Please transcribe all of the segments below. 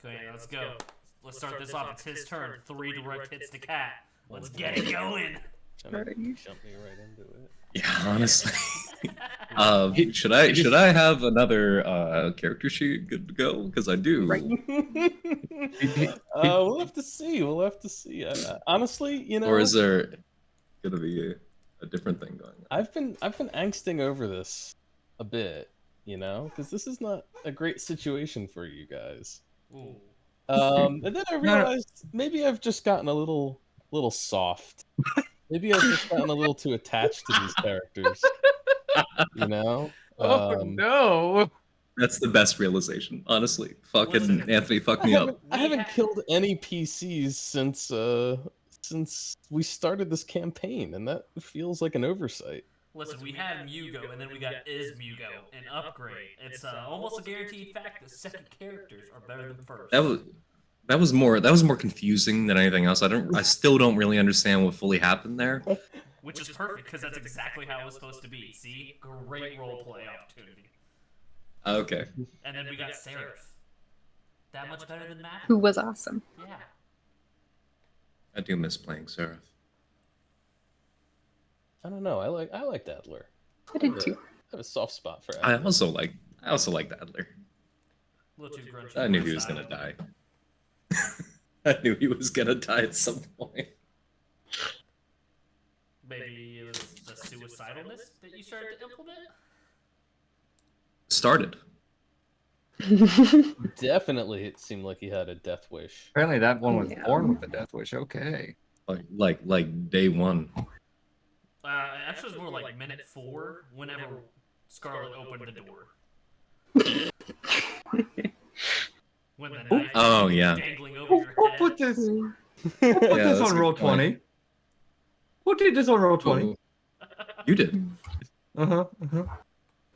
Okay, let's go. Let's start this off. It's his turn. 3 direct hits to Cat. Let's get it going. Jump me right into it. Yeah, honestly. Should I have another character sheet good to go? Because I do. Right. We'll have to see. Honestly, you know. Or is there gonna be a different thing going on? I've been angsting over this a bit, you know, because this is not a great situation for you guys. Ooh. And then I realized maybe I've just gotten a little soft. Maybe I've just gotten a little too attached to these characters. You know? No! That's the best realization, honestly. Fucking Anthony fucked me up. I haven't killed any PCs since we started this campaign, and that feels like an oversight. Listen, we had Mugo, and then we got Is Mugo, an upgrade. It's almost a guaranteed fact that second characters are better than first. That was more confusing than anything else. I still don't really understand what fully happened there. Which is perfect, because that's exactly how it was supposed to be. See? Great roleplay opportunity. Okay. And then we got Seraph. That much better than Matt? Who was awesome. Yeah. I do miss playing Seraph. I don't know. I like Adler. I did too. I have a soft spot for I Adler. also like Adler. A little too grunchy. I knew he was gonna die. I knew he was gonna die at some point. Maybe it was the suicidalness that you started to implement? Started. Definitely, it seemed like he had a death wish. Apparently, that one was Yeah. born with a death wish. Okay. Like day one. Actually, it was more like minute 4, whenever Scarlet opened the door. When the knife Oh, was yeah. dangling over your Who head. put this? Who put Yeah, this that's on a roll good point. 20? Who did this on roll 20? Ooh, you did. Uh-huh.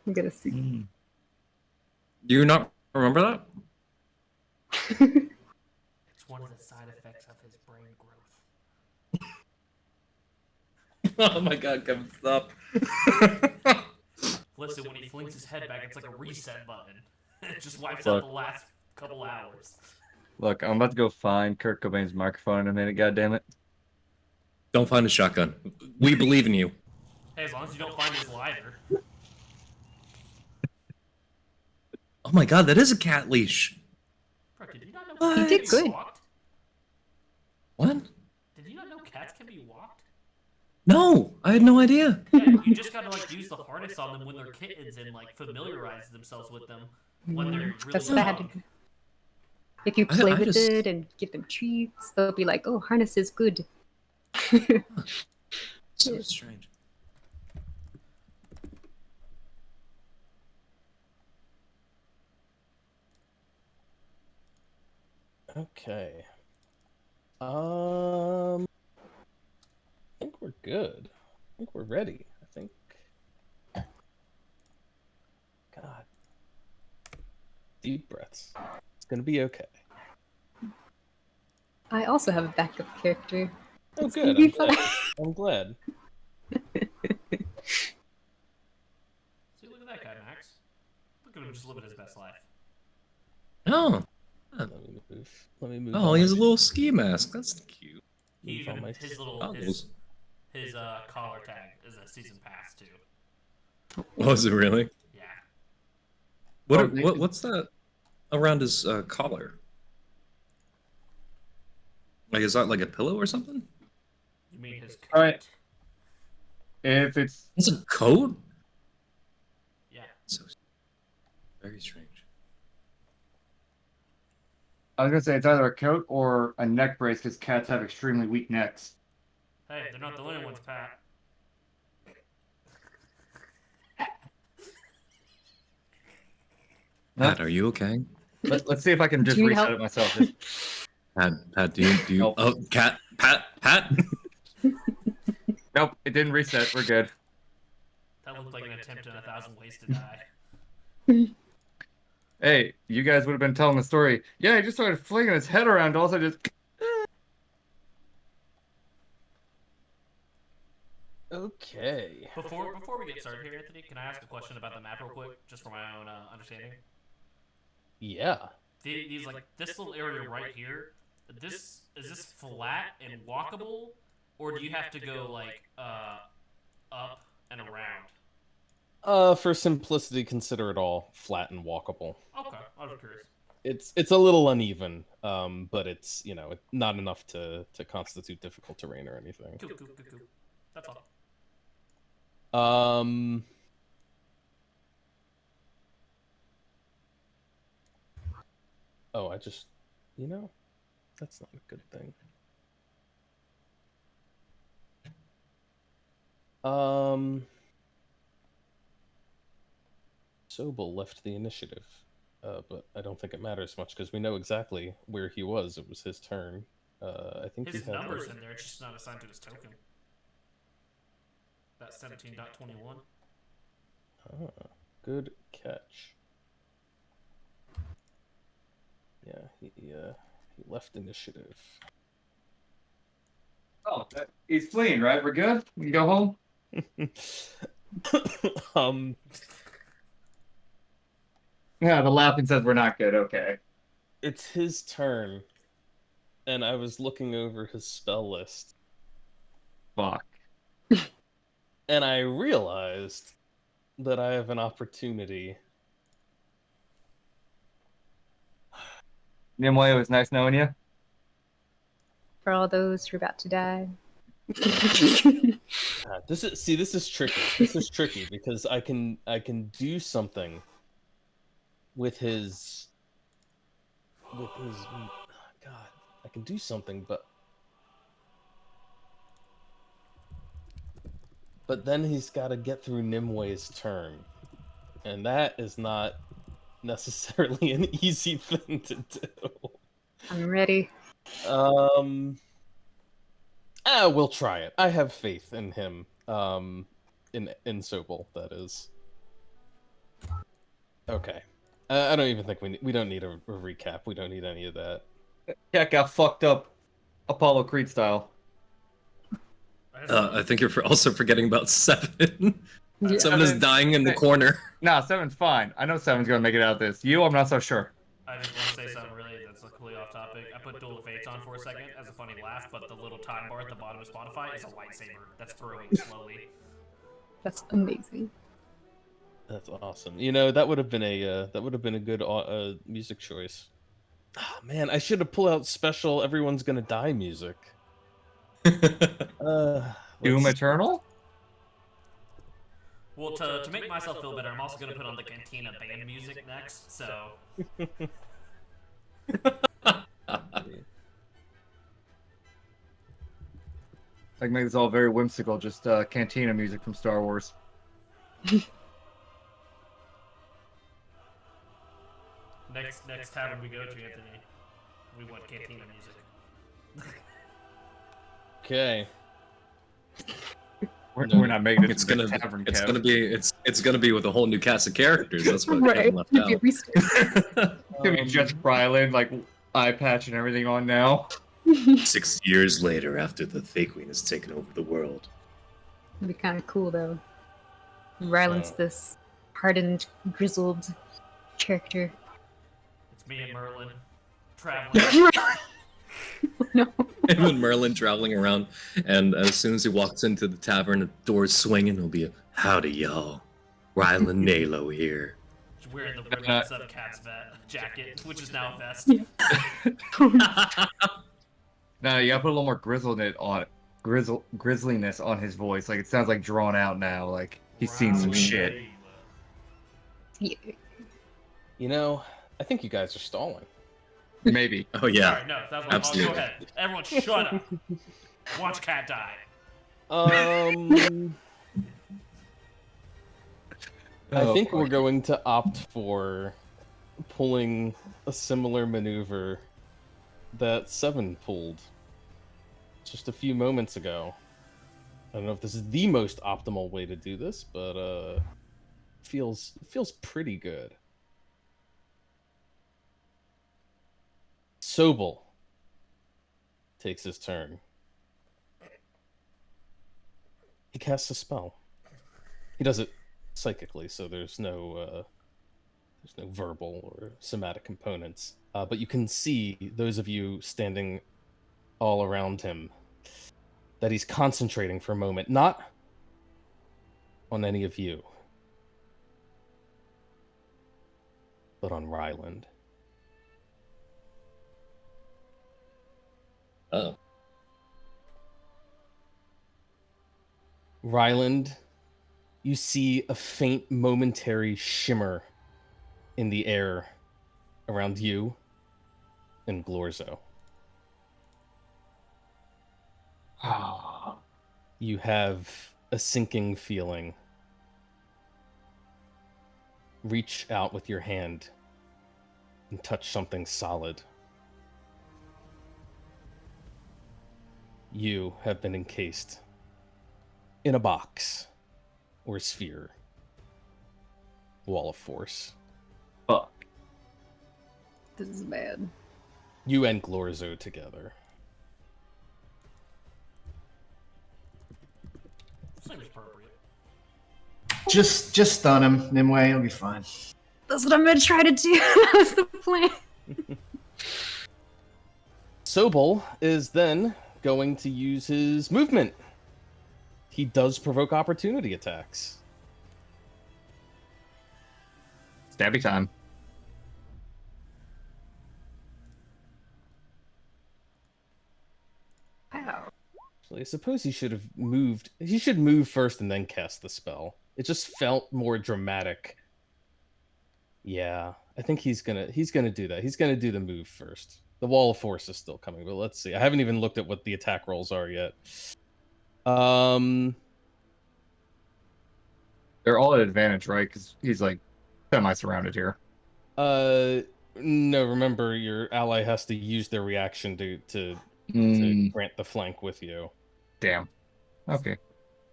I'm gonna see. Do you not remember that? It's one of the side effects of his brain growth. Oh my god, Kevin, stop. Listen, when he flings his head back, it's like a reset button. It just wipes out the last couple hours. Look, I'm about to go find Kurt Cobain's microphone in a minute, goddammit. Don't find a shotgun. We believe in you. Hey, as long as you don't find his lighter. Oh my god, that is a cat leash. Bro, did you not know What? cats He can did be good. walked? What? Did you not know cats can be walked? No, I had no idea. Yeah, you just gotta like use the harness on them when they're kittens and like familiarize themselves with them when they're really That's young. bad. If you play I with just- it and give them treats, they'll be like, "Oh, harness is good." So strange. Okay. I think we're good. I think we're ready. I think. God. Deep breaths. It's gonna be okay. I also have a backup character. Oh, It's good. gonna be I'm glad. fun. I'm glad. See, look at that guy, Max. Look at him just living his best life. Oh. Let me move. Let me move. Oh, on he has a my- little ski mask. That's cute. He Move on even my his little Goggles. his collar tag is a season pass too. Was it really? Yeah. What's that around his collar? Like, is that like a pillow or something? You mean his coat? All right. If it's It's a coat? Yeah. So very strange. I was gonna say it's either a coat or a neck brace because cats have extremely weak necks. Hey, they're not the only ones, Pat. Pat, are you okay? Let's see if I can just Do you need reset help? it myself. Just- Pat, do you? Nope. Oh, Pat. Nope, it didn't reset. We're good. That looked like an attempt in 1,000 ways to die. Hey, you guys would have been telling the story. Yeah, he just started flinging his head around. Also, just Okay. Before we get started here, Anthony, can I ask a question about the map real quick, just for my own understanding? Yeah. these like this little area right here. Is this flat and walkable, or do you have to go like up and around? For simplicity, consider it all flat and walkable. Okay, I was curious. It's a little uneven, but it's not enough to constitute difficult terrain or anything. Cool. That's all. Oh, I just, that's not a good thing. Sobel left the initiative, but I don't think it matters much because we know exactly where he was. It was his turn. I think His he had number's in there. It's just not assigned to his token. That's 17.21. Good catch. Yeah, he left initiative. Oh, he's fleeing, right? We're good? We can go home? Yeah, the laughing says we're not good. Okay. It's his turn, and I was looking over his spell list, Fuck. and I realized that I have an opportunity. Nimue, it was nice knowing you. For all those who are about to die. This is tricky. This is tricky because I can do something with his God, I can do something, but then he's got to get through Nimue's turn, and that is not necessarily an easy thing to do. I'm ready. We'll try it. I have faith in him. In Sobel, that is. Okay. I don't even think we don't need a recap. We don't need any of that. Cat got fucked up, Apollo Creed style. I think you're also forgetting about Seven. Yeah. Seven is dying in the corner. Nah, Seven's fine. I know Seven's gonna make it out of this. You, I'm not so sure. I just want to say something really that's completely off topic. I put Duel of Fates on for a second as a funny laugh, but the little time bar at the bottom of Spotify is a lightsaber that's growing slowly. That's amazing. That's awesome. That would have been a good music choice. Oh, man, I should have pulled out special "Everyone's Gonna Die" music. Doom Eternal? Well, to make myself feel better, I'm also going to put on the Cantina band music next, so... Like, make this all very whimsical, just Cantina music from Star Wars. Next tavern we go to, Anthony, we want Cantina music. Okay. We're not making it. It's to the gonna tavern, it's Kev. gonna be with a whole new cast of characters. That's what Right. Kevin left out. It's gonna be just Brylan, like eye patch and everything on now. 6 years later, after the Fake Queen has taken over the world. It'd be kind of cool though. Ryland's this hardened, grizzled character. It's me and Merlin traveling. No. And when Merlin traveling around, and as soon as he walks into the tavern, the doors swinging, it'll be a howdy, y'all. Rylan Nalo here. Wearing the ribbons of Cat's jacket, which is now a vest. No, you gotta put a little more grisliness on his voice. Like, it sounds like drawn out now. Like he's seen some shit. Yeah. I think you guys are stalling. Maybe. Oh yeah, Sorry, no, that's what absolutely. Go ahead. Everyone shut up. Watch Cat die. I think we're going to opt for pulling a similar maneuver that Seven pulled just a few moments ago. I don't know if this is the most optimal way to do this, but feels pretty good. Sobel takes his turn. He casts a spell. He does it psychically, so there's no There's no verbal or somatic components. But you can see, those of you standing all around him, that he's concentrating for a moment, not on any of you, but on Ryland. Oh. Ryland, you see a faint momentary shimmer in the air around you and Glorzo. You have a sinking feeling. Reach out with your hand and touch something solid. You have been encased in a box or sphere. Wall of force. Fuck. This is bad. You and Glorzo together. Seems appropriate. Just stun him, Nimue. He'll be fine. That's what I'm gonna try to do. That was the plan. Sobol is then going to use his movement. He does provoke opportunity attacks. Stabby time. Wow. So I suppose he should have moved. He should move first and then cast the spell. It just felt more dramatic. Yeah, I think he's gonna do that. He's gonna do the move first. The wall of force is still coming, but let's see. I haven't even looked at what the attack rolls are yet. They're all at advantage, right? Because he's like semi-surrounded here. No, remember your ally has to use their reaction to grant the flank with you. Damn. Okay.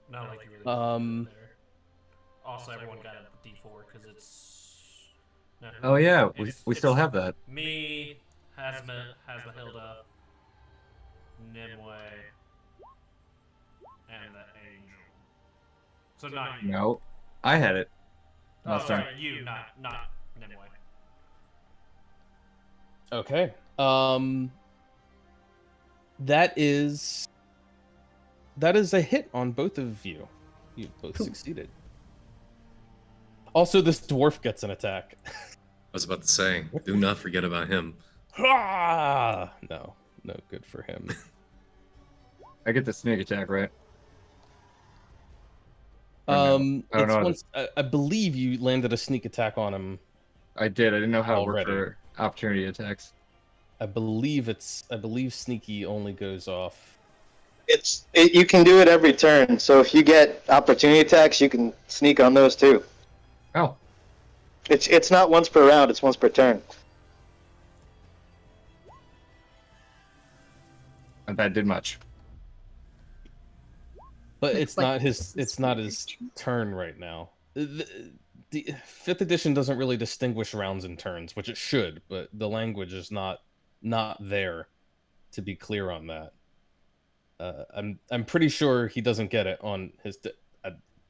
Not like you really there. Also, everyone got a D4 because it's. No, Oh yeah, it's- we still have that. Me, Hilda, Nimue, and the angel. So not you. No, I had it. Oh, Last sorry, time. you, not Nimue. Okay. That is a hit on both of you. You both succeeded. Also, this dwarf gets an attack. I was about to say, do not forget about him. No, good for him. I get the sneak attack, right? I don't know. I believe you landed a sneak attack on him. I did. I didn't know how it worked Already. for opportunity attacks. I believe sneaky only goes off. You can do it every turn. So if you get opportunity attacks, you can sneak on those too. Oh, It's not once per round. It's once per turn. and that did much. But Looks it's like not his. this It's is not very his true. turn right now. The fifth edition doesn't really distinguish rounds and turns, which it should, but the language is not there to be clear on that. I'm pretty sure he doesn't get it on his.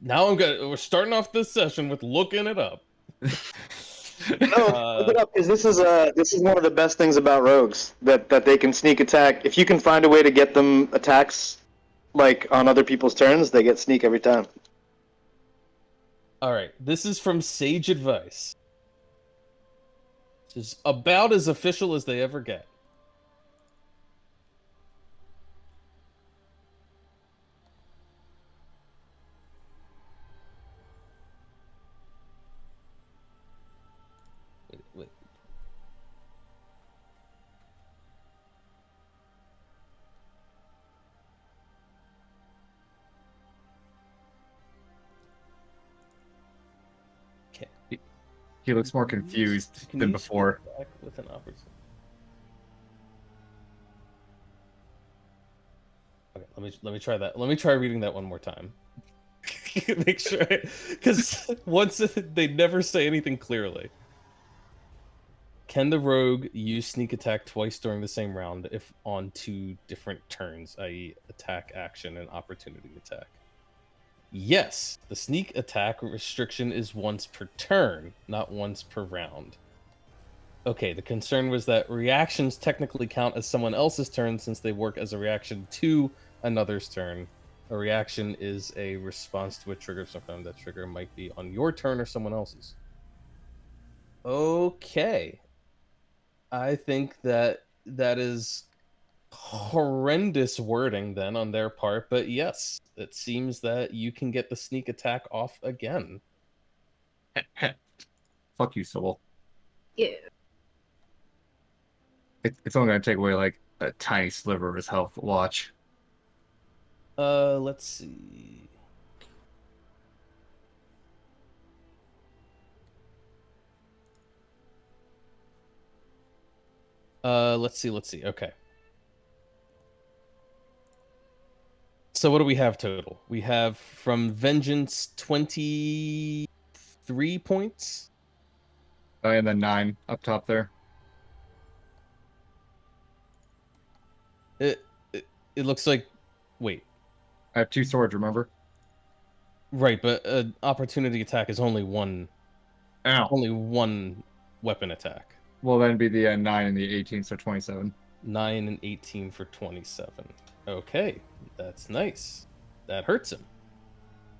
Now we're starting off this session with looking it up. No, look it up because this is one of the best things about rogues that they can sneak attack. If you can find a way to get them attacks like on other people's turns, they get sneak every time. All right, this is from Sage Advice. This is about as official as they ever get. Wait. Okay. He looks more confused than before. With an opportunity. Okay, let me try that. Let me try reading that one more time. Make sure, because once they never say anything clearly. Can the rogue use sneak attack twice during the same round if on two different turns, i.e., attack, action, and opportunity attack? Yes, the sneak attack restriction is once per turn, not once per round. Okay, the concern was that reactions technically count as someone else's turn since they work as a reaction to another's turn. A reaction is a response to a trigger. Sometimes that trigger might be on your turn or someone else's. Okay. I think that is horrendous wording then on their part, but yes, it seems that you can get the sneak attack off again. Fuck you, Soul. Yeah. It's only gonna take away like a tiny sliver of his health. Watch. Let's see. Let's see. Okay. So what do we have total? We have from Vengeance 23 points. And then 9 up top there. It looks like. Wait. I have 2 swords, remember? Right, but an opportunity attack is only one. Ow. Only one weapon attack. Well, then it'd be the 9 and the 18, so 27. 9 and 18 for 27. Okay, that's nice. That hurts him.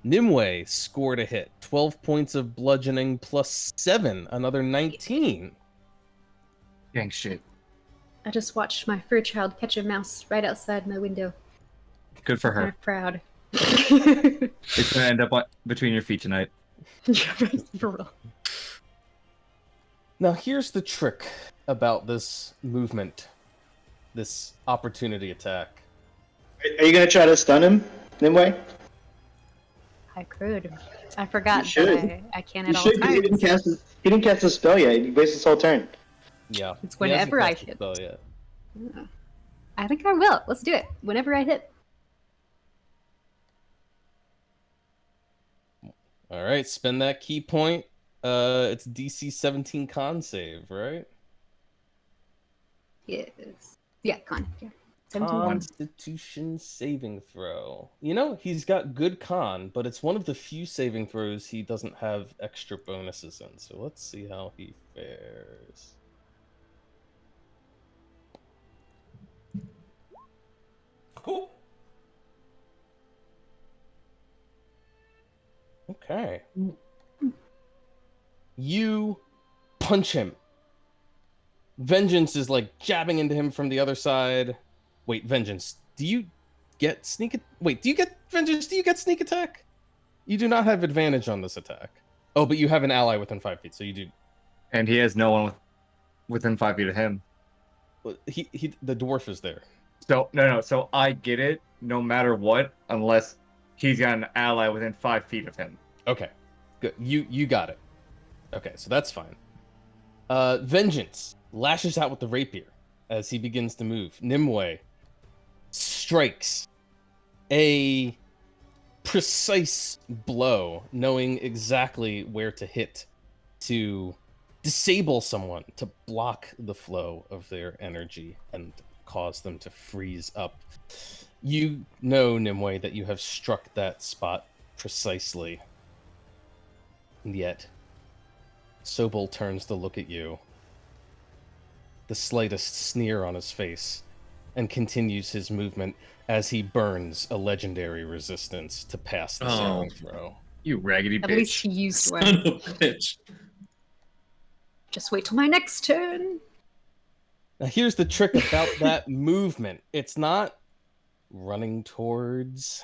Nimue scored a hit. 12 points of bludgeoning plus 7, another 19. Dang shit. I just watched my fur child catch a mouse right outside my window. Good for I'm her. proud. It's gonna end up between your feet tonight. For real. Now, here's the trick about this movement, this opportunity attack. Are you gonna try to stun him, Nimue? I could. I forgot You should. that I can You at all should. 'Cause He didn't times. cast his spell yet. He wasted his whole turn. Yeah. It's he hasn't whenever I cast the hit. spell yet. I think I will. Let's do it. Whenever I hit. All right, spend that key point. It's DC 17 con save, right? Yes. Yeah, con. Yeah. 17 con. Constitution saving throw. You know, he's got good con, but it's one of the few saving throws he doesn't have extra bonuses in. So let's see how he fares. Cool. Okay. You punch him. Vengeance is like jabbing into him from the other side. Wait, Vengeance, do you get sneak? Wait, do you get Vengeance? Do you get sneak attack? You do not have advantage on this attack. Oh, but you have an ally within 5 feet, so you do. And he has no one within 5 feet of him. The dwarf is there. So no. So I get it, no matter what, unless he's got an ally within 5 feet of him. Okay, good. You got it. Okay, so that's fine. Vengeance lashes out with the rapier as he begins to move. Nimue strikes a precise blow, knowing exactly where to hit to disable someone, to block the flow of their energy and cause them to freeze up. You know, Nimue, that you have struck that spot precisely. And yet, Sobel turns to look at you, the slightest sneer on his face, and continues his movement as he burns a legendary resistance to pass the saving throw. You raggedy At bitch. least he used Son one. of a bitch. Just wait till my next turn. Now, here's the trick about that movement. It's not running towards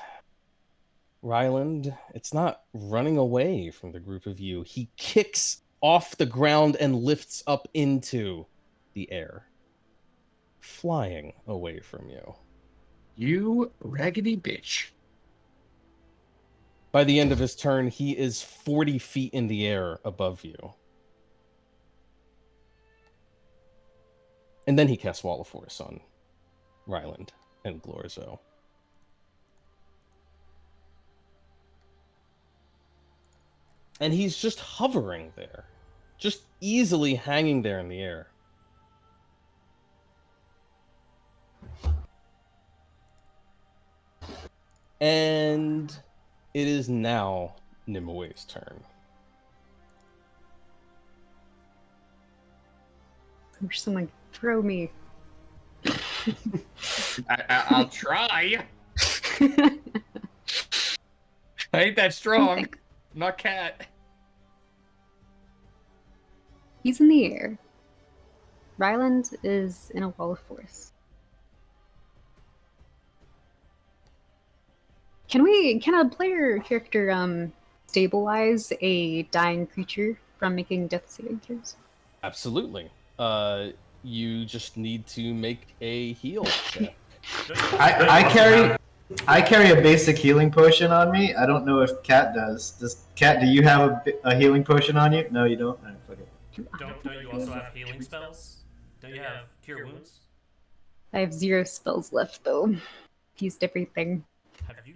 Ryland. It's not running away from the group of you. He kicks off the ground and lifts up into the air, flying away from you. You raggedy bitch. By the end of his turn, he is 40 feet in the air above you. And then he casts Wall of Force on Ryland and Glorzo. And he's just hovering there. Just easily hanging there in the air. And It is now Nimue's turn. I wish someone could throw me. I'll try. I ain't that strong. Okay. I'm not cat. He's in the air. Ryland is in a wall of force. Can a player character stabilize a dying creature from making death saving throws? Absolutely. You just need to make a heal check. I carry a basic healing potion on me. I don't know if Kat does. Kat, do you have a healing potion on you? No, you don't. All right, fuck it. Don't you also have healing spells? Don't you have cure wounds? I have 0 spells left though. Used everything. Have you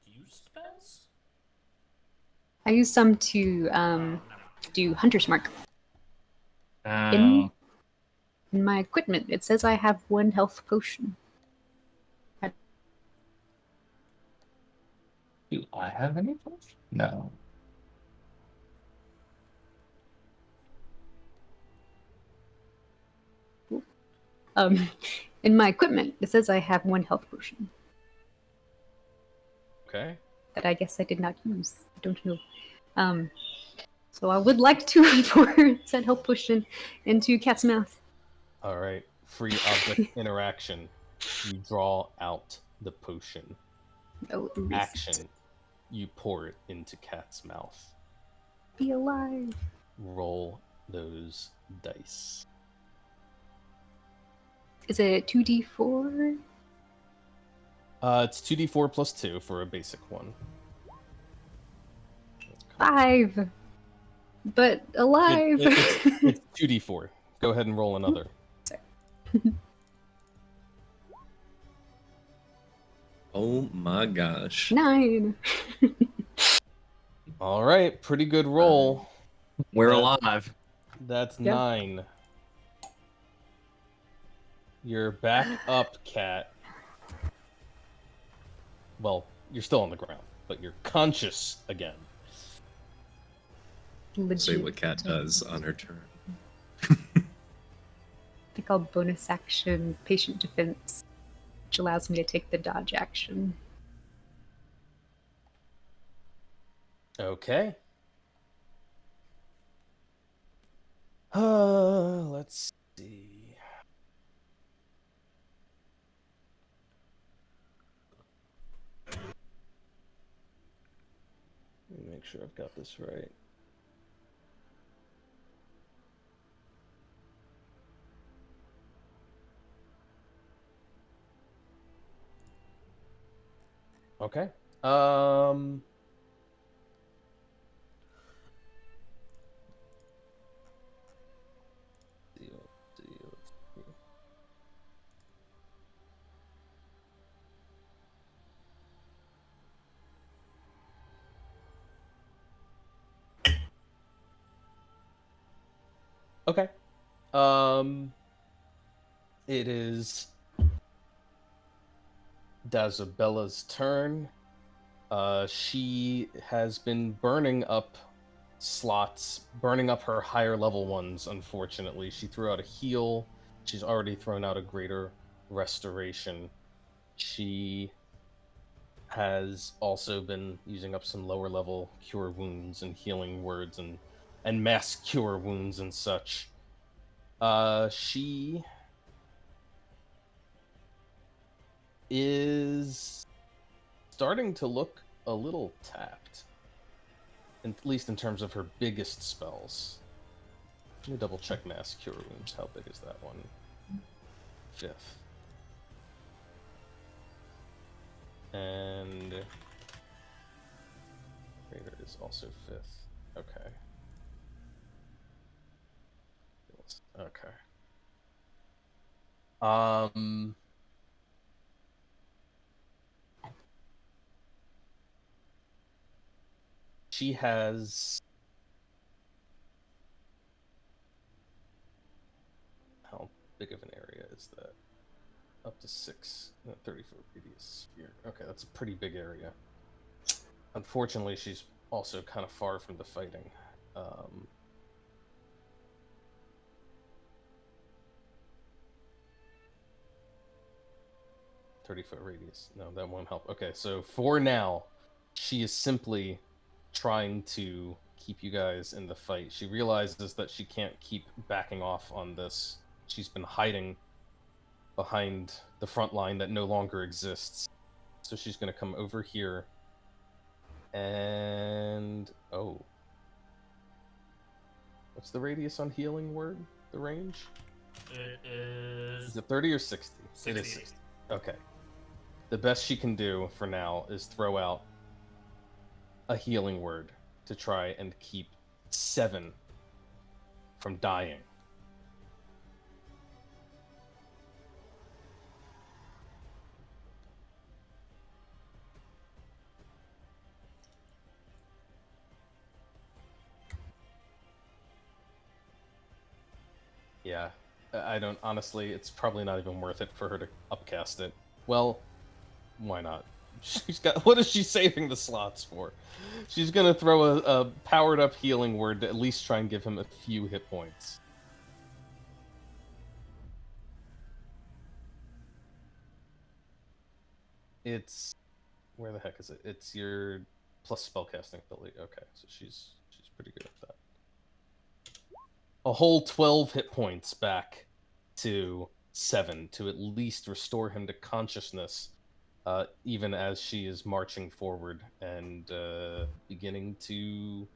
used spells? I used some to do Hunter's Mark. Oh. In my equipment, it says I have 1 health potion. Do I have any potion? No. In my equipment, it says I have 1 health potion Okay. that I guess I did not use. I don't know. So I would like to pour said health potion into Cat's mouth. All right. Free object interaction. You draw out the potion. Oh, Action. You pour it into Cat's mouth. Be alive. Roll those dice. Is it 2d4? It's 2d4 plus 2 for a basic one. 5. But alive. It's 2d4. Go ahead and roll another. Oh my gosh. 9. All right, pretty good roll. We're alive. That's Yeah. 9. You're back up, Cat. Well, you're still on the ground, but you're conscious again. Say what Cat does on her turn. They call bonus action patient defense, which allows me to take the dodge action. Okay. Let's see. Let me make sure I've got this right. Okay. Let's see. Okay. It is Dazabella's turn. She has been burning up slots, burning up her higher level ones, unfortunately. She threw out a heal. She's already thrown out a greater restoration. She has also been using up some lower level cure wounds and healing words and mass cure wounds and such. She is starting to look a little tapped, at least in terms of her biggest spells. Let me double check mass cure wounds. How big is that one? 5th. And greater is also 5th. Okay. Okay. She has how big of an area is that? Up to 6, 30-foot radius sphere. Okay, that's a pretty big area. Unfortunately, she's also kind of far from the fighting. 30-foot radius. No, that won't help. Okay, so for now, she is simply trying to keep you guys in the fight. She realizes that she can't keep backing off on this. She's been hiding behind the front line that no longer exists. So she's going to come over here and... Oh. What's the radius on healing word? The range? It is... Is it 30 or 60? 60. It is 60. Okay. The best she can do for now is throw out a healing word to try and keep 7 from dying. Yeah, I don't, honestly, it's probably not even worth it for her to upcast it. Well, why not? She's got, what is she saving the slots for? She's gonna throw a powered up healing word to at least try and give him a few hit points. It's, where the heck is it? It's your plus spellcasting ability. Okay, so she's pretty good at that. A whole 12 hit points back to 7 to at least restore him to consciousness, even as she is marching forward and beginning to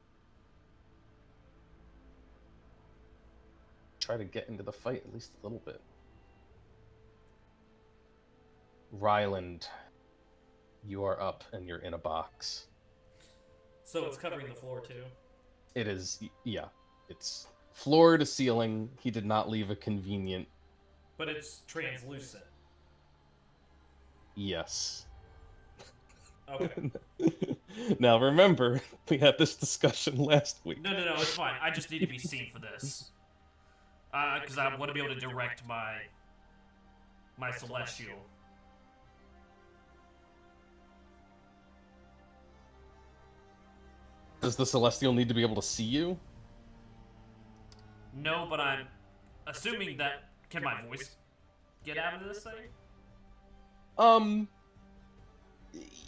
try to get into the fight at least a little bit. Ryland, you are up and you're in a box. So it's covering the floor too? It is, yeah. It's floor to ceiling. He did not leave a convenient... But it's translucent. Yes. Okay. Now remember, we had this discussion last week. No, it's fine. I just need to be seen for this. Because I want to be able to direct my celestial. Does the Celestial need to be able to see you? No, but I'm assuming that... Can my voice get out of this thing?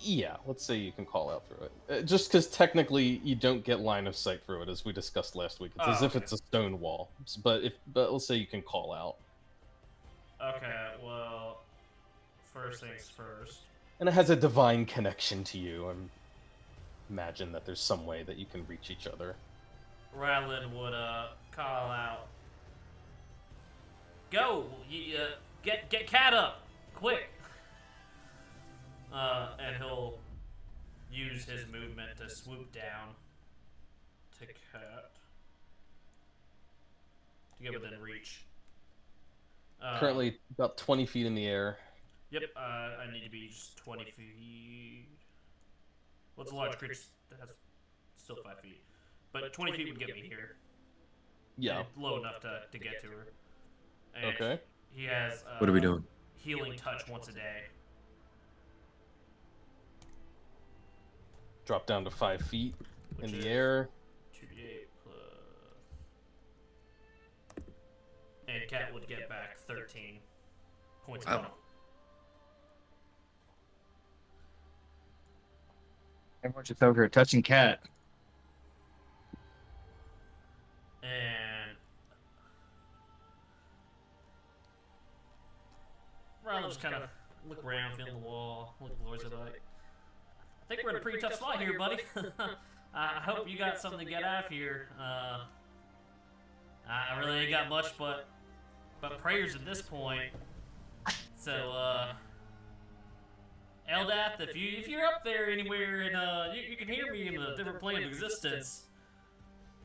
Yeah, let's say you can call out through it. Just because technically you don't get line of sight through it, as we discussed last week. It's as if it's a stone wall. But let's say you can call out. Okay, well, first things first. And it has a divine connection to you, and imagine that there's some way that you can reach each other. Ryland would call out, "Go! Get Cat up! Quick!" And he'll use his movement to swoop down to Cat to get within reach. Currently about 20 feet in the air. Yep, I need to be just 20 feet. What's a large creature that has still 5 feet? But 20 feet would get me here. Yeah. And low enough to get to her. And Okay. He has What are we doing? Healing touch once a day. Drop down to 5 feet Which in is the air. 2d8 plus... And Cat would get back 13 points of Wow. health. Everyone's just over here touching Cat. And Riley just kind of look around, feel the wall, look at the Lord's like, I think we're in a pretty tough spot here, buddy. I hope you got something to get out of here. I really ain't got much but prayers at this point. So, Eldath, if you're up there anywhere and you can hear me in a different plane of existence,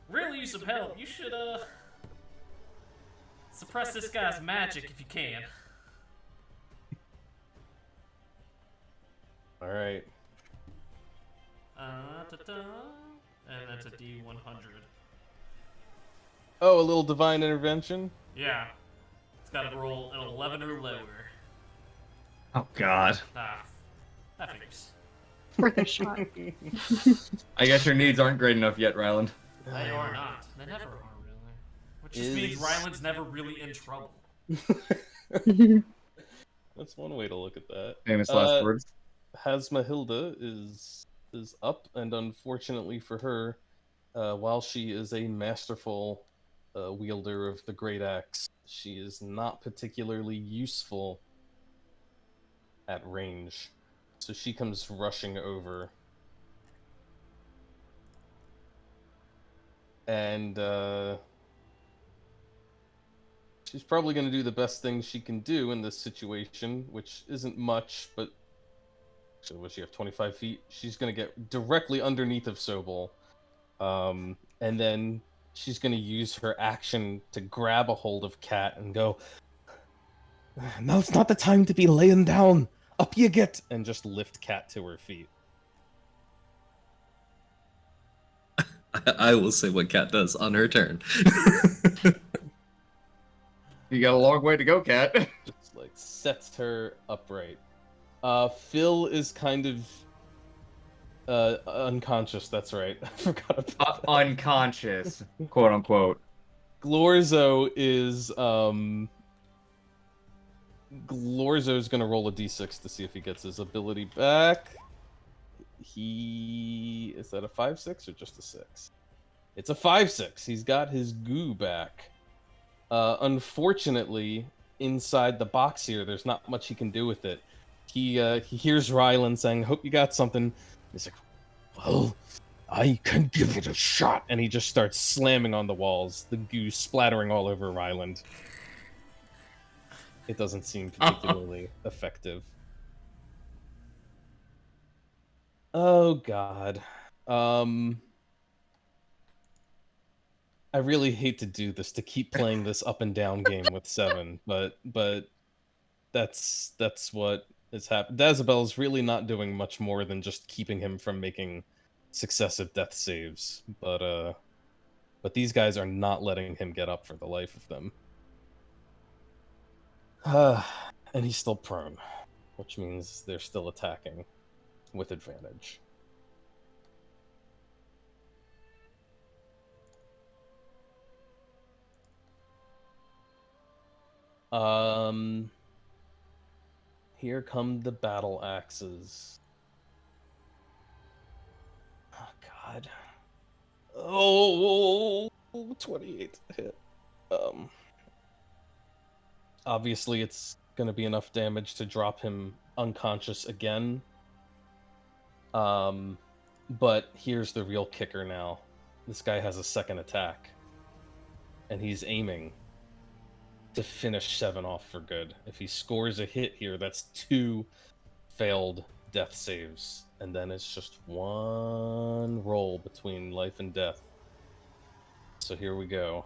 really use some help. You should suppress this guy's magic if you can. All right. And that's a D100. Oh, a little divine intervention? Yeah. It's got to roll an 11 or lower. Oh God. Ah, that figures. Worth a shot. I guess your needs aren't great enough yet, Ryland. They are not. They never are, really. Which just means Ryland's never really in trouble. That's one way to look at that. Famous last words. Hasmahilda is up, and unfortunately for her, while she is a masterful wielder of the Great Axe, she is not particularly useful at range. So she comes rushing over. And she's probably going to do the best thing she can do in this situation, which isn't much, but so what, she have 25 feet? She's going to get directly underneath of Sobol. And then she's going to use her action to grab a hold of Cat and go, "Now's not the time to be laying down. Up you get!" And just lift Cat to her feet. I will say what Cat does on her turn. You got a long way to go, Cat. Just like sets her upright. Phil is kind of unconscious. That's right. I forgot about that. Unconscious, quote unquote. Glorzo is Glorzo's gonna roll a d6 to see if he gets his ability back. Is that a 5-6 or just a 6? It's a 5-6. He's got his goo back. Unfortunately, inside the box here, there's not much he can do with it. He hears Ryland saying, "Hope you got something." He's like, "Well, I can give it a shot," and he just starts slamming on the walls, the goo splattering all over Ryland. It doesn't seem particularly effective. Oh God. I really hate to do this, to keep playing this up and down game with 7, but that's what is happening. Dazabel's really not doing much more than just keeping him from making successive death saves, but these guys are not letting him get up for the life of them. And he's still prone, which means they're still attacking with advantage. Here come the battle axes. Oh God. Oh, 28 to hit. Obviously it's gonna be enough damage to drop him unconscious again. But here's the real kicker now. This guy has a second attack. And he's aiming to finish 7 off for good. If he scores a hit here, that's 2 failed death saves. And then it's just one roll between life and death. So here we go.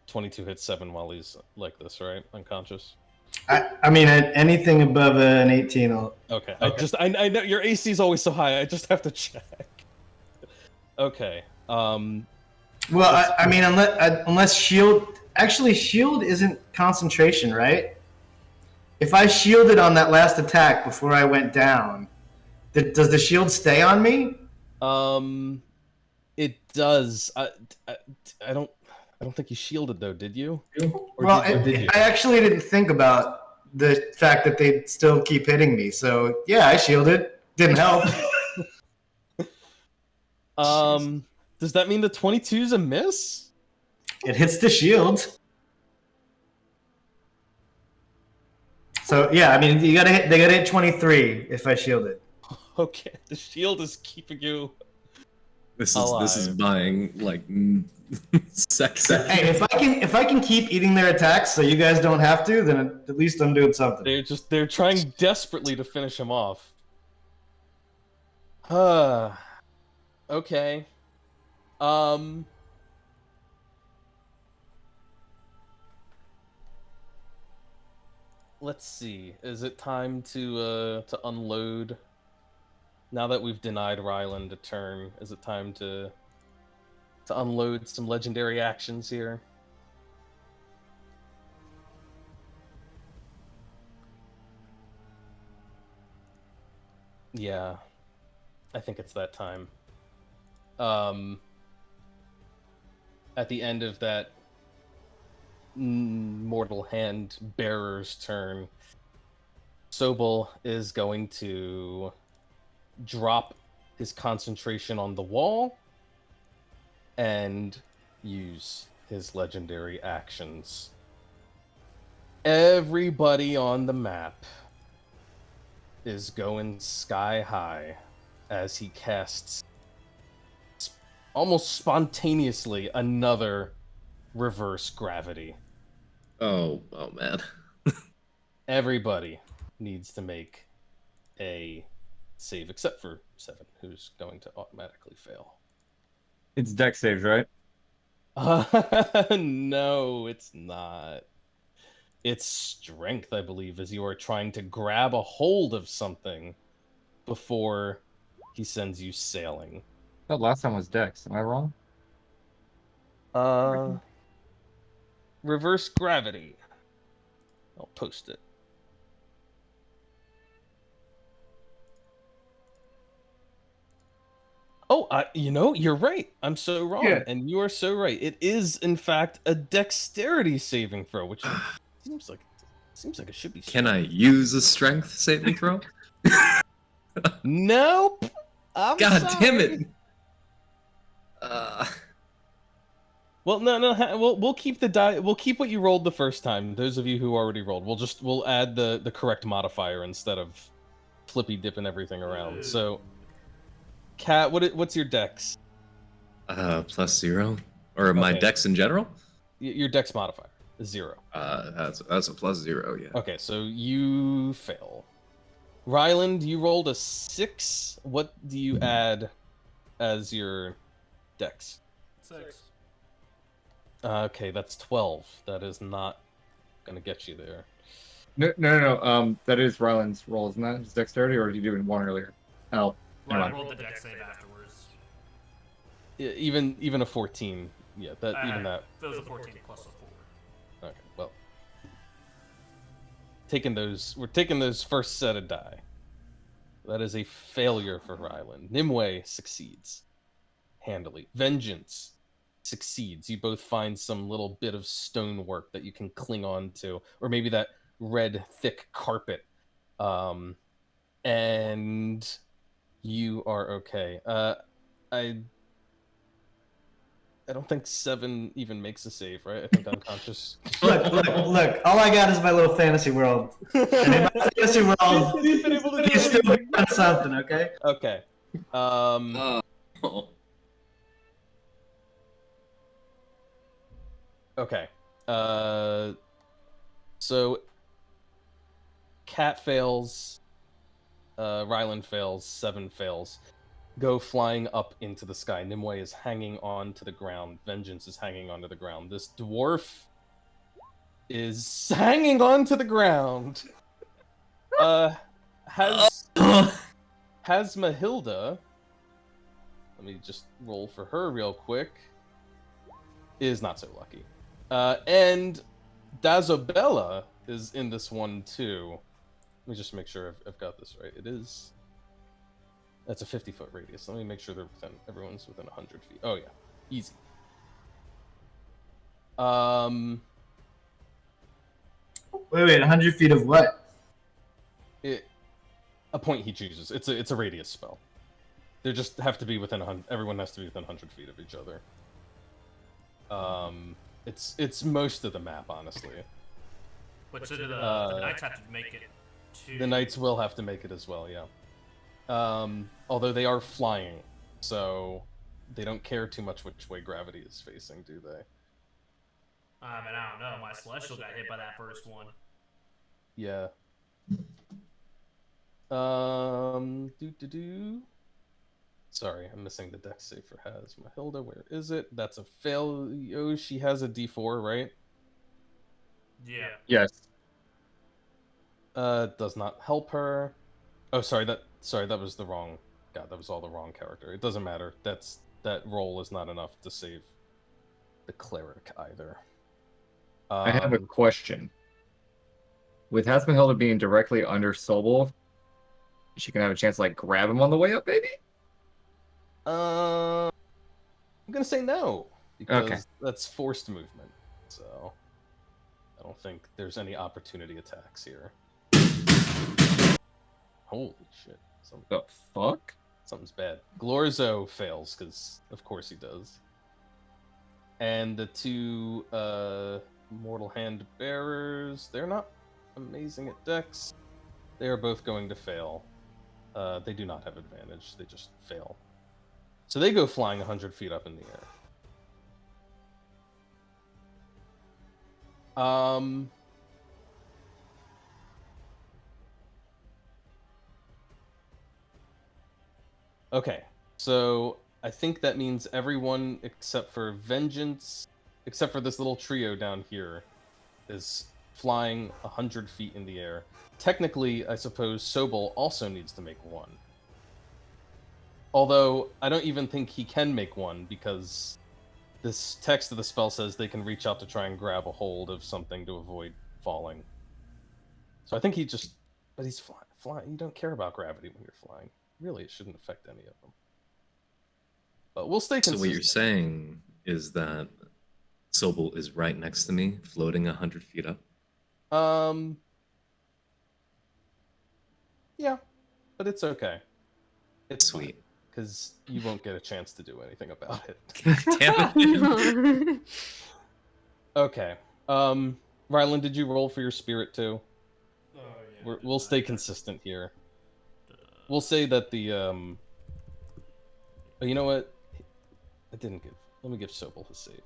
22 hits 7 while he's like this, right? Unconscious? I mean, anything above an 18 will... Okay. I know your AC is always so high, I just have to check. Okay. Well, I mean, unless shield... Actually, shield isn't concentration, right? If I shielded on that last attack before I went down, does the shield stay on me? It does. I don't think you shielded though, did you? Well, I actually didn't think about the fact that they'd still keep hitting me. So yeah, I shielded. Didn't help. Does that mean the 22's a miss? It hits the shield. So yeah, I mean, they gotta hit 23 if I shield it. Okay, the shield is keeping you. This is buying like seconds. Hey, if I can keep eating their attacks so you guys don't have to, then at least I'm doing something. They're trying desperately to finish him off. Okay. Let's see. Is it time to unload? Now that we've denied Ryland a turn, is it time to unload some legendary actions here? Yeah, I think it's that time. At the end of that mortal hand bearer's turn, Sobel is going to drop his concentration on the wall and use his legendary actions. Everybody on the map is going sky high as he casts almost spontaneously another reverse gravity. Oh man. Everybody needs to make a save except for Seven, who's going to automatically fail. It's deck saves, right? No, it's not. It's strength, I believe, as you are trying to grab a hold of something before he sends you sailing. That last time was dex. Am I wrong? Reverse gravity. I'll post it. Oh, you're right. I'm so wrong, Yeah. and you are so right. It is, in fact, a dexterity saving throw, which seems like it should be. Can I use a strength saving throw? Nope. I'm God sorry. damn it. Well, no. We'll keep the die. We'll keep what you rolled the first time. Those of you who already rolled, we'll add the correct modifier instead of flippy dipping everything around. So, Kat, what's your dex? +0, or my Okay. dex in general. Your dex modifier is 0. That's a +0. Yeah. Okay, so you fail. Ryland, you rolled a 6. What do you add as your dex? 6. Okay, that's 12. That is not gonna get you there. No. That is Ryland's roll, isn't that? His dexterity, or did you do it one earlier? Oh, Well, never I mind. rolled the deck save afterwards. Even a 14. Yeah, even that. That was a 14 plus a 4. Okay, well, we're taking those first set of die. That is a failure for Ryland. Nimue succeeds handily. Vengeance succeeds. You both find some little bit of stonework that you can cling on to, or maybe that red thick carpet, and you are okay. I don't think 7 even makes a save, right? I think unconscious. Look! All I got is my little fantasy world. And in my fantasy world, He's been able to do he's still everything. doing something, okay? Okay. Oh. Okay. So Cat fails, Ryland fails, 7 fails. Go flying up into the sky. Nimue is hanging on to the ground. Vengeance is hanging onto the ground. This dwarf is hanging onto the ground. Has Mahilda, let me just roll for her real quick, is not so lucky. And Dazobella is in this one too. Let me just make sure I've got this right. It is. That's a 50-foot radius. Let me make sure everyone's within 100 feet. Oh yeah, easy. Wait, 100 feet of what? A point he chooses. It's a radius spell. They just have to be within 100. Everyone has to be within 100 feet of each other. It's most of the map, honestly. But so do the knights have to make it too? The knights will have to make it as well, yeah. Although they are flying, so they don't care too much which way gravity is facing, do they? I don't know. My celestial got hit by that first one. Yeah. Sorry, I'm missing the dex save for Has Mahilda. Where is it? That's a fail. Oh, she has a D4, right? Yeah. Yes. Does not help her. Oh, sorry. That was the wrong. God, that was all the wrong character. It doesn't matter. That roll is not enough to save the cleric either. I have a question. With Hasmahilda being directly under Sobel, She can have a chance to like grab him on the way up, maybe. I'm gonna say no because Okay. that's forced movement. So I don't think there's any opportunity attacks here. Holy shit! The fuck? Something's bad. Glorzo fails because of course he does. And the two mortal hand bearers, they're not amazing at dex. They are both going to fail. They do not have advantage. They just fail. So they go flying 100 feet up in the air. Okay, so I think that means everyone except for Vengeance, except for this little trio down here, is flying 100 feet in the air. Technically, I suppose Sobel also needs to make one. Although, I don't even think he can make one, because this text of the spell says they can reach out to try and grab a hold of something to avoid falling. So I think he just... But he's flying. You don't care about gravity when you're flying. Really, it shouldn't affect any of them. But we'll stay consistent. So what you're saying is that Sobel is right next to me, floating 100 feet up? Yeah, but it's okay. It's Sweet. Because you won't get a chance to do anything about it. Damn it. Okay. Rylan, did you roll for your spirit too? Oh, yeah. We'll stay consistent here. We'll say that the oh, you know what? I didn't give. Let me give Sobel his save.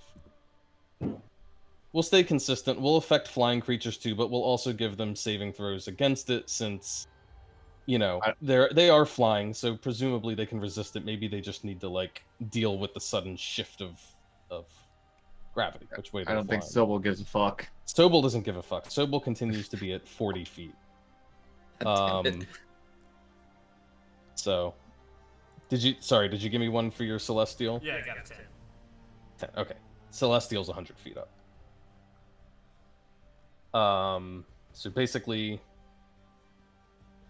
We'll stay consistent. We'll affect flying creatures too, but we'll also give them saving throws against it since, you know, they are flying, so presumably they can resist it. Maybe they just need to like deal with the sudden shift of gravity. Which way? I don't think Sobel gives a fuck. Sobel doesn't give a fuck. Sobel continues to be at 40 feet. So, did you give me one for your Celestial? Yeah, I got a 10. 10. Okay. Celestial's 100 feet up. So basically,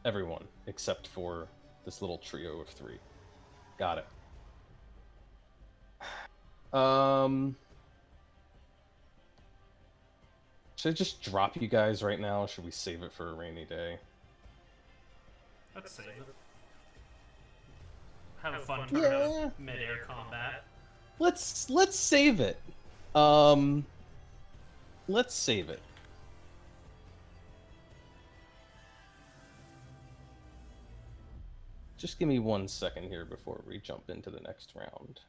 everyone except for this little trio of 3. Got it. Should I just drop you guys right now, or should we save it for a rainy day? Let's save it. Have a fun turn of mid-air combat. Let's save it. Let's save it. Just give me 1 second here before we jump into the next round.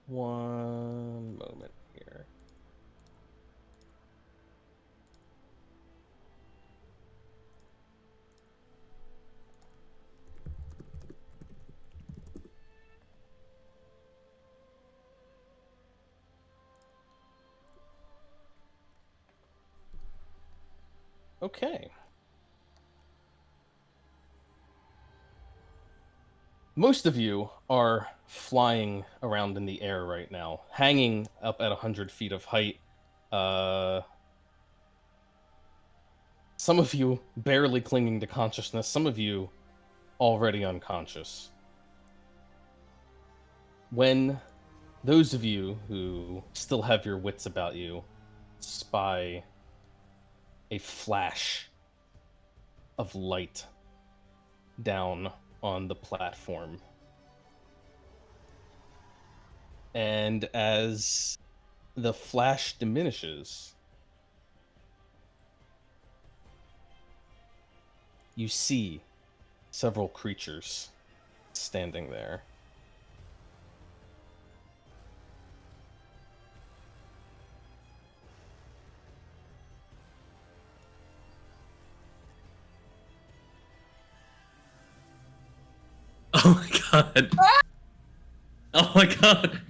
One moment here. Okay. Most of you are flying around in the air right now, hanging up at 100 feet of height. Some of you barely clinging to consciousness, some of you already unconscious. When those of you who still have your wits about you spy a flash of light down on the platform. And as the flash diminishes, you see several creatures standing there. Oh my god. Oh my god.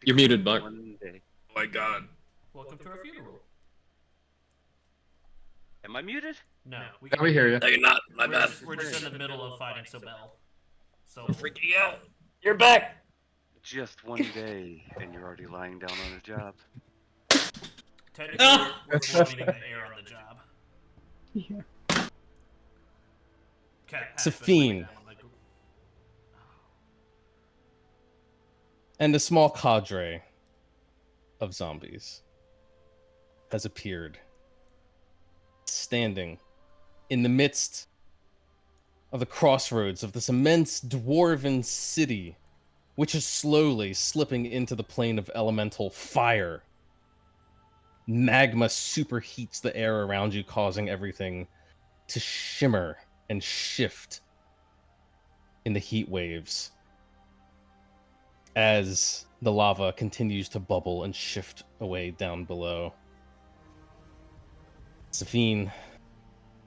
You're muted, Buck. One day. Oh my god. Welcome to our funeral. Am I muted? No, we Yeah, we hear you. No, you're not. My bad. We're just in the middle of fighting Sobel. So Freaking you out. You're back. Just one day, and you're already lying down on a job. technically, we're coordinating the air on the job. Yeah. Cat has been Safine. laid down on the And a small cadre of zombies has appeared, standing in the midst of the crossroads of this immense dwarven city, which is slowly slipping into the plane of elemental fire. Magma superheats the air around you, causing everything to shimmer and shift in the heat waves as the lava continues to bubble and shift away down below. Safine,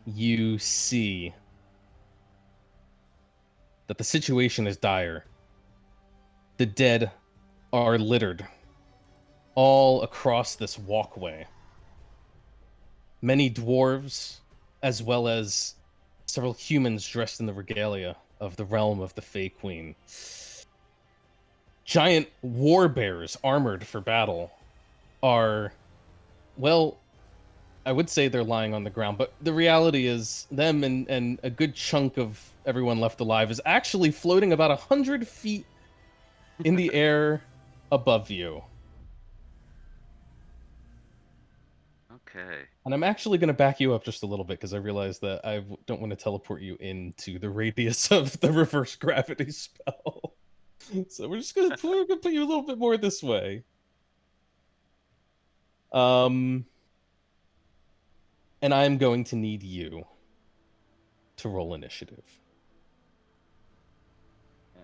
you see that the situation is dire. The dead are littered all across this walkway. Many dwarves, as well as several humans dressed in the regalia of the realm of the Fey Queen. Giant war bears armored for battle are, well, I would say they're lying on the ground, but the reality is them and a good chunk of everyone left alive is actually floating about 100 feet in the air above you. Okay. And I'm actually going to back you up just a little bit because I realize that I don't want to teleport you into the radius of the reverse gravity spell. So we're gonna put you a little bit more this way. And I'm going to need you to roll initiative. If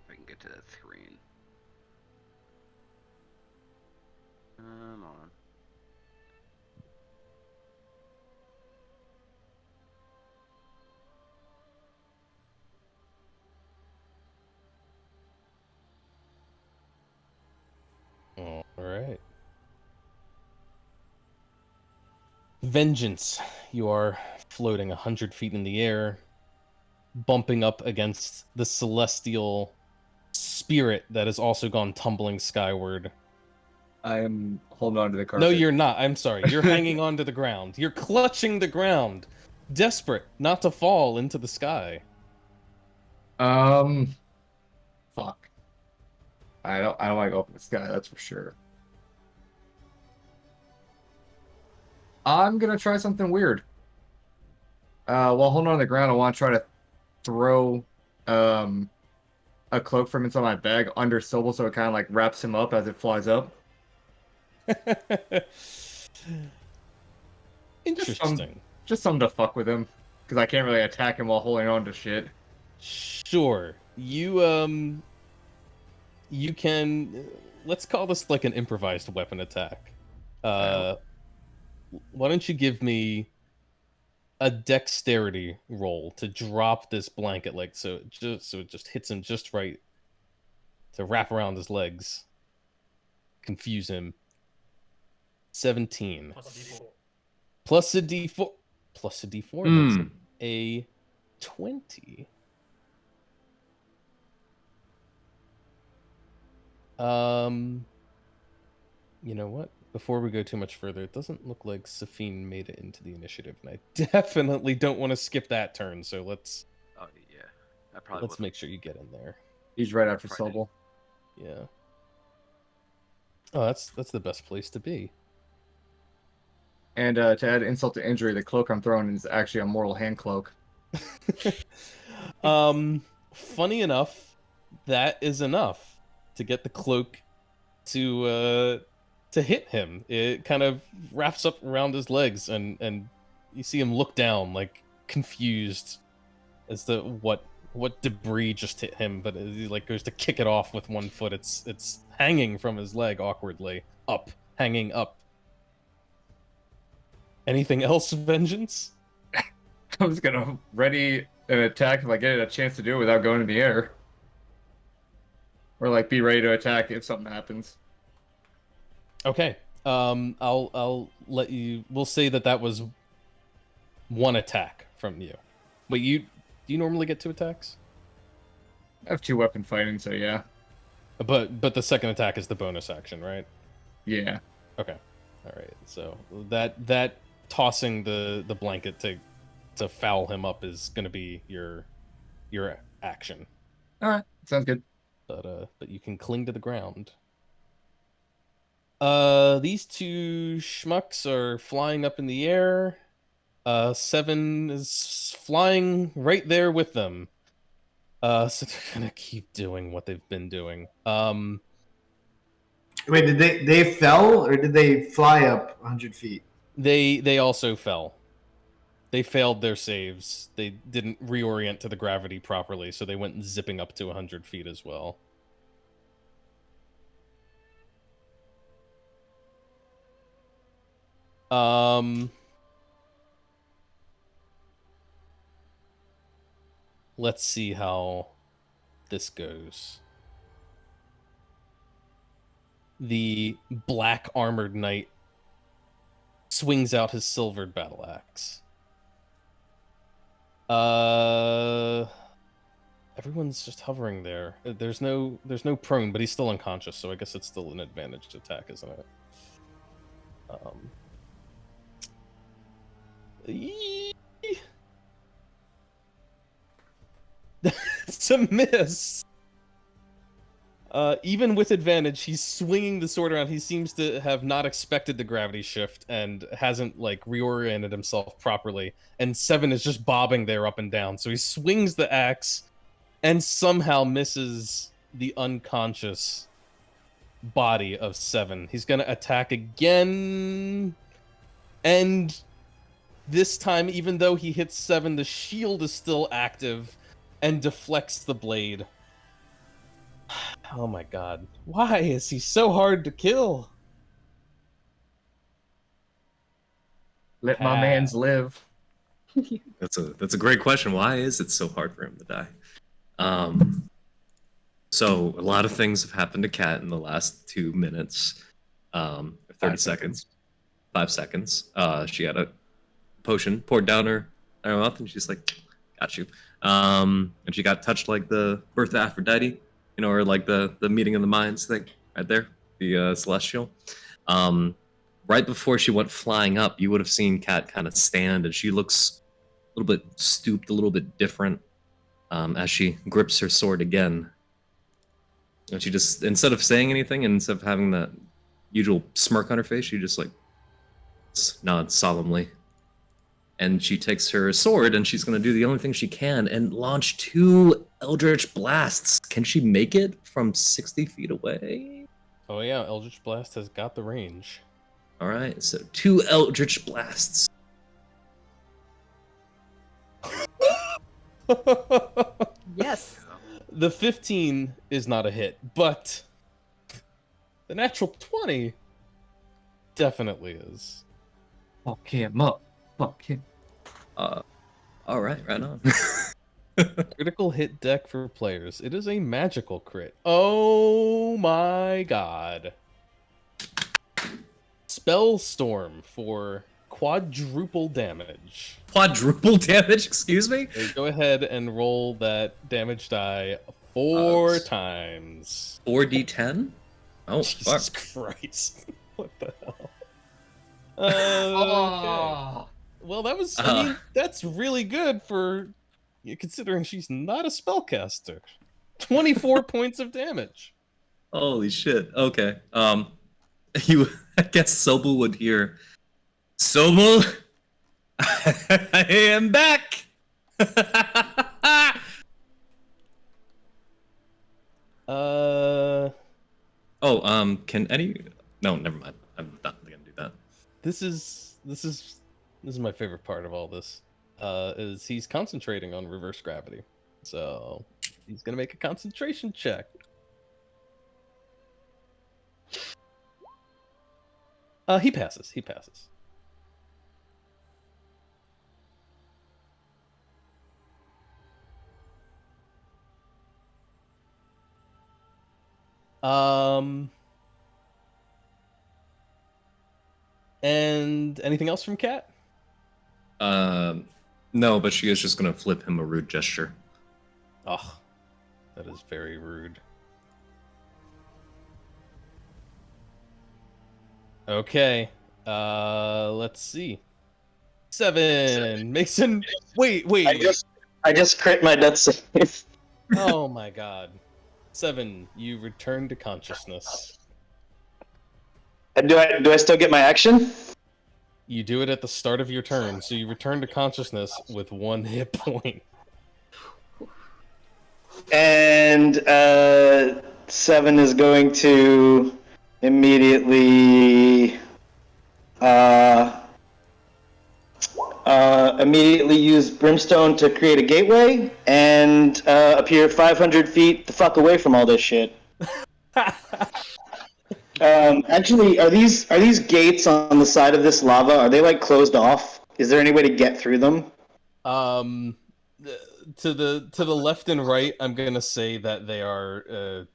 I can get to that screen. Come on. All right. Vengeance. You are floating 100 feet in the air, bumping up against the celestial spirit that has also gone tumbling skyward. I am holding on to the carpet. No, you're not. I'm sorry. You're hanging onto the ground. You're clutching the ground, desperate not to fall into the sky. Fuck. I don't want to go up in the sky, that's for sure. I'm gonna try something weird. While holding on to the ground, I want to try to throw a cloak from inside my bag under Sobel so it kind of like wraps him up as it flies up. Interesting. Just something to fuck with him, because I can't really attack him while holding on to shit. Sure. You can, let's call this like an improvised weapon attack. Why don't you give me a dexterity roll to drop this blanket, like so it just hits him just right to wrap around his legs, confuse him. 17 plus a d4 that's a 20. You know what? Before we go too much further, it doesn't look like Safine made it into the initiative, and I definitely don't want to skip that turn. So let's. Oh yeah, I probably. Let's make sure you get in there. He's right after Sobel. Yeah. Oh, that's the best place to be. And to add insult to injury, the cloak I'm throwing is actually a mortal hand cloak. Funny enough, that is enough to get the cloak to hit him. It kind of wraps up around his legs, and you see him look down, like confused as to what debris just hit him. But he like goes to kick it off with one foot. It's hanging from his leg awkwardly, hanging up. Anything else, Vengeance? I was gonna ready an attack if I get a chance to do it without going in the air. Or like be ready to attack if something happens. Okay. I'll let you. We'll say that was one attack from you. Wait, do you normally get 2 attacks? I have 2 weapon fighting, so yeah. But the second attack is the bonus action, right? Yeah. Okay. All right. So that tossing the blanket to foul him up is going to be your action. All right. Sounds good. But you can cling to the ground. These 2 schmucks are flying up in the air. 7 is flying right there with them. So they're gonna keep doing what they've been doing. Wait, did they fell or did they fly up 100 feet? They also fell. They failed their saves. They didn't reorient to the gravity properly, so they went zipping up to 100 feet as well. Let's see how this goes. The black armored knight swings out his silvered battle axe. Everyone's just hovering there. There's no prone, but he's still unconscious, so I guess it's still an advantaged attack, isn't it? It's a miss. Even with advantage, he's swinging the sword around. He seems to have not expected the gravity shift and hasn't like reoriented himself properly. And 7 is just bobbing there up and down. So he swings the axe and somehow misses the unconscious body of 7. He's gonna attack again, and this time, even though he hits 7, the shield is still active and deflects the blade. Oh my god. Why is he so hard to kill? Let my mans live. That's a great question. Why is it so hard for him to die? So a lot of things have happened to Kat in the last 2 minutes, 30 seconds, 5 seconds. She had a potion poured down her mouth, and she's like, "Got you." And she got touched like the birth of Aphrodite, or like the meeting of the minds thing right there, the celestial. Right before she went flying up, you would have seen Kat kind of stand, and she looks a little bit stooped, a little bit different, as she grips her sword again. And she just, instead of saying anything, and instead of having that usual smirk on her face, she just like nods solemnly. And she takes her sword, and she's going to do the only thing she can and launch 2 Eldritch Blasts. Can she make it from 60 feet away? Oh yeah, Eldritch Blast has got the range. All right, so 2 Eldritch Blasts. Yes. The 15 is not a hit, but the natural 20 definitely is. Fuck him up. Fuck him. All right, right on. Critical hit deck for players. It is a magical crit. Oh my god. Spell Storm for quadruple damage. Quadruple damage, excuse me? Okay, go ahead and roll that damage die 4 times. 4d10? Oh, Jesus fuck. Christ. What the hell? Okay. Well, that was, I mean, that's really good for, considering she's not a spellcaster. 24 points of damage. Holy shit. Okay. I guess Sobel would hear, Sobel, I am back. Can any? No, never mind. I'm not gonna do that. This is my favorite part of all this. Is he's concentrating on reverse gravity, so he's gonna make a concentration check. He passes. He passes. And anything else from Kat? No, but she is just gonna flip him a rude gesture. Oh, that is very rude. Okay. Let's see. 7 makes him. Wait. I just crit my death save. Oh my god. 7, you return to consciousness. And do I still get my action? You do it at the start of your turn, so you return to consciousness with 1 hit point. And 7 is going to immediately immediately use Brimstone to create a gateway and appear 500 feet the fuck away from all this shit. Actually, are these gates on the side of this lava? Are they like closed off? Is there any way to get through them? To the left and right, I'm gonna say that they are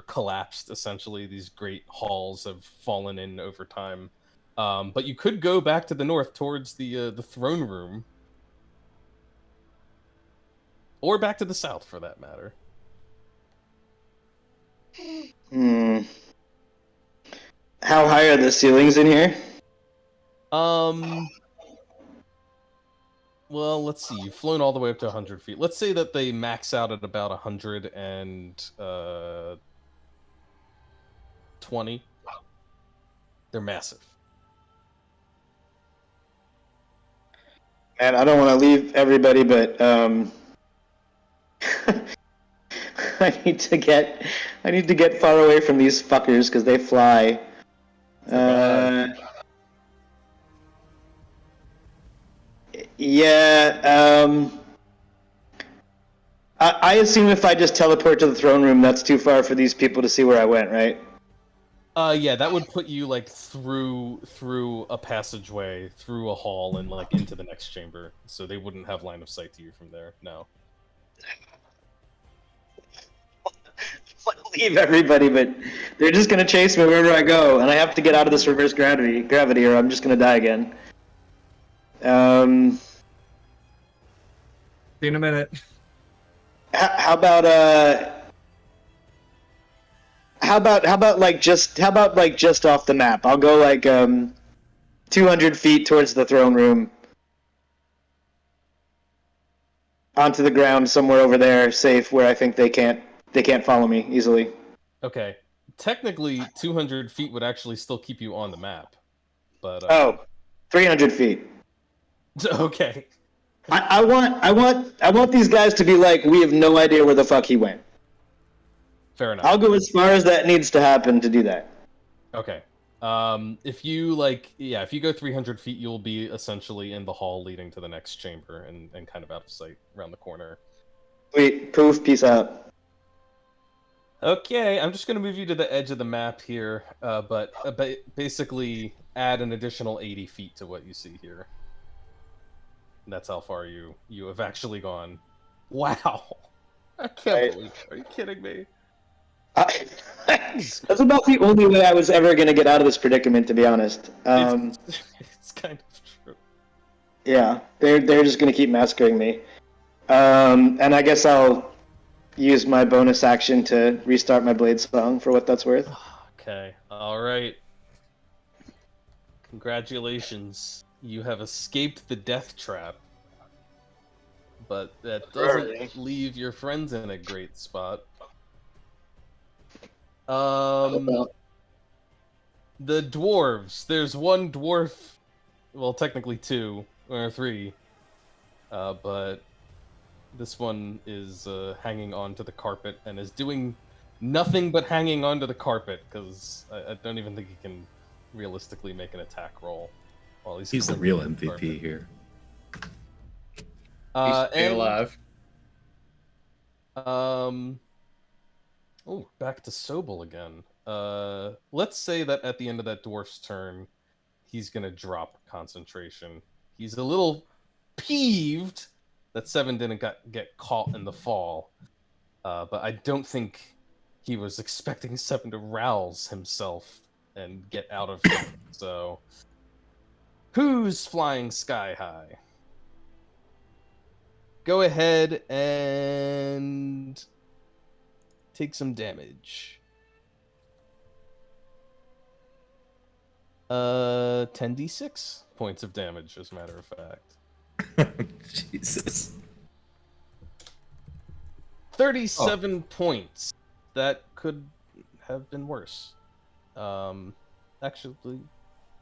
collapsed. Essentially, these great halls have fallen in over time. But you could go back to the north towards the throne room, or back to the south for that matter. How high are the ceilings in here? Well, let's see. You've flown all the way up to 100 feet. Let's say that they max out at about 120. They're massive. Man, I don't want to leave everybody, but I need to get far away from these fuckers because they fly. Yeah. I assume if I just teleport to the throne room, that's too far for these people to see where I went, right? Yeah, that would put you like through a passageway, through a hall, and like into the next chamber. So they wouldn't have line of sight to you from there. No. Leave everybody, but they're just gonna chase me wherever I go, and I have to get out of this reverse gravity, or I'm just gonna die again. See you in a minute. How about just off the map? I'll go like 200 feet towards the throne room, onto the ground somewhere over there, safe where I think they can't follow me easily. Okay. Technically, 200 feet would actually still keep you on the map, but 300 feet. Okay. I want these guys to be like, we have no idea where the fuck he went. Fair enough. I'll go as far as that needs to happen to do that. Okay. If you go 300 feet, you'll be essentially in the hall leading to the next chamber and kind of out of sight around the corner. Sweet. Poof. Peace out. Okay, I'm just going to move you to the edge of the map here, but basically add an additional 80 feet to what you see here. And that's how far you have actually gone. Wow. I can't believe it. Are you kidding me? That's about the only way I was ever going to get out of this predicament, to be honest. It's kind of true. Yeah, they're just going to keep massacring me. And I guess I'll use my bonus action to restart my blade song for what that's worth. Okay, alright. Congratulations. You have escaped the death trap. But that doesn't leave your friends in a great spot. The dwarves. There's one dwarf, well, technically 2 or 3, but this one is hanging onto the carpet and is doing nothing but hanging onto the carpet because I don't even think he can realistically make an attack roll. Well, he's the real MVP here. He's still alive. Oh, back to Sobel again. Let's say that at the end of that dwarf's turn, he's gonna drop concentration. He's a little peeved that 7 didn't get caught in the fall, but I don't think he was expecting 7 to rouse himself and get out of here. So, who's flying sky high? Go ahead and take some damage. 10d6 points of damage, as a matter of fact. Jesus. 37 points. That could have been worse. Actually,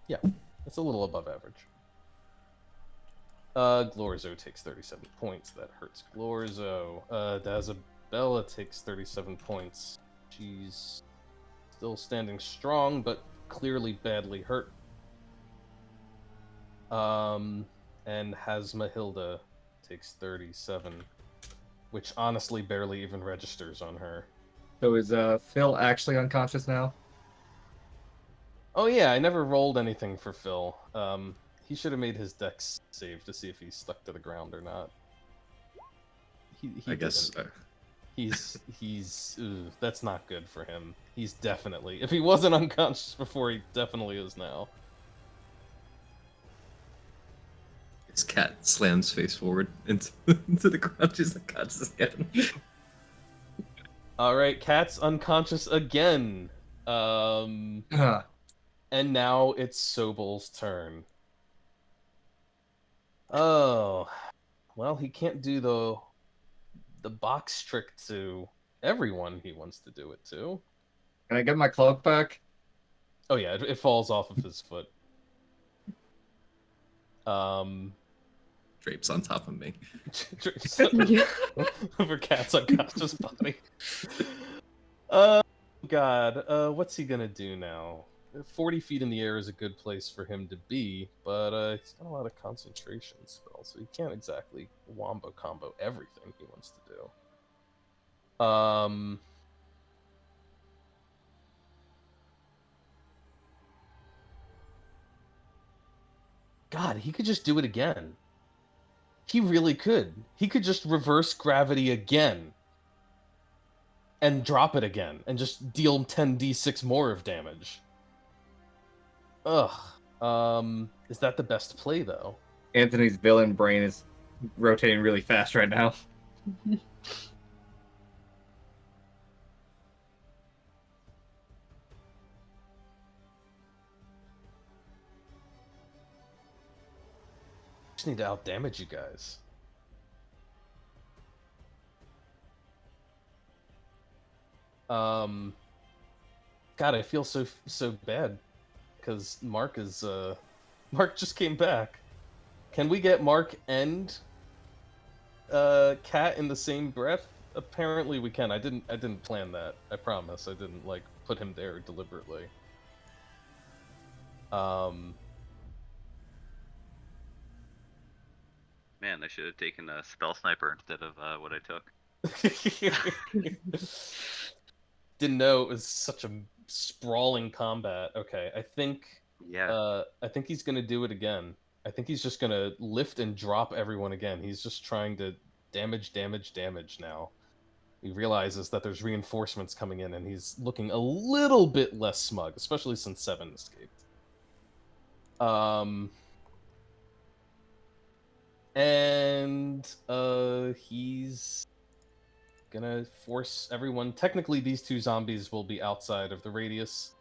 yeah, it's a little above average. Glorzo takes 37 points. That hurts Glorzo. Dazabella takes 37 points. She's still standing strong, but clearly badly hurt. And Hasmahilda takes 37, which honestly barely even registers on her. So is Phil actually unconscious now? Oh yeah, I never rolled anything for Phil. He should have made his dex save to see if he's stuck to the ground or not. I guess. He's that's not good for him. He's definitely, if he wasn't unconscious before, he definitely is now. His cat slams face forward into the ground. She's unconscious again. All right, Cat's unconscious again. And now it's Sobel's turn. Oh, well, he can't do the box trick to everyone he wants to do it to. Can I get my cloak back? Oh yeah, it falls off of his foot. Drapes on top of me. Drapes over Cat's unconscious body. Oh God, what's he gonna do now? 40 feet in the air is a good place for him to be, but he's got a lot of concentration spells, so he can't exactly wombo combo everything he wants to do. God, he could just do it again. He really could. He could just reverse gravity again. And drop it again, and just deal 10d6 more of damage. Ugh. Is that the best play, though? Anthony's villain brain is rotating really fast right now. Just need to outdamage you guys. God, I feel so bad because Mark just came back. Can we get Mark and Cat in the same breath? Apparently we can. I didn't plan that. I promise. I didn't put him there deliberately. Man, I should have taken a spell sniper instead of what I took. Didn't know it was such a sprawling combat. Okay, I think he's gonna do it again. I think he's just gonna lift and drop everyone again. He's just trying to damage now. He realizes that there's reinforcements coming in, and he's looking a little bit less smug, especially since 7 escaped. He's gonna force everyone. Technically, these 2 zombies will be outside of the radius,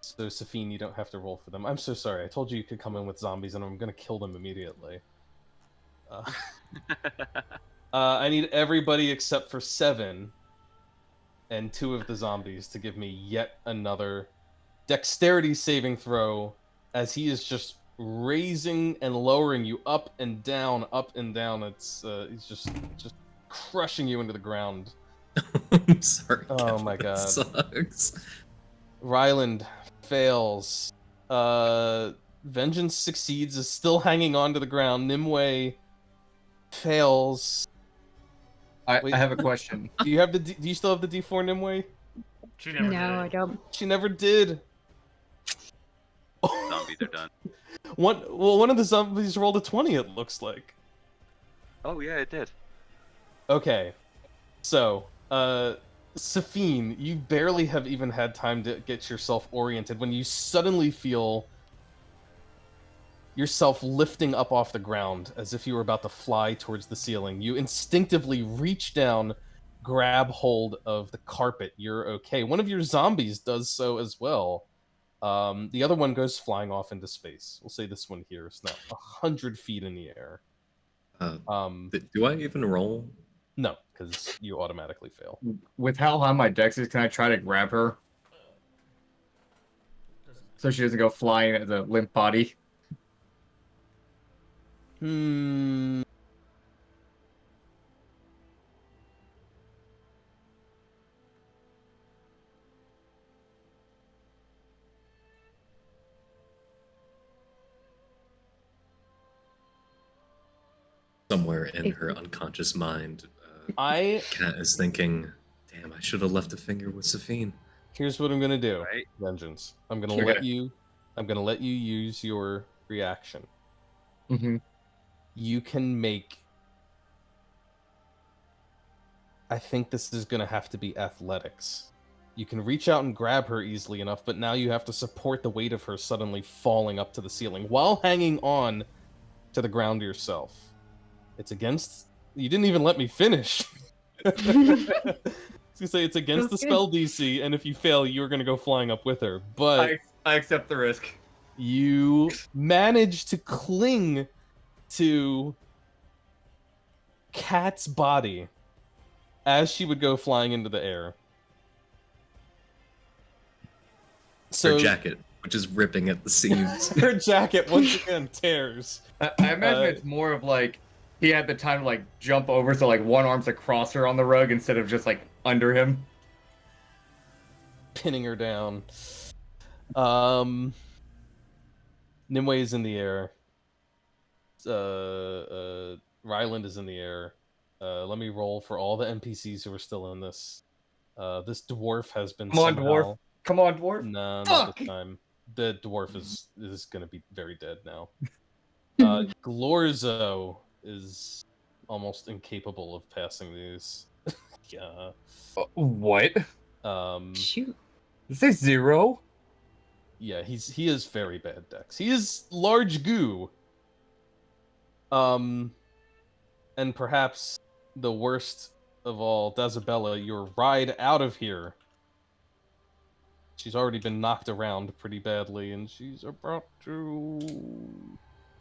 so Safine, you don't have to roll for them. I'm so sorry. I told you could come in with zombies, and I'm gonna kill them immediately. I need everybody except for 7 and 2 of the zombies to give me yet another dexterity saving throw, as he is just raising and lowering you up and down, up and down. It's he's just crushing you into the ground. I'm sorry. Oh my God. Sucks. Ryland fails. Vengeance succeeds, is still hanging on to the ground. Nimue fails. I Wait. have a question. Do you still have the D4, Nimue? She never did. I don't. She never did. Zombies are done. One of the zombies rolled a 20, it looks like. Oh yeah, it did. Okay. So, Safine, you barely have even had time to get yourself oriented when you suddenly feel yourself lifting up off the ground as if you were about to fly towards the ceiling. You instinctively reach down, grab hold of the carpet. You're okay. One of your zombies does so as well. The other one goes flying off into space. We'll say this one here is now 100 feet in the air. Do I even roll? No, because you automatically fail. With how high my dex is, can I try to grab her so she doesn't go flying as a limp body? Hmm. Somewhere in her unconscious mind, Kat is thinking, "Damn, I should have left a finger with Safine." Here's what I'm gonna do. Right? Vengeance. I'm gonna Okay. let you. I'm gonna let you use your reaction. Mm-hmm. You can make. I think this is gonna have to be athletics. You can reach out and grab her easily enough, but now you have to support the weight of her suddenly falling up to the ceiling while hanging on to the ground yourself. It's against. You didn't even let me finish. I was gonna say it's against the spell DC, and if you fail, you're gonna go flying up with her. But I accept the risk. you manage to cling to Kat's body as she would go flying into the air. So Her jacket, which is ripping at the seams. her jacket once again tears. I imagine it's more of like he had the time to like jump over, so like one arm's across her on the rug instead of just like under him, pinning her down. Nimue is in the air. Ryland is in the air. Let me roll for all the NPCs who are still in this. This dwarf has been Come on, somehow... dwarf. Come on, dwarf. No, Fuck! not this time. The dwarf is going to be very dead now. Glorzo is almost incapable of passing these. Yeah. What? Shoot. Is this 0? Yeah, he is very bad dex. He is large goo. And perhaps the worst of all, Dazabella, your ride out of here. She's already been knocked around pretty badly, and she's about to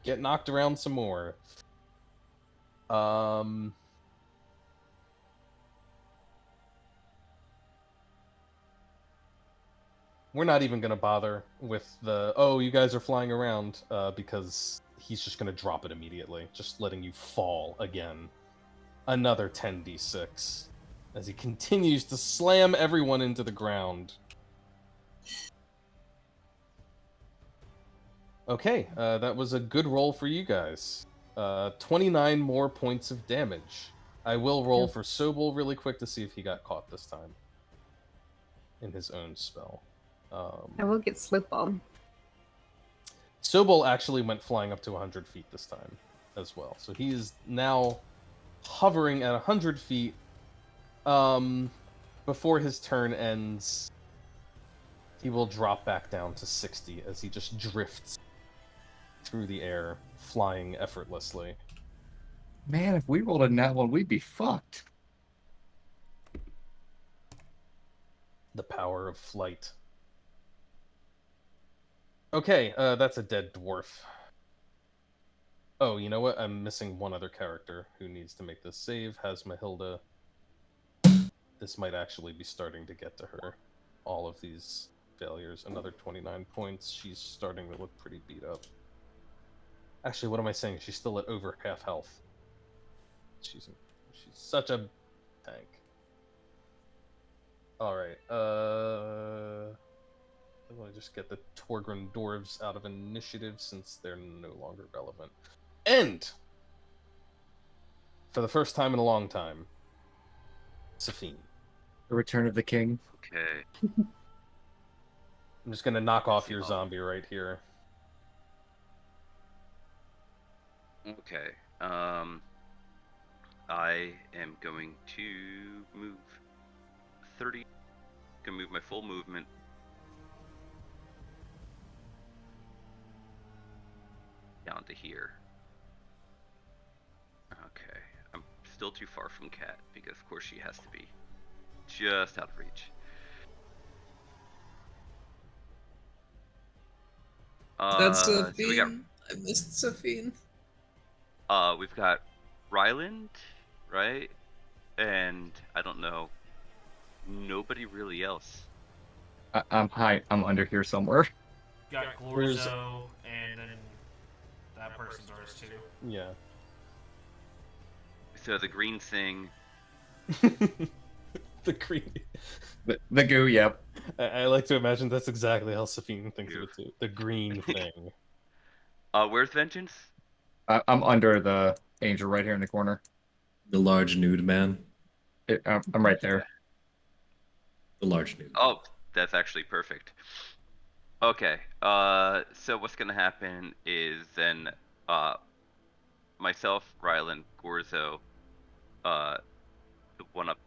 get knocked around some more. We're not even going to bother with the, oh, you guys are flying around, because he's just going to drop it immediately, just letting you fall again. Another 10d6, as he continues to slam everyone into the ground. Okay, that was a good roll for you guys. 29 more points of damage. I will roll for Sobel really quick to see if he got caught this time in his own spell. I will get slip bomb. Sobel actually went flying up to 100 feet this time as well. So he is now hovering at 100 feet. Before his turn ends, he will drop back down to 60 as he just drifts through the air, flying effortlessly. Man, if we rolled a nat one, we'd be fucked. The power of flight. Okay, that's a dead dwarf. Oh, you know what? I'm missing one other character who needs to make this save. Hasmahilda. This might actually be starting to get to her. All of these failures. Another 29 points. She's starting to look pretty beat up. Actually, what am I saying? She's still at over half health. She's such a tank. Alright, I want to just get the Torgrim dwarves out of initiative since they're no longer relevant. And, for the first time in a long time, Safine. The Return of the King. Okay. I'm just going to knock off your zombie right here. Okay. I am going to move 30. Gonna move my full movement. Down to here. Okay. I'm still too far from Cat, because of course she has to be. Just out of reach. That's So we got Sophine. I missed Sophine. we've got Ryland, right? And I don't know. Nobody really else. I'm under here somewhere. Got There's- Glorzo, and then that person's ours too. Yeah. So the green thing. The green. The goo, yep. I like to imagine that's exactly how Safine thinks of it too. The green thing. Where's Vengeance? I'm under the angel right here in the corner. The large nude man. I'm right there. The large nude. Oh, that's actually perfect. Okay. So what's gonna happen is then, myself, Ryland, Gorzo, the one up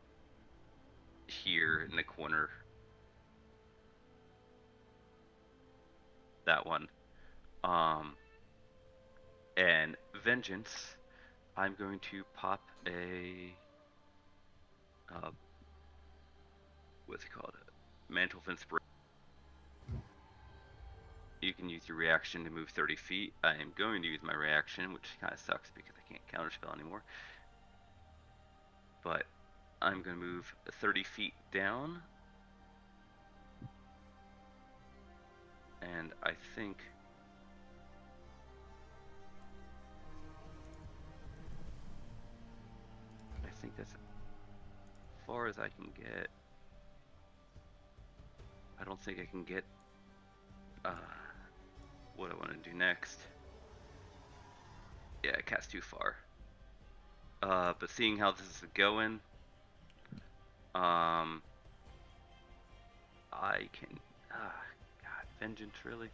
here in the corner. That one. And Vengeance, I'm going to pop a what's it called? Mantle of Inspiration. You can use your reaction to move 30 feet. I am going to use my reaction, which kind of sucks because I can't counterspell anymore. But I'm going to move 30 feet down. And I think that's as far as I can get. I don't think I can get what I want to do next. Yeah, Cat's too far. But seeing how this is going, I can. God, Vengeance, really?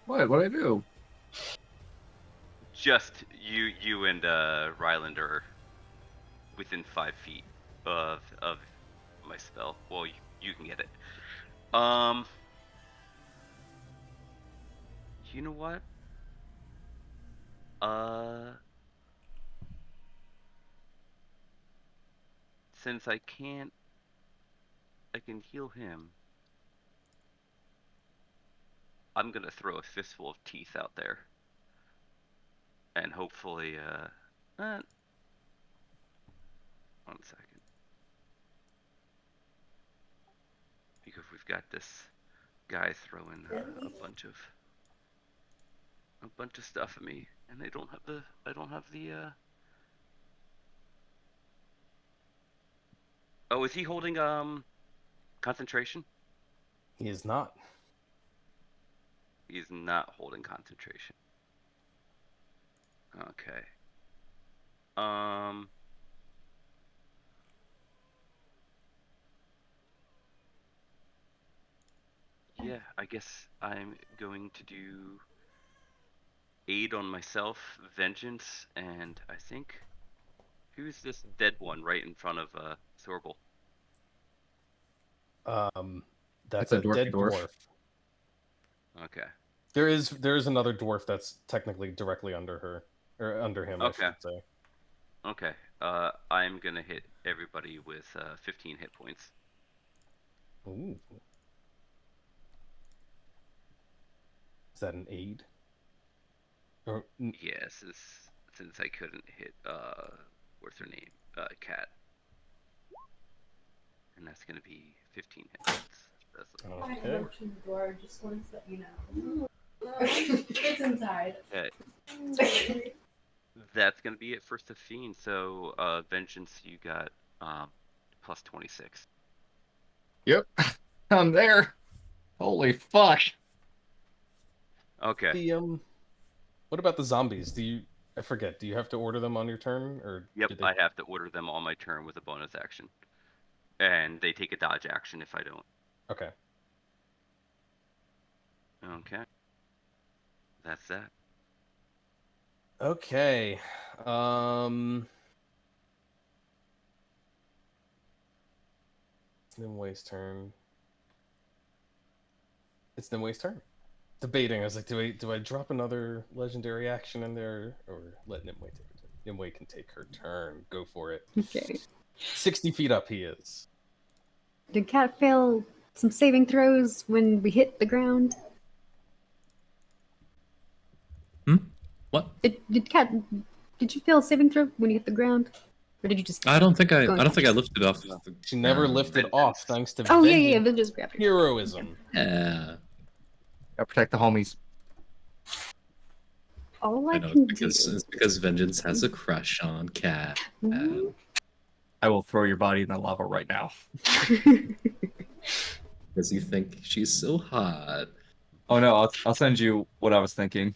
What? What'd I do? Just you and Ryland are within 5 feet of my spell. Well, you can get it. You know what? Since I can heal him. I'm gonna throw a fistful of teeth out there. And hopefully, one second. Because we've got this guy throwing a bunch of stuff at me, and I don't have the. Oh, is he holding concentration? He is not. He's not holding concentration. Okay. Yeah, I guess I'm going to do aid on myself, vengeance, and I think who's this dead one right in front of Sorgel? That's a a dwarfy dead dwarf. dwarf. Okay. There is another dwarf that's technically directly under her, or under him, Okay. I should say. Okay. I'm gonna hit everybody with 15 hit points. Ooh. Is that an aid? Or Yeah, since I couldn't hit what's her name? Cat. And that's gonna be 15 hit points. That's okay. The door just once that you know. It's inside. Okay. That's gonna be it for Safine. So vengeance, you got plus 26. Yep. I'm there. Holy fuck. Okay. The what about the zombies? I forget. Do you have to order them on your turn, or Yep, did they... I have to order them on my turn with a bonus action. And they take a dodge action if I don't. Okay. Okay. That's that. Okay. Nimwe's turn. It's Nimwe's turn. Debating, I was like, do I drop another legendary action in there or let Nimue take her turn? Nimue can take her turn. Go for it. Okay. 60 feet up he is. Did Cat fail some saving throws when we hit the ground? What? Did you fail a saving throw when you hit the ground? Or did you just I don't think I go lifted off. She never lifted off thanks to Oh vengeance. yeah, Vengeance grabbed her. Heroism. Yeah. Gotta protect the homies. All I I know can it's because Vengeance has a crush on Cat. do. I will throw your body in the lava right now. Because you think she's so hot. Oh no, I'll send you what I was thinking.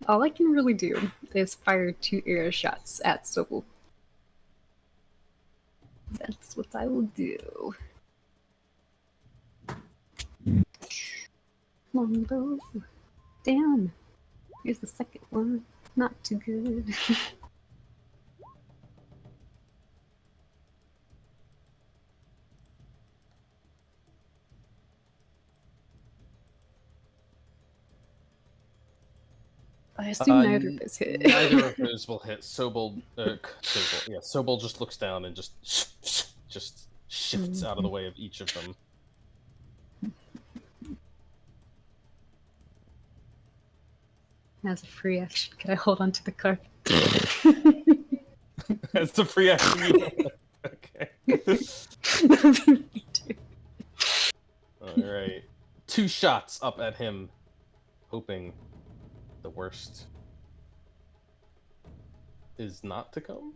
All I can really do is fire 2 arrow shots at Sobel. That's what I will do. Longbow. Damn. Here's the second one. Not too good. I assume neither of those hit. Neither of those will hit. Sobel just looks down and just shifts out of the way of each of them. As a free action, can I hold on to the card? That's a free action. Okay. Alright. 2 shots up at him, hoping the worst is not to come.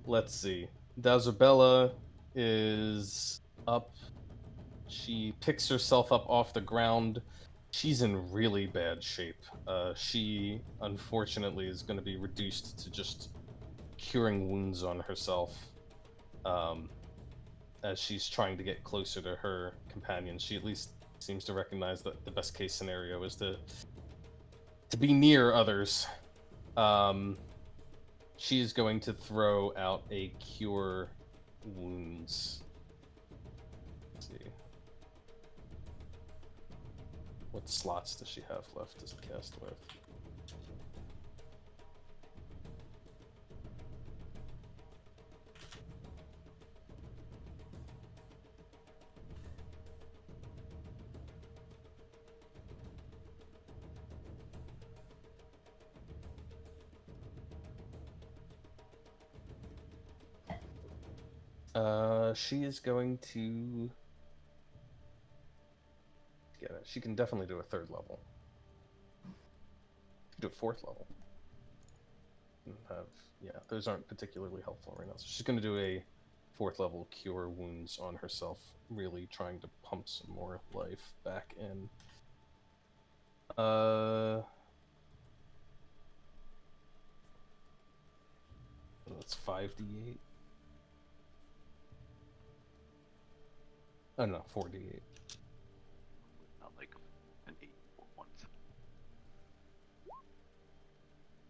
Let's see. Dazabella is up. She picks herself up off the ground. She's in really bad shape. She, unfortunately, is going to be reduced to just curing wounds on herself. As she's trying to get closer to her companion, she at least seems to recognize that the best case scenario is to be near others. She's going to throw out a cure wounds. Let's see. What slots does she have left to cast with? She is going to get it. She can definitely do a 3rd level. She can do a 4th level. Those aren't particularly helpful right now. So she's going to do a 4th level cure wounds on herself, really trying to pump some more life back in. That's 5d8. Oh no, 4d8. Not like an 8 or 1.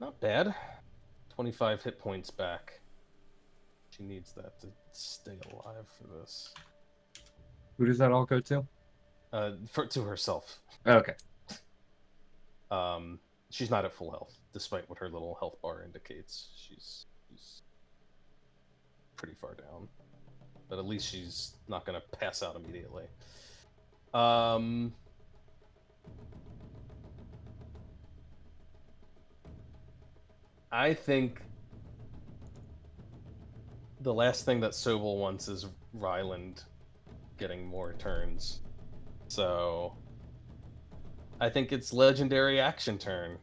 Not bad. 25 hit points back. She needs that to stay alive for this. Who does that all go to? To herself. Okay. She's not at full health, despite what her little health bar indicates. She's pretty far down. But at least she's not going to pass out immediately. I think the last thing that Sobel wants is Ryland getting more turns. So I think it's legendary action turn.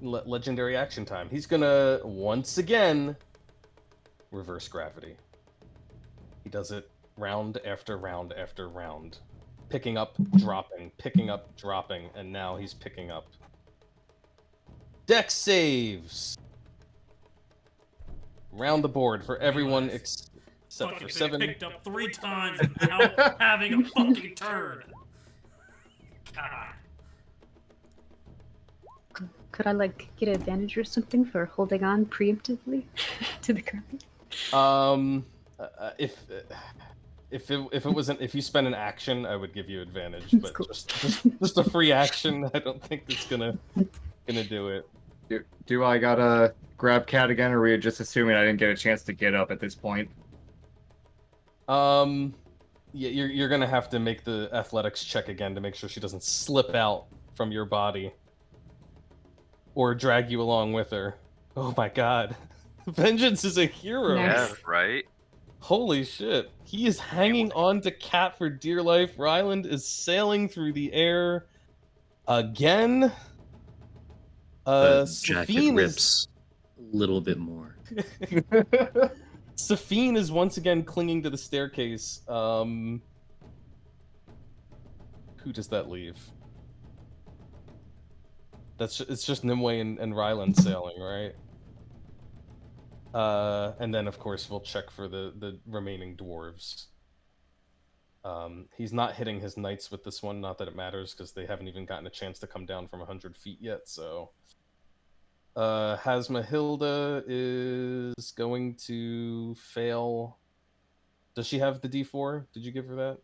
Legendary action time. He's gonna once again reverse gravity. He does it round after round after round. Picking up, dropping, picking up, dropping, and now he's picking up. Dex saves! Round the board for everyone except for 7. Picked up 3 times without having a fucking turn. God. Could I like get an advantage or something for holding on preemptively to the ground? If it wasn't, if you spend an action, I would give you advantage, That's but cool. just a free action, I don't think that's gonna do it. Do I gotta grab Cat again, or are we just assuming I didn't get a chance to get up at this point? Yeah, you're gonna have to make the athletics check again to make sure she doesn't slip out from your body or drag you along with her. Oh my god, Vengeance is a hero. Nice. Yeah, right? Holy shit. He is hanging on to Cat for dear life. Ryland is sailing through the air again. The jacket Safine rips a little bit more. Safine is once again clinging to the staircase. Who does that leave? It's just Nimue and Ryland sailing, right? And then of course we'll check for the remaining dwarves. He's not hitting his knights with this one, not that it matters, because they haven't even gotten a chance to come down from 100 feet yet, so... Hasmahilda is going to fail. Does she have the D4? Did you give her that?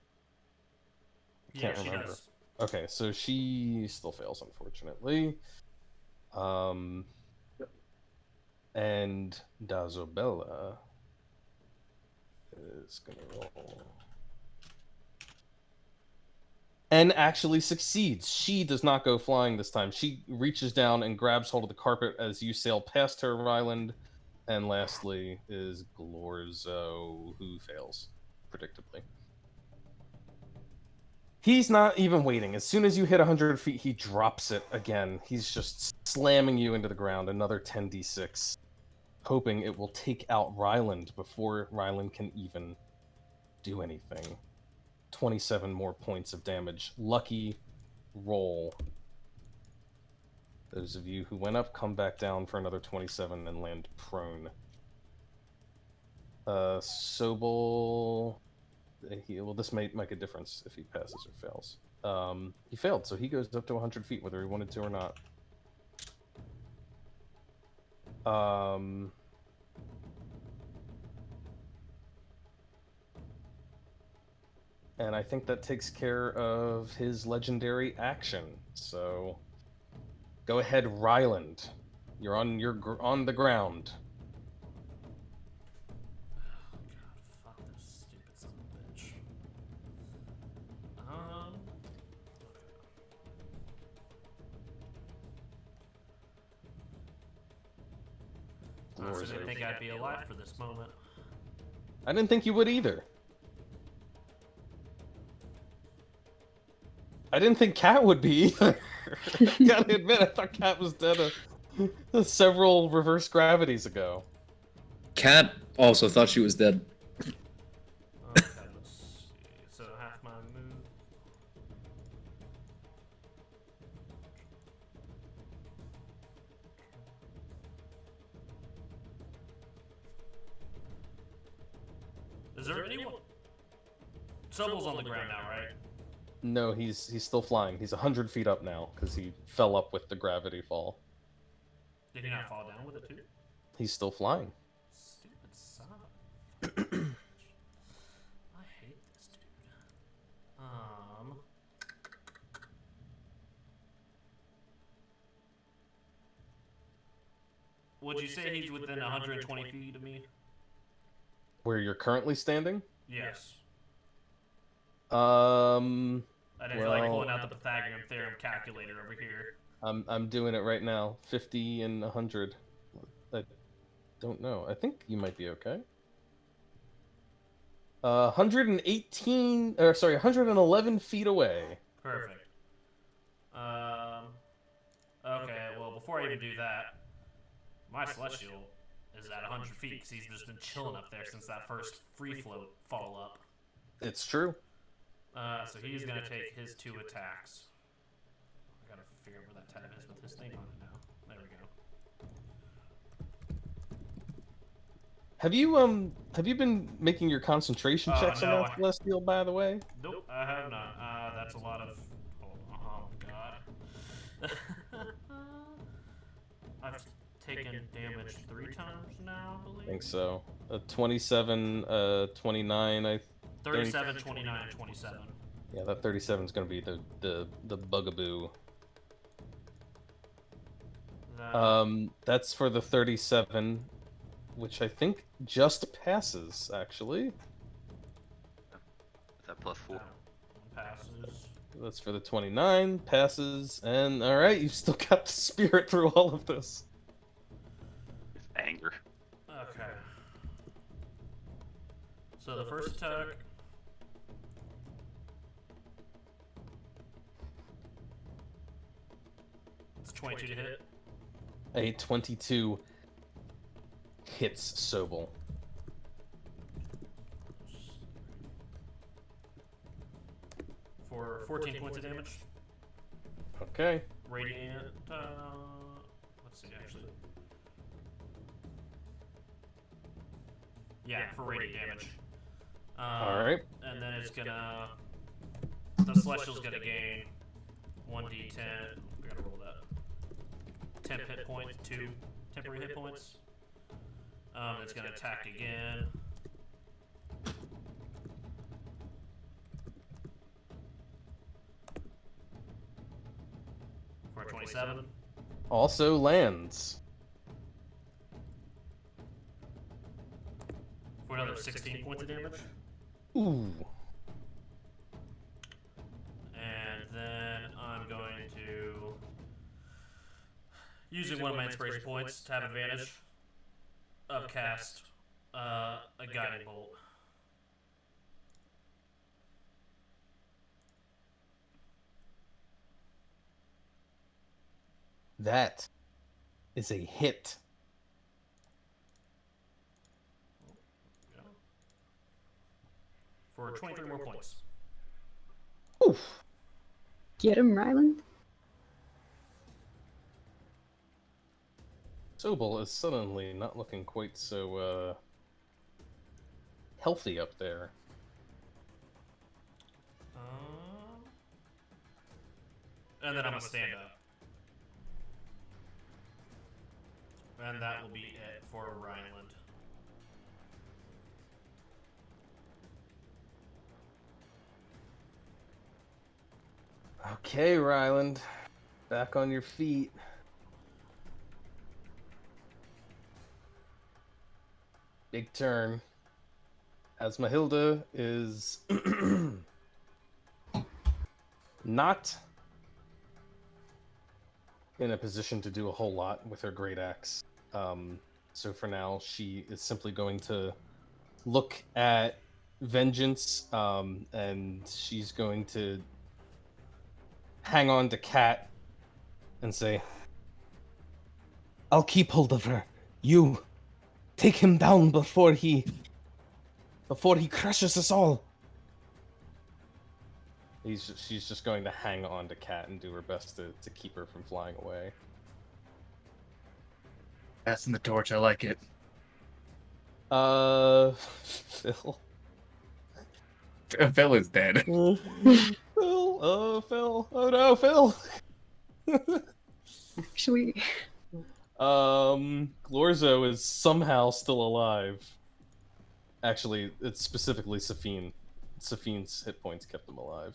I can't remember. She does. Okay, so she still fails, unfortunately. And Dazobella is gonna roll. And actually succeeds. She does not go flying this time. She reaches down and grabs hold of the carpet as you sail past her, Ryland. And lastly is Glorzo, who fails, predictably. He's not even waiting. As soon as you hit 100 feet, he drops it again. He's just slamming you into the ground. Another 10d6. Hoping it will take out Ryland before Ryland can even do anything. 27 more points of damage. Lucky roll. Those of you who went up come back down for another 27 and land prone. Sobel... well, this might make a difference if he passes or fails. He failed, so he goes up to 100 feet, whether he wanted to or not. And I think that takes care of his legendary action. So, go ahead, Ryland. You're on the ground. Oh god, fuck this stupid son of a bitch. I honestly didn't think I'd be alive for this moment. I didn't think you would either. I didn't think Cat would be either. Gotta admit, I thought Cat was dead several reverse gravities ago. Cat also thought she was dead. Okay, let's see. So half my move. Is there anyone? Sobel's on the ground now, right? No, he's still flying. He's 100 feet up now because he fell up with the gravity fall. Did he not fall down with it too? He's still flying. Stupid son of a bitch. I hate this dude. Would you say he's within 120 feet of me? Where you're currently standing? Yes. I didn't feel like pulling out the Pythagorean theorem calculator over here. I'm doing it right now. 50 and 100. I don't know. I think you might be okay. 118, or sorry, 111 feet away. Perfect. Okay, well, before I even do that, my Celestial is at 100 feet because he's just been chilling up there since that first free float fall up. It's true. So he's going to take his 2 attacks. I gotta figure out where that tab is with his thing on it now. There we go. Have you been making your concentration checks no, on that Celestial, by the way? Nope, I have not. That's a lot of... Oh god. damage 3 times now, I believe. I think so. 27, 29, 37, 29, and 27. Yeah, that 37 is going to be the bugaboo. That's for the 37, which I think just passes, actually. Is that +4? One passes. That's for the 29, passes, and alright, you've still got the spirit through all of this. It's anger. Okay. So the first attack. It's 22 to hit. A 22 hits Sobel. For 14 points of damage. Okay. Radiant. Let's see, actually. Yeah, for radiant damage. Alright. And then it's gonna. The Celestial's gonna gain 1d10. We gotta roll that. 10 hit points, 2 temporary hit points. It's gonna attack again. For 27. Also lands. For another 16 points of damage. Ooh. And then I'm going to, using one of my inspiration points to have advantage, upcast a guiding bolt. That is a hit. For 23 more points. Oof. Get him, Ryland. Sobel is suddenly not looking quite so healthy up there. And then I'm gonna stand up. And that will be it for Ryland. Okay, Ryland. Back on your feet. Big turn. Asmahilda is not in a position to do a whole lot with her great axe. So for now, she is simply going to look at Vengeance, and she's going to hang on to Cat and say, "I'll keep hold of her. You take him down before he crushes us all." She's just going to hang on to Cat and do her best to keep her from flying away. Passing the torch, I like it. Phil. Phil is dead. Phil. Phil. Oh no, Phil. Actually, Glorzo is somehow still alive. Actually, it's specifically Safine. Safine's hit points kept him alive.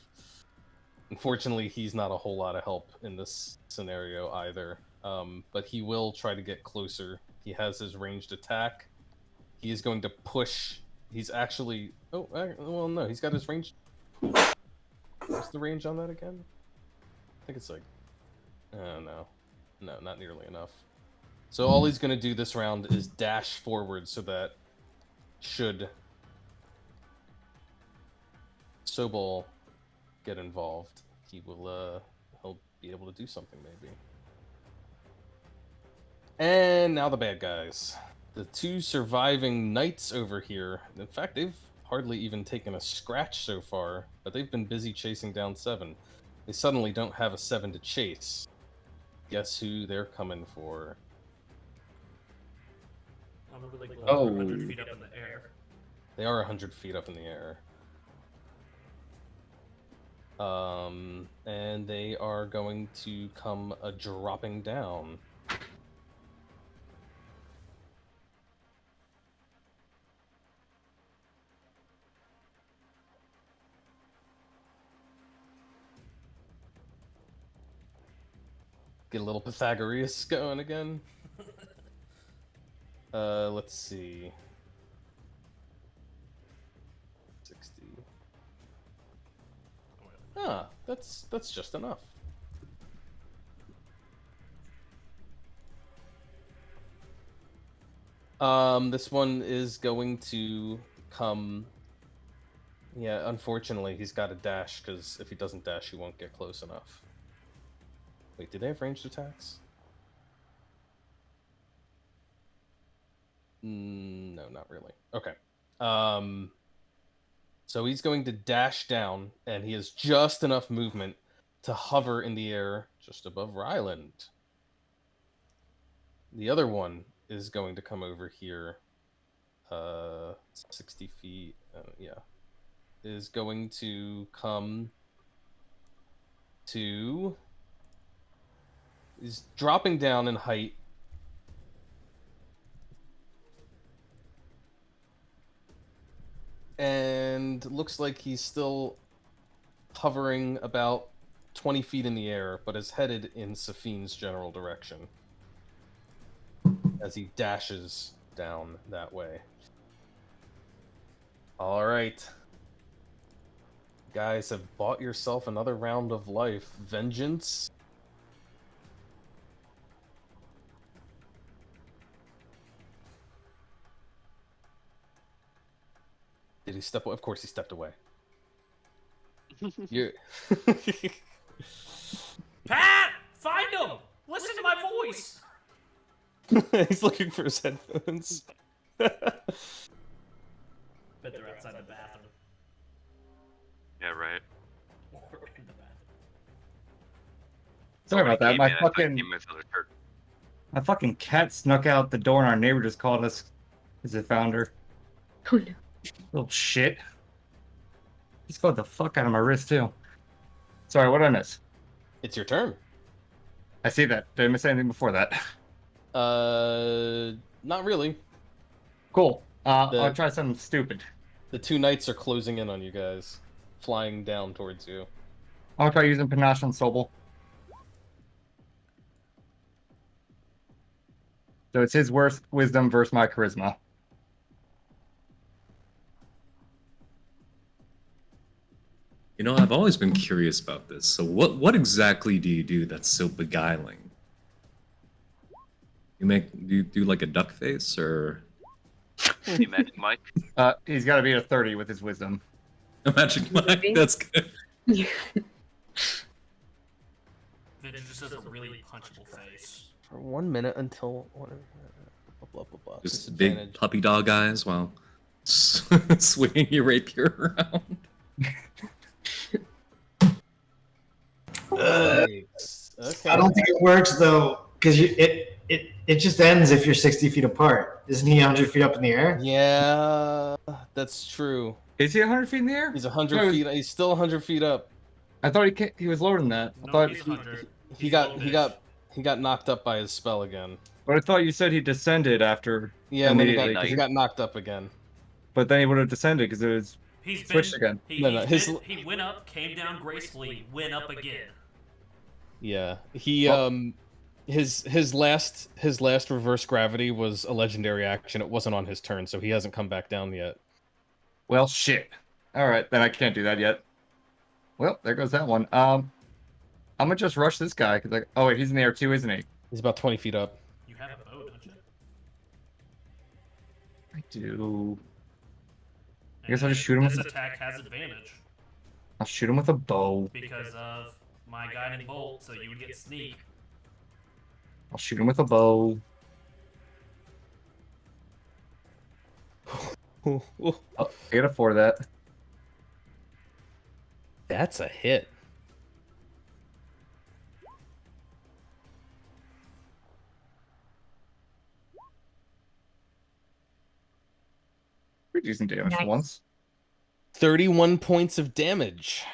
Unfortunately, he's not a whole lot of help in this scenario either. But he will try to get closer. He has his ranged attack. He is going to push. He's actually... Oh, well, no, he's got his range... What's the range on that again? I think it's like... no. No, not nearly enough. So all he's going to do this round is dash forward so that should Sobel get involved, he'll be able to do something maybe. And now the bad guys. The two surviving knights over here. In fact, they've hardly even taken a scratch so far, but they've been busy chasing down 7. They suddenly don't have a 7 to chase. Guess who they're coming for? I'm really glad Oh. we're 100 feet up in the air. They are 100 feet up in the air. And they are going to come dropping down. Get a little Pythagoras going again. Let's see. 60. Ah, that's just enough. This one is going to come. Yeah, unfortunately, he's got to dash, because if he doesn't dash, he won't get close enough. Wait, do they have ranged attacks? No, not really. Okay. So he's going to dash down, and he has just enough movement to hover in the air just above Ryland. The other one is going to come over here. 60 feet. Yeah. Is going to come to... He's dropping down in height. And looks like he's still hovering about 20 feet in the air, but is headed in Safine's general direction as he dashes down that way. All right. Guys have bought yourself another round of life. Vengeance. Did he step away? Of course he stepped away. You. Pat! Find him! Listen to my voice! He's looking for his headphones. Bet they're outside the bathroom. Yeah, right. Or in the bathroom. Sorry about that. My Came in, I thought he fucking came in with another shirt. my fucking cat snuck out the door, and our neighbor just called us as it found her. Oh no. Little shit. He's called the fuck out of my wrist too. Sorry, what did I miss? It's your turn. I see that. Did I miss anything before that? Not really. Cool. The- I'll try something stupid. The two knights are closing in on you guys, flying down towards you. I'll try using Panache on Sobel. So it's his worst wisdom versus my charisma. You know, I've always been curious about this. So what exactly do you do that's so beguiling? Do you do like a duck face or The Magic Mike. He's got to be at a 30 with his wisdom. a magic mic? That's good. It just has a really punchable face. For 1 minute until... Blah, blah, blah. Just big puppy dog eyes while swinging your rapier around. Nice. Okay. I don't think it works though, because it just ends if you're 60 feet apart. Isn't he 100 feet up in the air? Yeah, that's true. Is he 100 feet in the air? He's 100 No, feet. He's still 100 feet up. I thought he was lower than that. I No, thought he's 100. He He's got low-ish. he got knocked up by his spell again. But I thought you said he descended after. Yeah, and then Immediately. he got knocked up again. But then he would have descended because it was He's switched been, again. No, he went up, came down gracefully, went up again. Yeah, he Well- his last reverse gravity was a legendary action. It wasn't on his turn, so he hasn't come back down yet. Well, shit. All right, then I can't do that yet. Well, there goes that one. I'm gonna just rush this guy because oh wait, he's in the air too, isn't he? He's about 20 feet up. You have a bow, don't you? I do. I guess I'll just shoot him This with- attack has advantage I'll shoot him with a bow. because of my guiding bolt, so you would get sneak. I'll shoot him with a bow. Oh, I get a 4 to that. That's a hit. Pretty decent damage for Nice. once. 31 points of damage.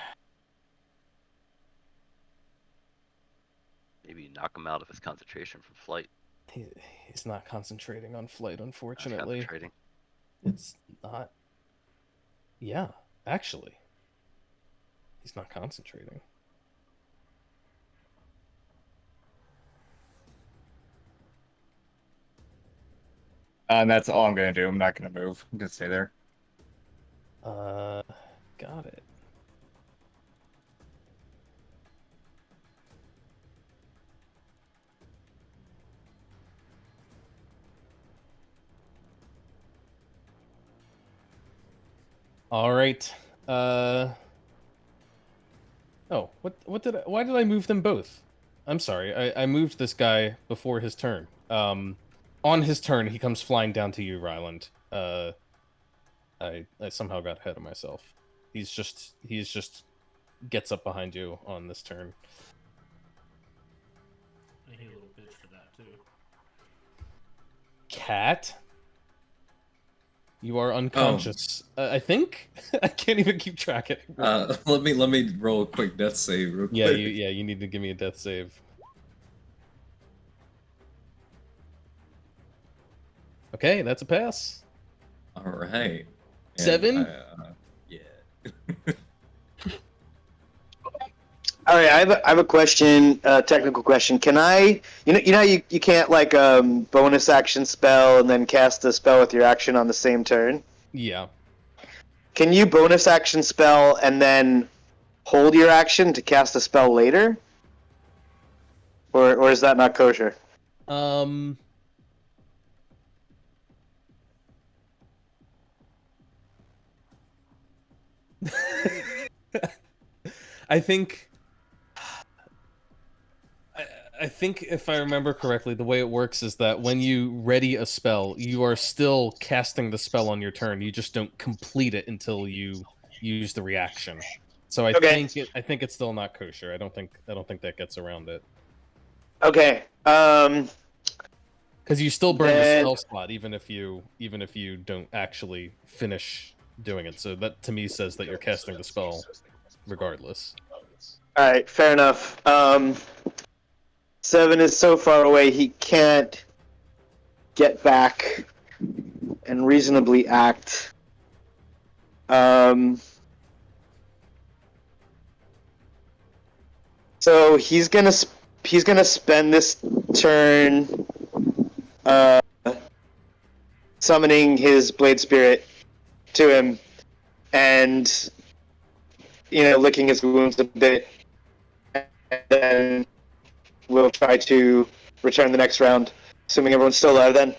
Maybe knock him out of his concentration from flight. He's not concentrating on flight, Not unfortunately. concentrating. It's not. Yeah, actually. He's not concentrating. And that's all I'm gonna do. I'm not gonna move. I'm gonna stay there. Got it. All right. Oh, why did I move them both? I'm sorry. I moved this guy before his turn. On his turn, he comes flying down to you, Ryland. I somehow got ahead of myself. He's just gets up behind you on this turn. I hate a little bitch for that too. Cat, you are unconscious. I think I can't even keep track anymore. Let me roll a quick death save real quick. Yeah, you need to give me a death save. Okay, that's a pass. All right. And 7? Yeah. All right, I have a question, technical question. Can I, you can't like bonus action spell and then cast a spell with your action on the same turn. Yeah. Can you bonus action spell and then hold your action to cast a spell later? Or is that not kosher? I think if I remember correctly, the way it works is that when you ready a spell, you are still casting the spell on your turn. You just don't complete it until you use the reaction. So I think it's still not kosher. I don't think that gets around it. Okay. Because you still burn the spell slot even if you don't actually finish doing it. So that to me says that you're casting the spell regardless. All right, fair enough. 7 is so far away he can't get back and reasonably act. So he's gonna spend this turn summoning his blade spirit to him and licking his wounds a bit, and then we'll try to return the next round, assuming everyone's still alive then.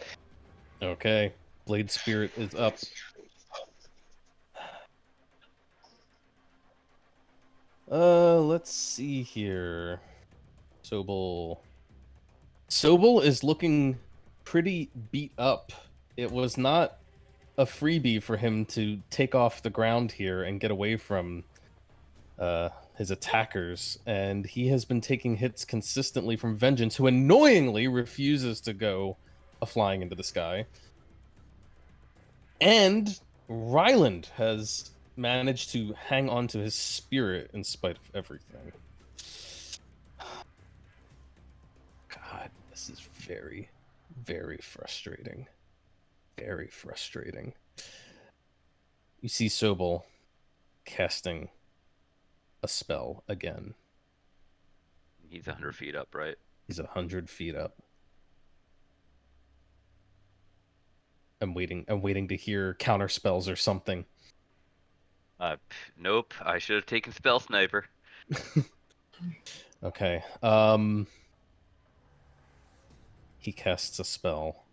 Okay. Blade Spirit is up. Let's see here. Sobel is looking pretty beat up. It was not a freebie for him to take off the ground here and get away from his attackers, and he has been taking hits consistently from Vengeance, who annoyingly refuses to go flying into the sky. And Ryland has managed to hang on to his spirit in spite of everything. God, this is very, very frustrating. Very frustrating. You see Sobel casting a spell again. He's 100 feet up, right? He's 100 feet up. I'm waiting to hear counter spells or something. Nope. I should have taken Spell Sniper. Okay. He casts a spell.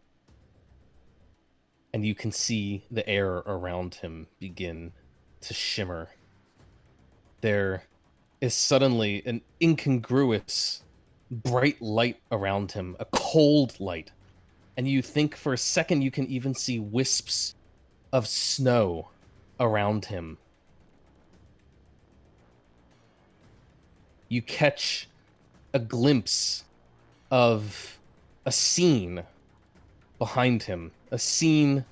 And you can see the air around him begin to shimmer. There is suddenly an incongruous bright light around him, a cold light. And you think for a second you can even see wisps of snow around him. You catch a glimpse of a scene behind him, a scene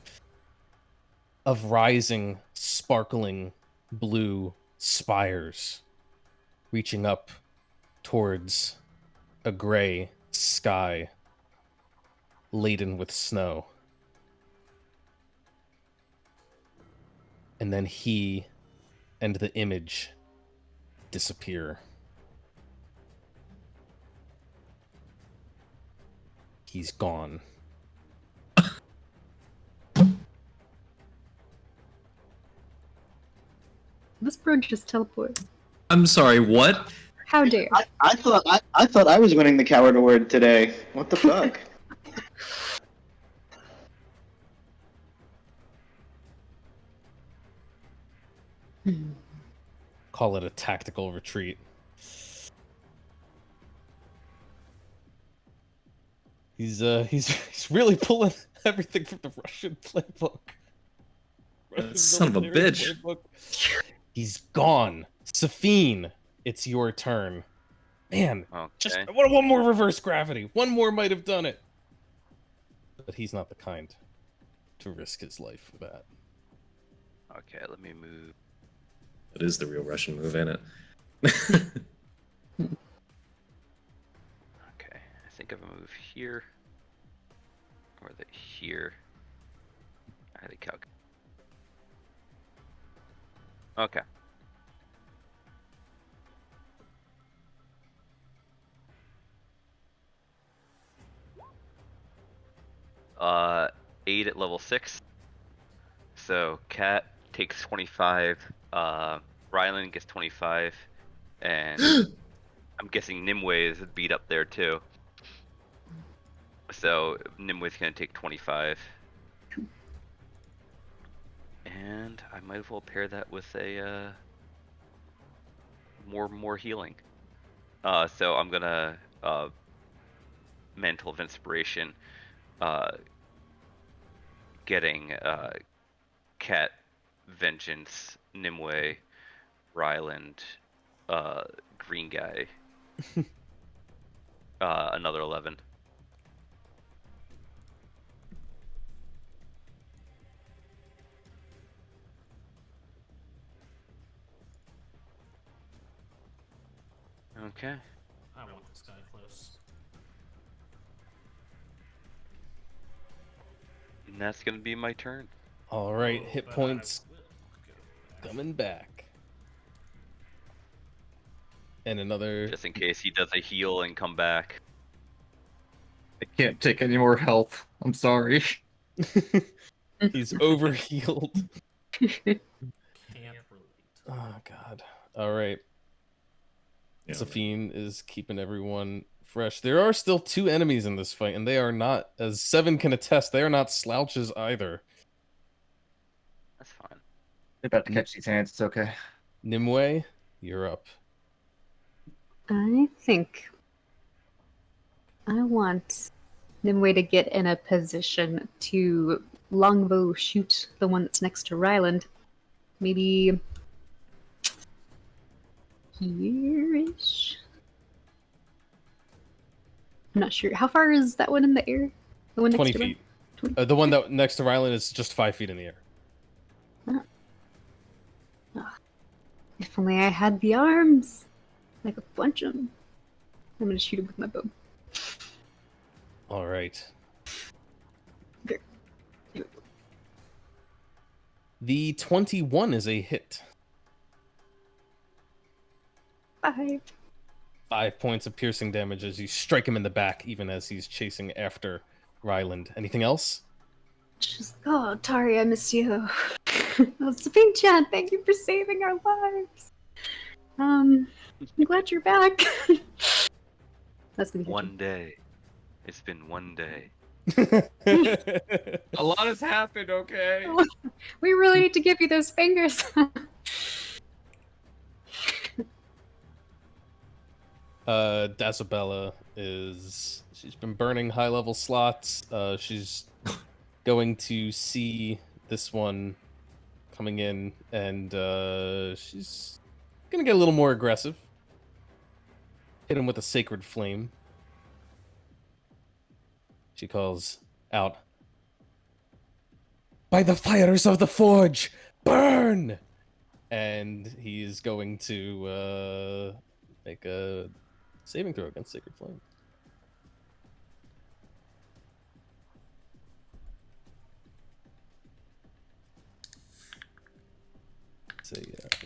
of rising, sparkling blue spires reaching up towards a gray sky laden with snow. And then he and the image disappear. He's gone. This bird just teleported. I'm sorry, what? How dare? I thought I was winning the coward award today. What the fuck? Call it a tactical retreat. He's really pulling everything from the Russian playbook. Son of a military bitch. playbook. He's gone. Safine, it's your turn. Man, just Okay. one more reverse gravity. One more might have done it. But he's not the kind to risk his life for that. Okay, let me move. It is the real Russian move, ain't it? Okay, I think I'm gonna move here. Or here. I had to calculate. Okay. 8 at level 6. So Cat takes 25, Rylan gets 25, and I'm guessing Nimue is beat up there too. So Nimue's gonna take 25. And I might as well pair that with a more healing. So I'm gonna Mantle of Inspiration, getting Cat, Vengeance, Nimue, Ryland, Green Guy, another 11. Okay. I want this guy close. And that's gonna be my turn. All right, Oh, hit but I points will go back. coming back. And another. Just in case he does a heal and come back. I can't take any more health. I'm sorry. He's overhealed. Can't relate. Oh god. All right. Yeah. Safine is keeping everyone fresh. There are still 2 enemies in this fight, and they are not, as Seven can attest, they are not slouches either. That's fine. They're about to catch these hands. It's okay. Nimue, you're up. I think I want Nimue to get in a position to longbow shoot the one that's next to Ryland. Maybe here-ish? I'm not sure. How far is that one in the air? The one next 20 to feet. him? The one that next to Ryland is just 5 feet in the air. If only I had the arms. I could punch him. I'm gonna shoot him with my bow. All right. Okay. The 21 is a hit. 5. 5 points of piercing damage as you strike him in the back, even as he's chasing after Ryland. Anything else? Just, oh, Tari, I miss you. Oh, Sabine Chan, thank you for saving our lives. I'm glad you're back. That's gonna be One day. It's been one day. A lot has happened, okay? We really need to give you those fingers. Dazabella she's been burning high level slots. She's going to see this one coming in, and she's gonna get a little more aggressive. Hit him with a sacred flame. She calls out, "By the fires of the forge, burn!" And he's going to make a saving throw against Sacred Flame.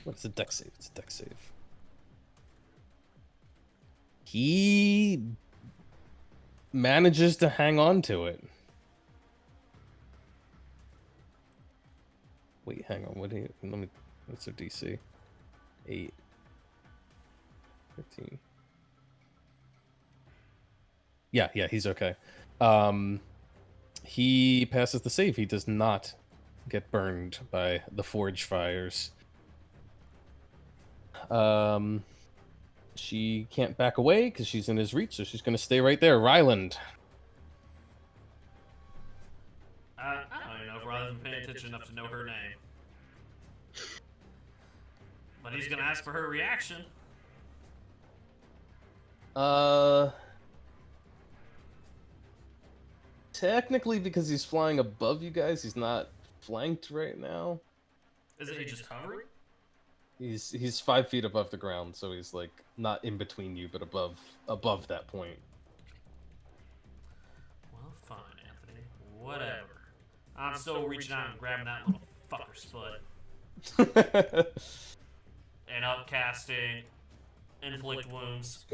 What's a dex save? It's a dex save. He manages to hang on to it. Wait, hang on. What's their DC? 8, 13. Yeah, he's okay. He passes the save. He does not get burned by the forge fires. She can't back away because she's in his reach, so she's going to stay right there. Ryland. I don't even know if Ryland's been paying attention enough to know her name. But he's gonna ask for her reaction. Technically, because he's flying above you guys, he's not flanked right now. Isn't he just hovering? He's 5 feet above the ground, so he's like not in between you, but above that point. Well, fine, Anthony. Whatever. I'm still reaching out and grabbing that little fucker's foot. And upcasting inflict wounds.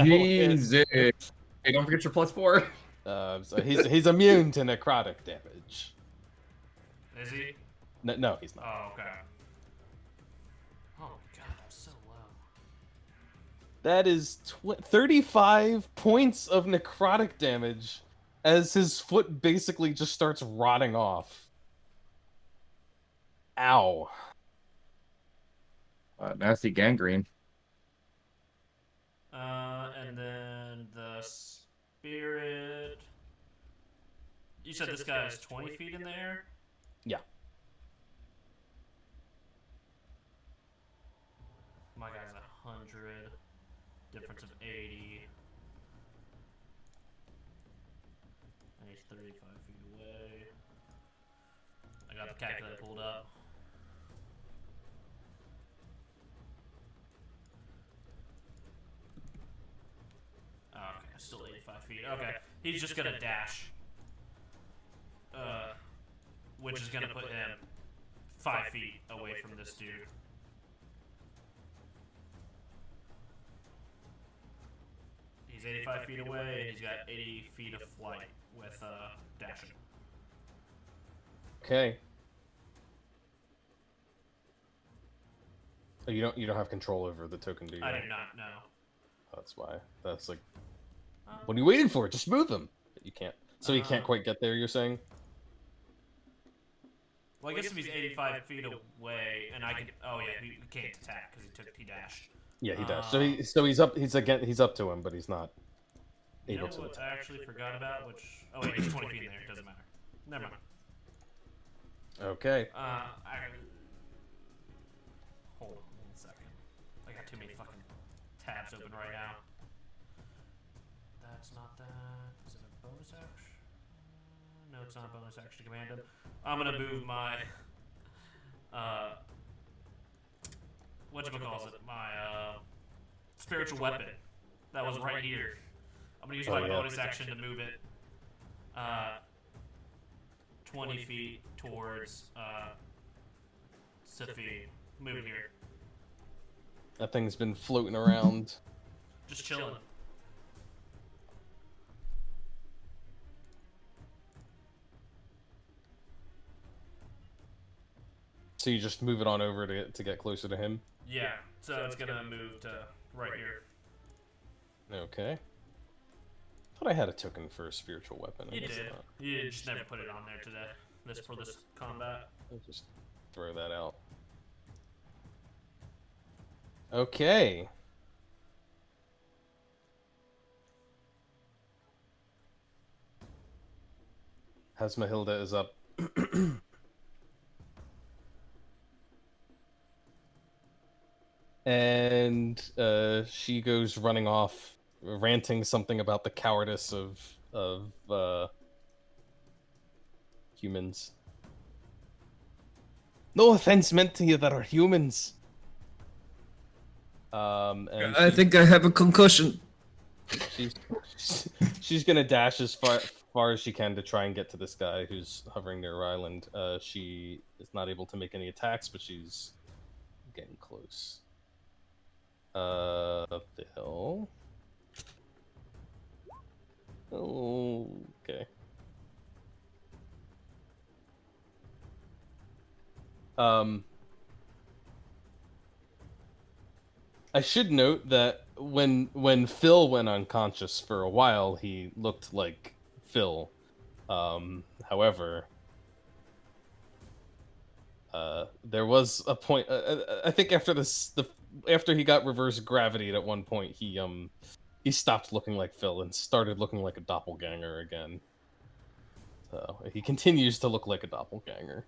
Jesus. Hey, don't forget your +4. So he's immune to necrotic damage. Is he? No, he's not. Oh, okay. Oh my god, I'm so low. That is 35 points of necrotic damage as his foot basically just starts rotting off. Ow. Nasty gangrene. And then the spirit. You said this guy is 20 feet in the air? Yeah. My guy's 100. Difference of 80. And he's 35 feet away. I got the calculator pulled up. Okay, still 85 feet. Okay, he's just gonna dash. Which is gonna put him 5 feet away from this dude. He's 85 feet away, and he's got 80 feet of flight with dashing. Okay. Oh, you don't have control over the token, do you? I do not know. That's why. That's like, what are you waiting for? Just move him. But you can't. So he can't quite get there. You're saying? Well, I guess if he's 85 feet away, and I can. Oh yeah, he can't attack because he dashed. Yeah, he dashed. So he's up. He's up to him, but he's not able to. What I actually forgot about, which oh wait, he's 20 feet in there. It doesn't matter. Never mind. Okay. Hold on 1 second. I got too many fucking tabs open right now. That's not that. Is it a bonus action? No, it's not a bonus action to command him. I'm gonna move my whatchamacallit, my spiritual weapon that was right here. I'm gonna use my bonus action to move it 20 feet towards Sophie. Move it here. That thing's been floating around. Just chilling. So you just move it on over to get closer to him? Yeah, so it's gonna move to right here. Okay. Thought I had a token for a spiritual weapon. You did. You just never put it on there today. This combat. I'll just throw that out. Okay. Hasmahilda is up. And she goes running off, ranting something about the cowardice of humans. No offense meant to you that are humans. And I think I have a concussion. She's gonna dash as far as she can to try and get to this guy who's hovering near Ryland. She is not able to make any attacks, but she's getting close. Phil. Okay. I should note that when Phil went unconscious for a while, he looked like Phil. However, there was a point. I think after after he got reverse gravity at one point, he stopped looking like Phil and started looking like a doppelganger again. So he continues to look like a doppelganger.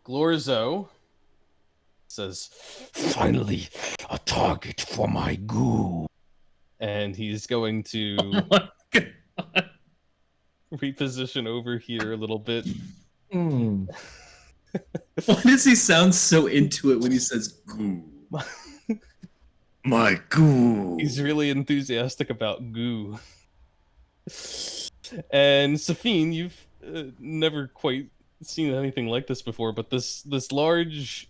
Glorzo says, "Finally, a target for my goo," and he's going to Oh my God. reposition over here a little bit. Hmm. Why does he sound so into it when he says goo? My goo. He's really enthusiastic about goo. And Safine, you've never quite seen anything like this before, but this large,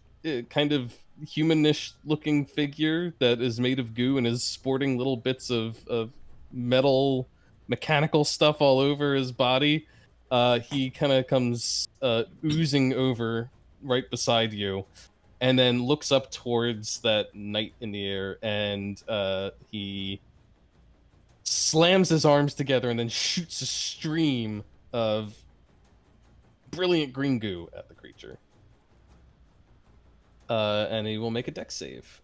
kind of humanish looking figure that is made of goo and is sporting little bits of metal mechanical stuff all over his body. He kind of comes oozing over right beside you, and then looks up towards that knight in the air, and he slams his arms together and then shoots a stream of brilliant green goo at the creature. And he will make a dex save.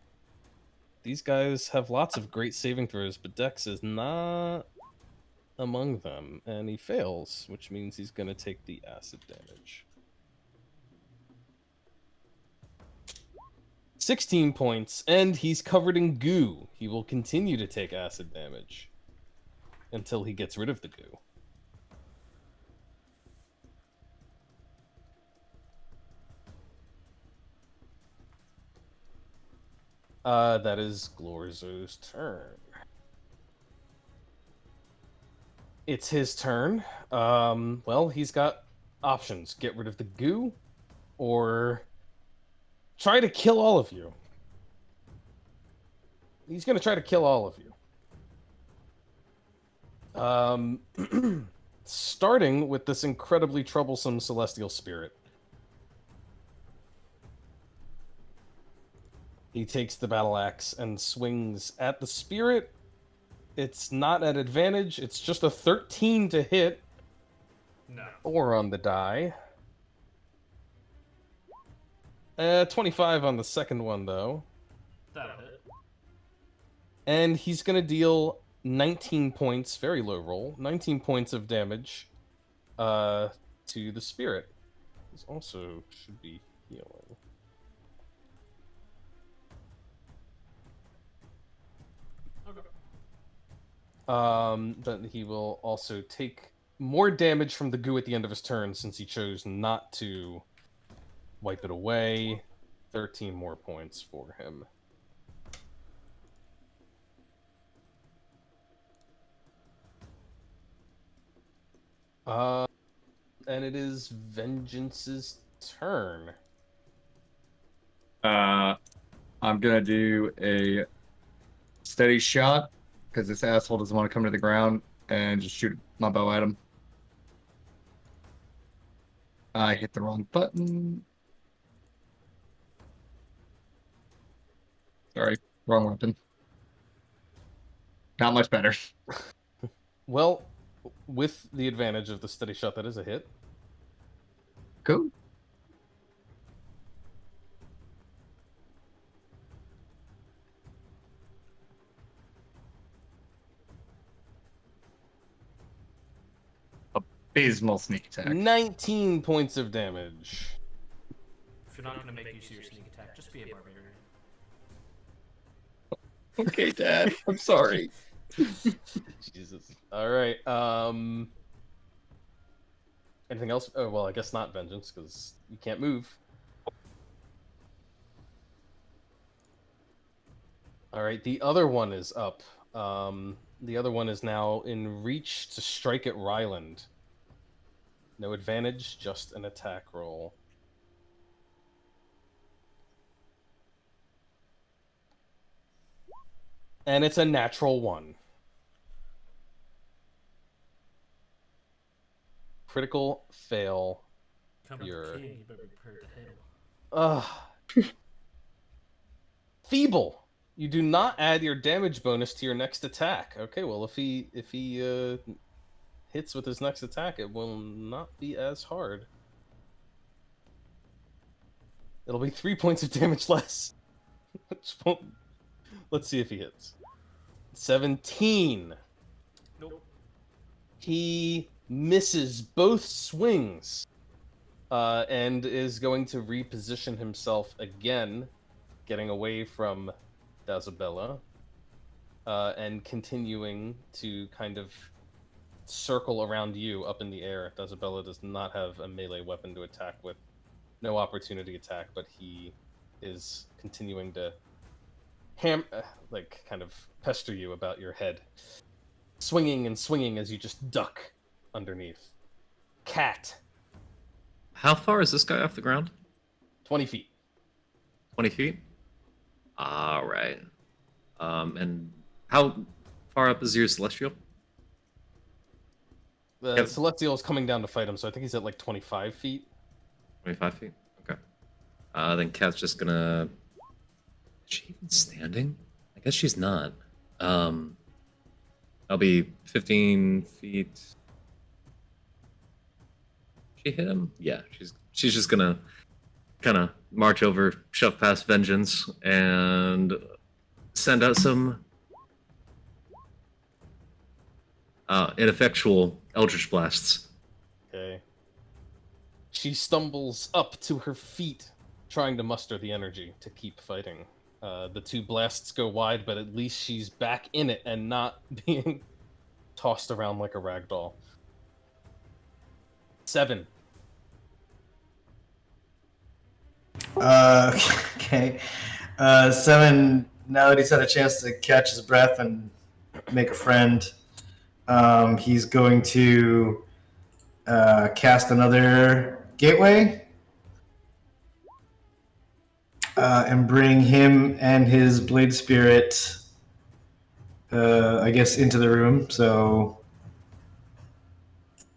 These guys have lots of great saving throws, but dex is not among them. And he fails, which means he's going to take the acid damage. 16 points, and he's covered in goo. He will continue to take acid damage until he gets rid of the goo. That is Glorzo's turn. It's his turn. Well, he's got options. Get rid of the goo, or try to kill all of you. He's going to try to kill all of you. Starting with this incredibly troublesome celestial spirit. He takes the battle axe and swings at the spirit. It's not at advantage. It's just a 13 to hit. No. 4 on the die. 25 on the second one, though. That'll hit. And he's going to deal 19 points, very low roll, 19 points of damage to the spirit. This also should be healing. But he will also take more damage from the goo at the end of his turn since he chose not to wipe it away. 13 more points for him. And it is Vengeance's turn. I'm gonna do a steady shot because this asshole doesn't want to come to the ground, and just shoot my bow at him. I hit the wrong button. Sorry, wrong weapon. Not much better. Well, with the advantage of the steady shot, that is a hit. Cool. Abysmal sneak attack. 19 points of damage. If you're not going to make use of your sneak attack, just be a barbarian. Okay, Dad. I'm sorry. Jesus. All right. Anything else? Oh, well, I guess not Vengeance, because you can't move. All right, the other one is up. The other one is now in reach to strike at Ryland. No advantage, just an attack roll. And it's a natural 1. critical fail. Come You're- king, you better be prepared to hail. Feeble. You do not add your damage bonus to your next attack. Okay, well if he hits with his next attack, it will not be as hard. It'll be 3 points of damage less. Let's see if he hits. 17. Nope. He misses both swings, and is going to reposition himself again, getting away from Dazabella, and continuing to kind of circle around you up in the air. Dazabella does not have a melee weapon to attack with. No opportunity attack, but he is continuing to kind of pester you about your head. Swinging and swinging as you just duck underneath. Cat. How far is this guy off the ground? 20 feet. 20 feet? All right. And how far up is your celestial? The Yep. Celestial is coming down to fight him, so I think he's at like 25 feet. 25 feet? Okay. Then Cat's just gonna... Is she even standing? I guess she's not. I'll be 15 feet. She hit him? Yeah, she's just gonna kind of march over, shove past Vengeance, and send out some ineffectual Eldritch Blasts. Okay. She stumbles up to her feet, trying to muster the energy to keep fighting. The two blasts go wide, but at least she's back in it and not being tossed around like a rag doll. 7. Okay. 7, now that he's had a chance to catch his breath and make a friend, he's going to cast another gateway and bring him and his blade spirit, I guess, into the room. So,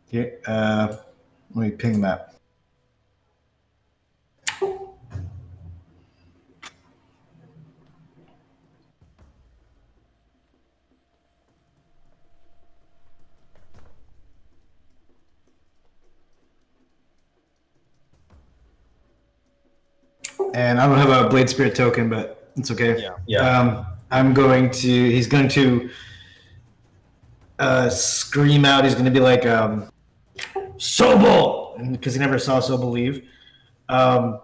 yeah, let me ping that. And I don't have a blade spirit token, but it's okay. Yeah. He's going to scream out. He's going to be like, Sobel! Because he never saw Sobel leave. And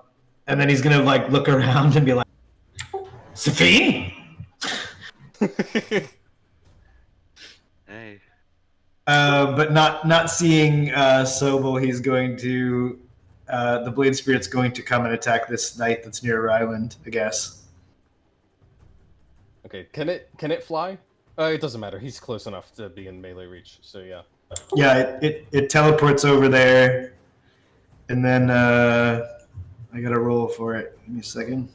then he's going to like look around and be like, Safine? Hey. But not seeing Sobel, he's going to... the blade spirit's going to come and attack this knight that's near Ryland, I guess. Okay, can it fly? It doesn't matter. He's close enough to be in melee reach, so yeah. Yeah, it teleports over there, and then I gotta roll for it. Give me a second.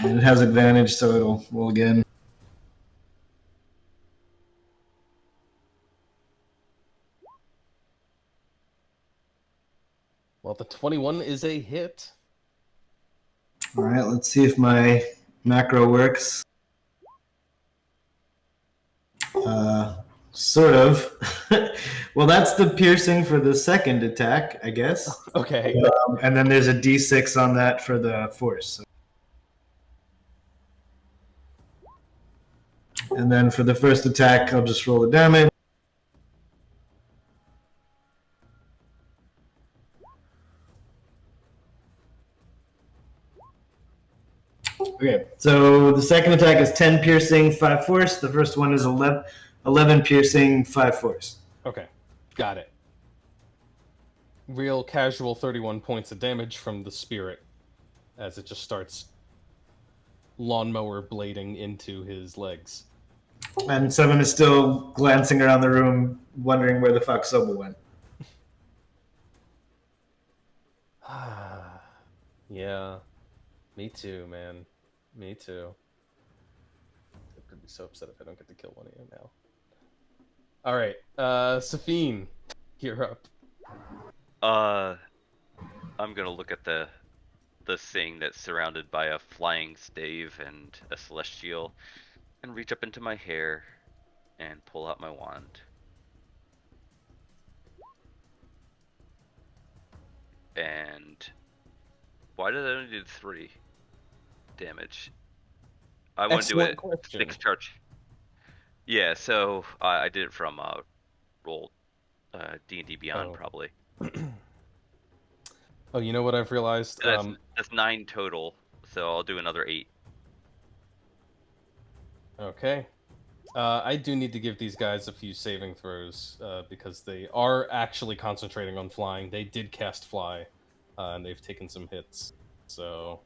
And it has advantage, so it'll roll again. Well, the 21 is a hit. All right, let's see if my macro works. Sort of. Well, that's the piercing for the second attack, I guess. Okay. And then there's a d6 on that for the force. And then for the first attack, I'll just roll the damage. Okay, so the second attack is 10 piercing, 5 force. The first one is 11 piercing, 5 force. Okay, got it. Real casual 31 points of damage from the spirit as it just starts lawnmower blading into his legs. And Seven is still glancing around the room, wondering where the fuck Sobel went. Yeah, me too, man. Me too. I'm gonna be so upset if I don't get to kill one of you now. All right, Safine, you're up. I'm gonna look at the thing that's surrounded by a flying stave and a celestial, and reach up into my hair and pull out my wand. And why did I only do 3 damage? I want to do Excellent it question. 6 charge. Yeah, so I did it from roll D&D Beyond, Oh. probably. Oh, you know what I've realized? So that's 9 total, so I'll do another 8. Okay. I do need to give these guys a few saving throws because they are actually concentrating on flying. They did cast fly, and they've taken some hits. So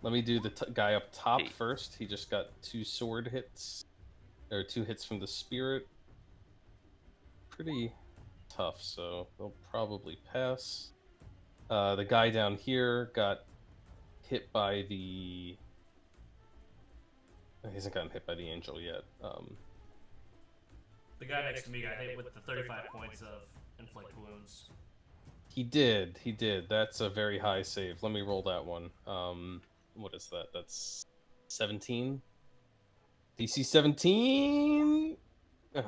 let me do the guy up top 8. first. He just got 2 sword hits, or 2 hits from the spirit. Pretty tough, so they'll probably pass. The guy down here got hit by the... He hasn't gotten hit by the angel yet. The guy next to me got hit with the 35 points of inflict wounds. He did. That's a very high save. Let me roll that one. What is that? That's 17? DC 17? Okay.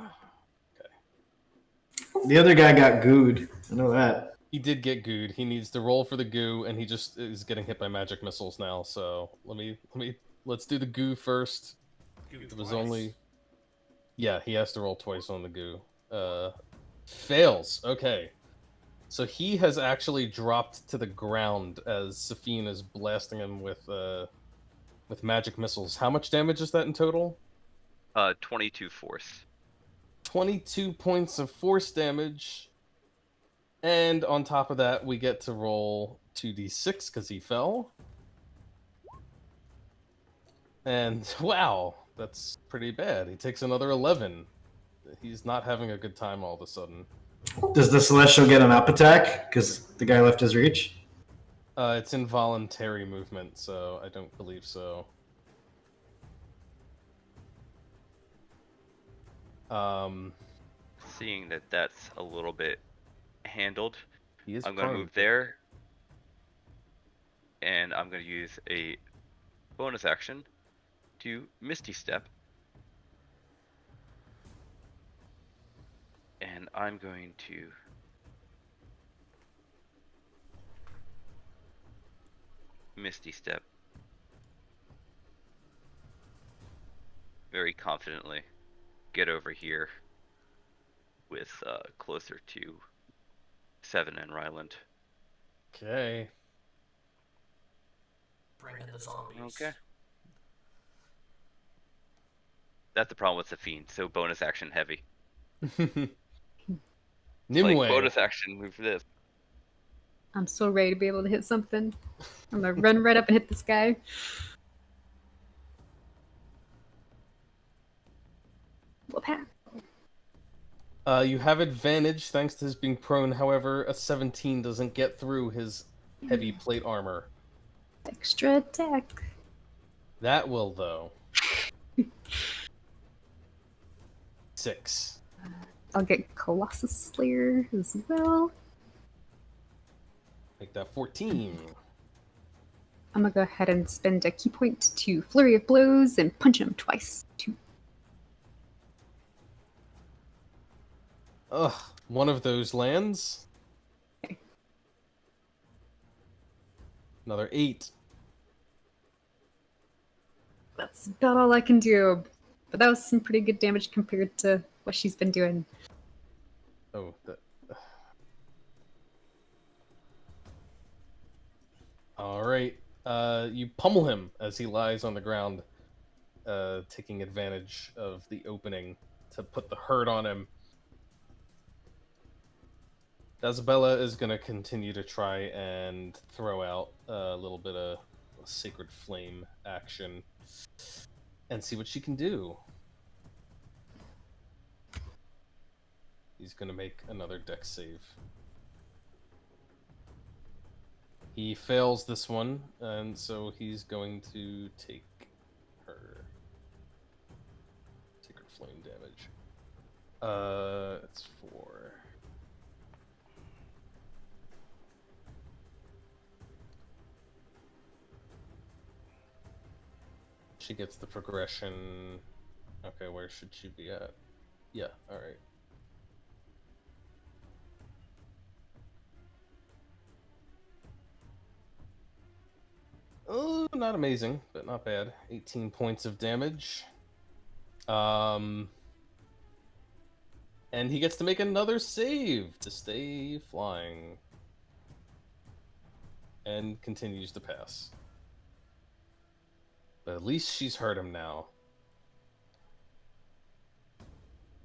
The other guy got gooed. I know that. He did get gooed. He needs to roll for the goo, and he just is getting hit by magic missiles now. So let's do the goo first. Goo It was twice. only... Yeah, he has to roll twice on the goo. Fails. Okay. So he has actually dropped to the ground as Safine is blasting him with magic missiles. How much damage is that in total? 22 force. 22 points of force damage. And on top of that, we get to roll 2d6 because he fell. And wow, that's pretty bad. He takes another 11. He's not having a good time all of a sudden. Does the Celestial get an up attack? Because the guy left his reach? It's involuntary movement, so I don't believe so. Seeing that that's a little bit handled, He is I'm going to prone. move there, and I'm going to use a bonus action to Misty Step. And I'm going to Misty Step very confidently get over here with closer to Seven and Ryland. Okay. Bring in the zombies. Okay. That's the problem with Safine, so bonus action heavy. Nimue. Like bonus action move for this. I'm so ready to be able to hit something. I'm gonna run right up and hit this guy. Whoop-ha. You have advantage thanks to his being prone. However, a 17 doesn't get through his heavy plate armor. Extra attack. That will, though. 6. I'll get Colossus Slayer as well. Make that 14. I'm gonna go ahead and spend a key point to Flurry of Blows and punch him twice. 2. Ugh, one of those lands. Okay. Another 8. That's about all I can do. But that was some pretty good damage compared to what she's been doing. Oh, that... Alright. You pummel him as he lies on the ground, taking advantage of the opening to put the hurt on him. Isabella is going to continue to try and throw out a little bit of Sacred Flame action and see what she can do. He's going to make another dex save. He fails this one, and so he's going to take her Sacred Flame damage. It's 4. She gets the progression. Okay, where should she be at? Yeah, alright. Oh, not amazing, but not bad. 18 points of damage. And he gets to make another save to stay flying. And continues to pass. But at least she's hurt him now.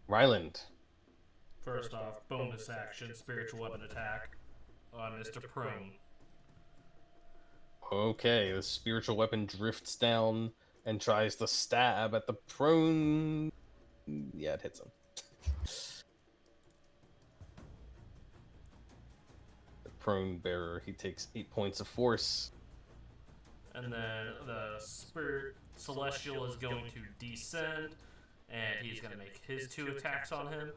Ryland. First off, bonus action, spiritual weapon attack on Mr. Prone. Okay, the spiritual weapon drifts down and tries to stab at the prone. Yeah, it hits him. The prone bearer, he takes 8 points of force. And then the Spirit Celestial is going to descend, and he's going to make his 2 attacks on him.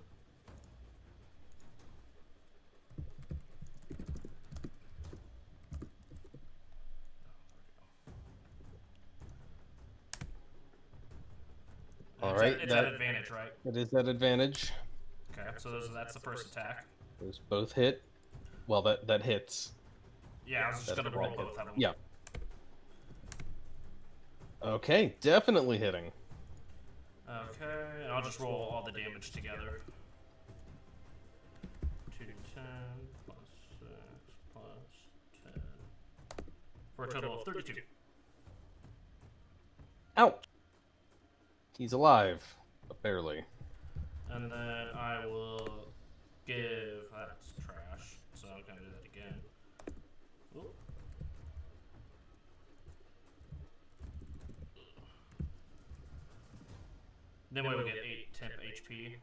Alright, it's at advantage, right? It is at advantage. Okay, so that's the first attack. Those both hit. Well, that hits. Yeah, I was just going to roll both of them. Yeah. Okay, definitely hitting. Okay, and I'll just roll all the damage together. 2d10 plus 6 plus 10. For a total of 32. Ow! He's alive, but barely. And then I will give... That's trash, so I'm going to do that again. Oop. Then we will get 8 temp HP.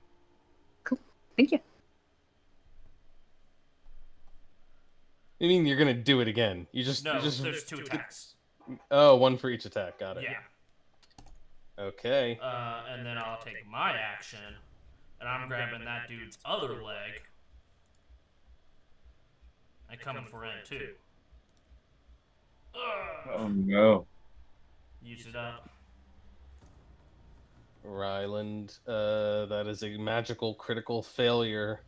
Cool. Thank you. You mean you're gonna do it again? You No, just... there's 2 attacks. Oh, one for each attack. Got it. Yeah. Okay. And then I'll take my action, and I'm grabbing that dude's other leg. And coming for N2. Oh no. Use it up. Ryland, that is a magical critical failure.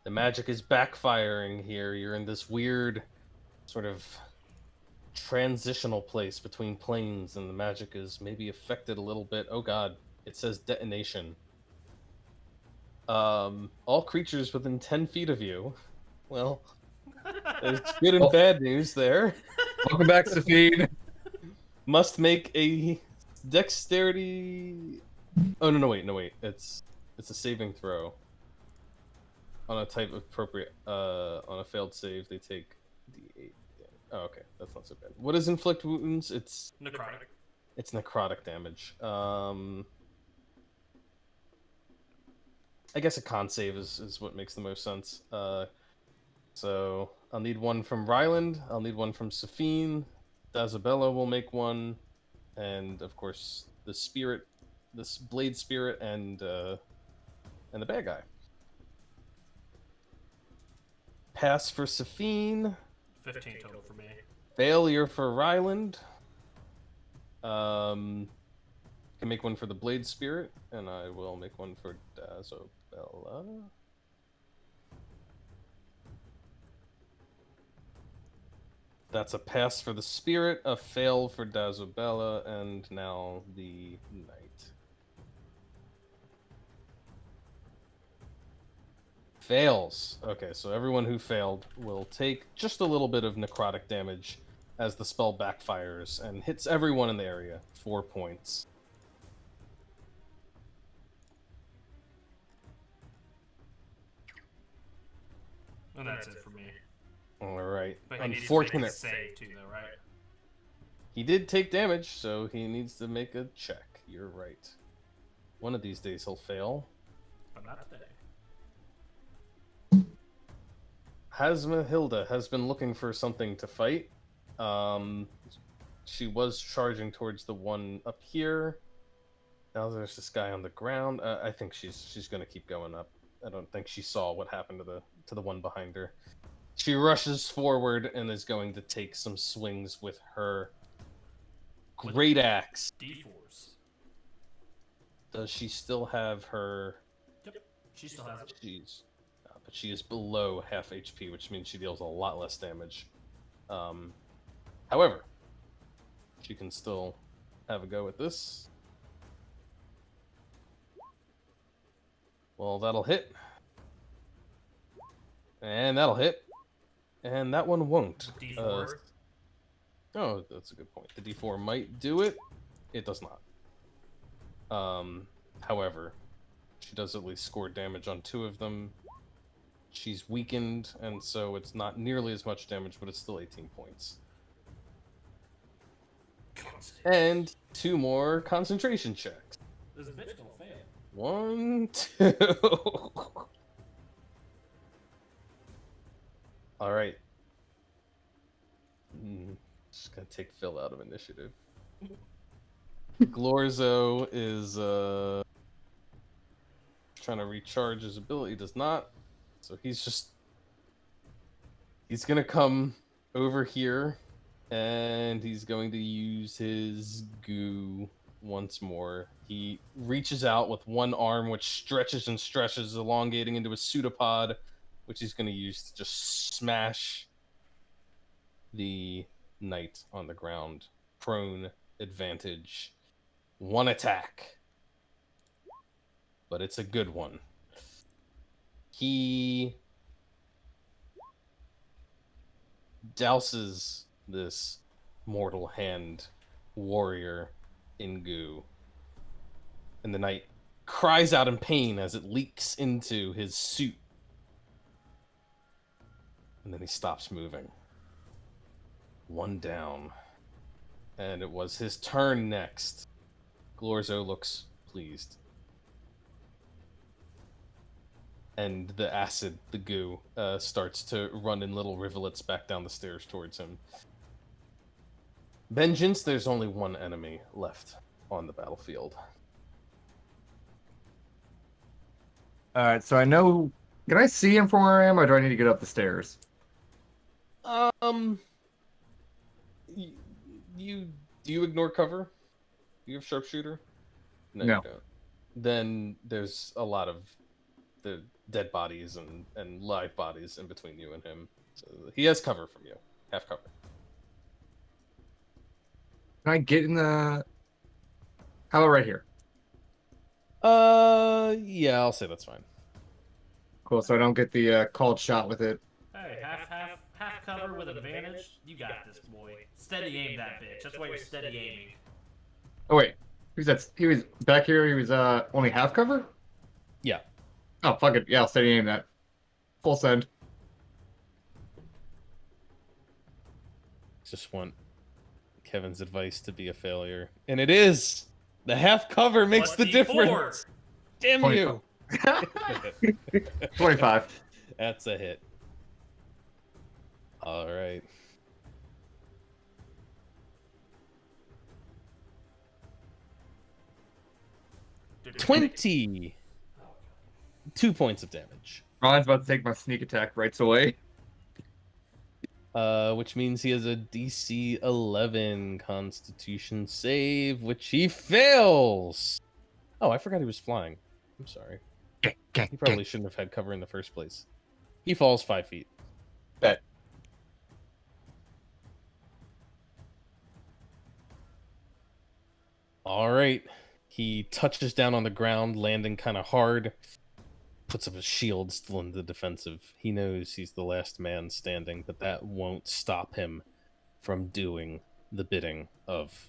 The magic is backfiring here. You're in this weird sort of transitional place between planes, and the magic is maybe affected a little bit. Oh god, it says detonation. All creatures within 10 feet of you. Well, there's good and bad news there. Welcome back, Safine. Must make a dexterity. Oh no, wait. It's a saving throw. On a type appropriate. On a failed save, they take D8. Oh, okay, that's not so bad. What is inflict wounds? It's necrotic. It's necrotic damage. I guess a con save is what makes the most sense. So I'll need one from Ryland. I'll need one from Safine. Dazabella will make one, and of course the spirit, this blade spirit, and the bad guy. Pass for Safine. 15 total for me. Failure for Ryland. Can make one for the blade spirit, and I will make one for Dazabella. That's a pass for the spirit, a fail for Dazabella, and now the knight. Fails. Okay, so everyone who failed will take just a little bit of necrotic damage as the spell backfires and hits everyone in the area. 4 points. And that's it for me. All right. But he Unfortunate. needs to make a save too, though, right? He did take damage, so he needs to make a check. You're right. One of these days he'll fail. But not today. Hasmahilda has been looking for something to fight. She was charging towards the one up here. Now there's this guy on the ground. I think she's gonna keep going up. I don't think she saw what happened to the one behind her. She rushes forward and is going to take some swings with her great axe. D4s. Does she still have her? Yep. She still has it. But she is below half HP, which means she deals a lot less damage. However, she can still have a go at this. Well, that'll hit. And that'll hit. And that one won't. D4. Oh, that's a good point. The D4 might do it. It does not. However, she does at least score damage on 2 of them. She's weakened, and so it's not nearly as much damage, but it's still 18 points. And 2 more concentration checks. This bitch gonna fail. 1, 2. All right. Just gonna take Phil out of initiative. Glorzo is trying to recharge his ability. Does not. So he's gonna come over here, and he's going to use his goo once more. He reaches out with one arm, which stretches and stretches, elongating into a pseudopod, which he's going to use to just smash the knight on the ground. Prone, advantage, 1 attack. But it's a good one. He douses this mortal hand warrior in goo. And the knight cries out in pain as it leaks into his suit. And then he stops moving. 1 down. And it was his turn next. Glorzo looks pleased. And the acid, the goo, starts to run in little rivulets back down the stairs towards him. Vengeance, there's only 1 enemy left on the battlefield. Alright, so I know... Can I see him from where I am, or do I need to get up the stairs? Do you ignore cover? Do you have sharpshooter? No, No. you don't. Then there's a lot of the dead bodies and live bodies in between you and him. So he has cover from you. Half cover. Can I get in the... How about right here? Yeah, I'll say that's fine. Cool, so I don't get the called shot with it. Hey, half cover with advantage. You got this, boy. Steady aim that bitch. That's why you're steady aiming. Oh, wait. He was back here, he was only half cover? Yeah. Oh, fuck it. Yeah, I'll steady aim that. Full send. Just want Kevin's advice to be a failure. And it is! The half cover makes the difference! Damn you! 25. That's a hit. Alright. Dude, 20! 2 points of damage. Ron's about to take my sneak attack rights away. Which means he has a DC 11 Constitution save, which he fails! Oh, I forgot he was flying. I'm sorry. He probably shouldn't have had cover in the first place. He falls 5 feet. Bet. Alright. He touches down on the ground, landing kind of hard. Puts up his shield, still in the defensive. He knows he's the last man standing, but that won't stop him from doing the bidding of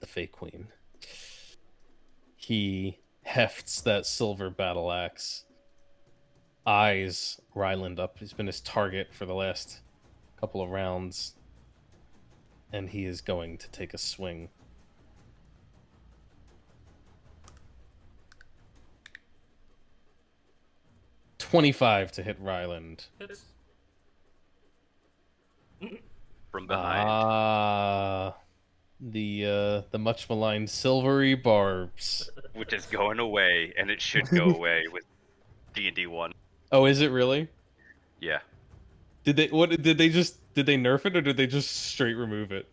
the Fey Queen. He hefts that silver battle axe, eyes Ryland up. He's been his target for the last couple of rounds. and he is going to take a swing. .25 to hit Ryland. Hits. From behind. The much maligned silvery barbs. Which is going away, and it should go away with D&D 1. Oh, is it really? Yeah. Did they nerf it, or did they just straight remove it?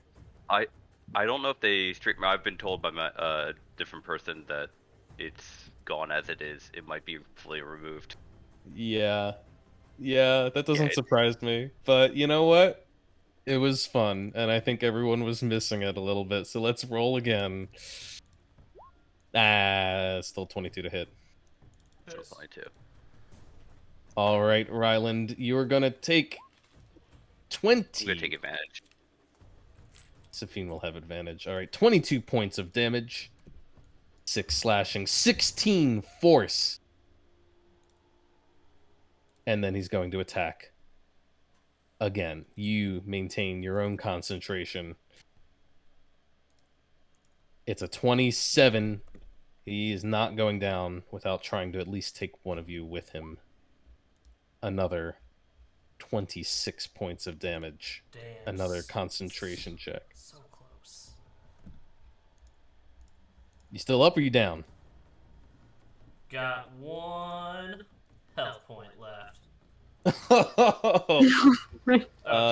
I don't know if they straight. I've been told by my different person that it's gone as it is. It might be fully removed. Yeah, that doesn't surprise me. But you know what? It was fun, and I think everyone was missing it a little bit. So let's roll again. Still 22 to hit. Still 22. All right, Ryland, you are gonna take 20. I'm gonna take advantage. Safine will have advantage. All right, 22 points of damage. 6 slashing, 16 force. And then he's going to attack. Again, you maintain your own concentration. It's a 27. He is not going down without trying to at least take one of you with him. Another 26 points of damage. Damn. Another concentration check. So close. You still up or you down? Got 1 health point left.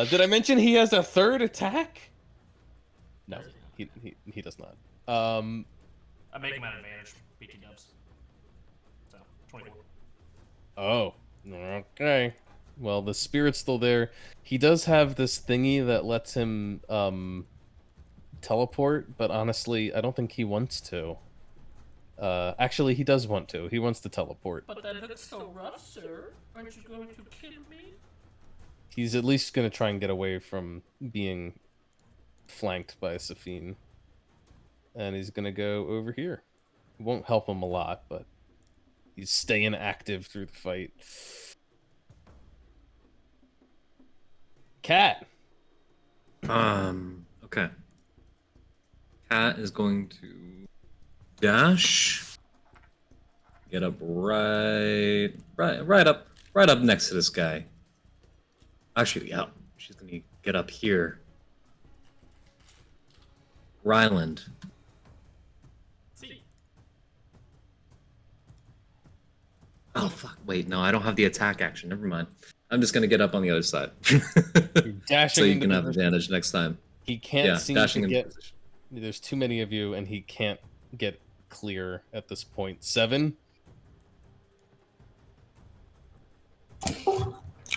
Did I mention he has a third attack? No, he does not. I make him at advantage, BT dubs. So, 24. Oh, okay. Well, the spirit's still there. He does have this thingy that lets him teleport, but honestly, I don't think he wants to. Actually, he does want to. He wants to teleport. But that looks so rough, sir. Aren't you going to kill me? He's at least going to try and get away from being flanked by Safine. And he's going to go over here. It won't help him a lot, but he's staying active through the fight. Cat. Okay. Cat is going to dash. Get up right up next to this guy. Actually, yeah, she's gonna get up here. Ryland. See. Oh fuck! Wait, no, I don't have the attack action. Never mind. I'm just gonna get up on the other side, Dashing so you into can the have advantage next time. He can't seem dashing to into get. position. There's too many of you, and he can't get clear at this point. 7.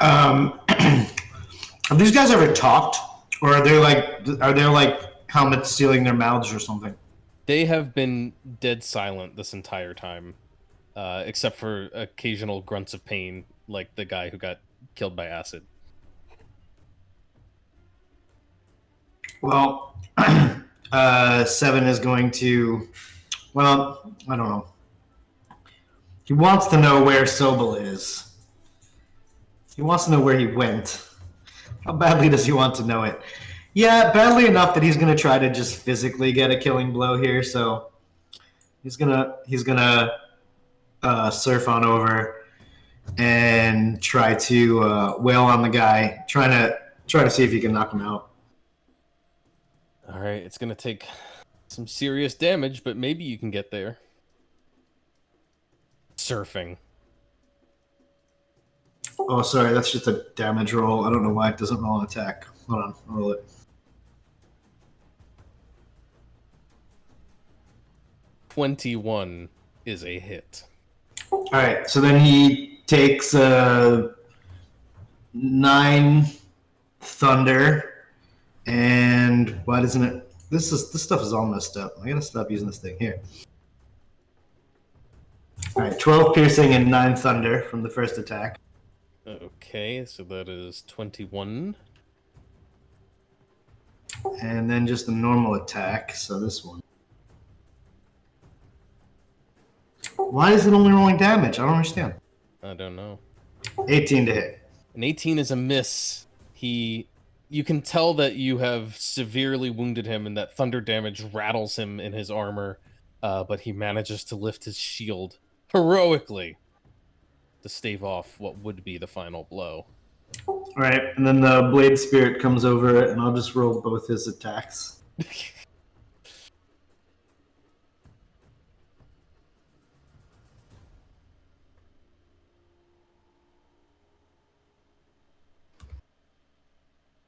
Have these guys ever talked, or are they like helmets sealing their mouths or something? They have been dead silent this entire time, except for occasional grunts of pain, like the guy who got killed by acid. Well, 7 is going to. Well, I don't know. He wants to know where Sobel is. He wants to know where he went. How badly does he want to know it? Yeah, badly enough that he's going to try to just physically get a killing blow here. So he's gonna surf on over and try to wail on the guy, try to see if he can knock him out. All right, it's gonna take some serious damage, but maybe you can get there. Surfing. Oh, sorry, that's just a damage roll. I don't know why it doesn't roll an attack. Hold on, I'll roll it. .21 is a hit. All right, so then he takes 9 thunder, and why doesn't it? This stuff is all messed up. I gotta stop using this thing here. All right, 12 piercing and 9 thunder from the first attack. Okay, so that is 21. And then just a normal attack, so this one. Why is it only rolling damage? I don't understand. I don't know. 18 to hit. An 18 is a miss. He You can tell that you have severely wounded him and that thunder damage rattles him in his armor, but he manages to lift his shield heroically to stave off what would be the final blow. All right, and then the blade spirit comes over, and I'll just roll both his attacks.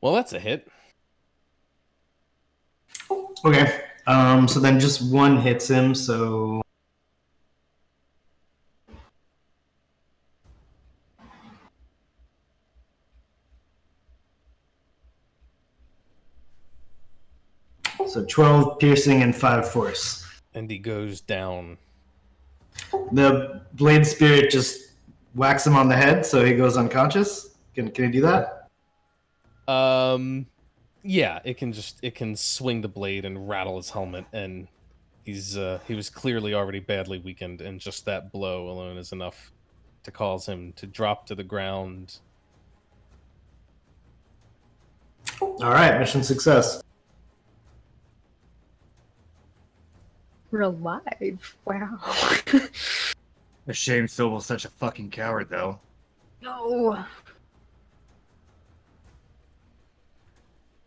Well, that's a hit. Okay, so then just one hits him, so... So 12 piercing and 5 force. And he goes down. The blade spirit just whacks him on the head, so he goes unconscious. Can he do that? Yeah, it can swing the blade and rattle his helmet, and he was clearly already badly weakened, and just that blow alone is enough to cause him to drop to the ground. All right, mission success. We're alive. Wow. A shame Sobel's such a fucking coward, though. No.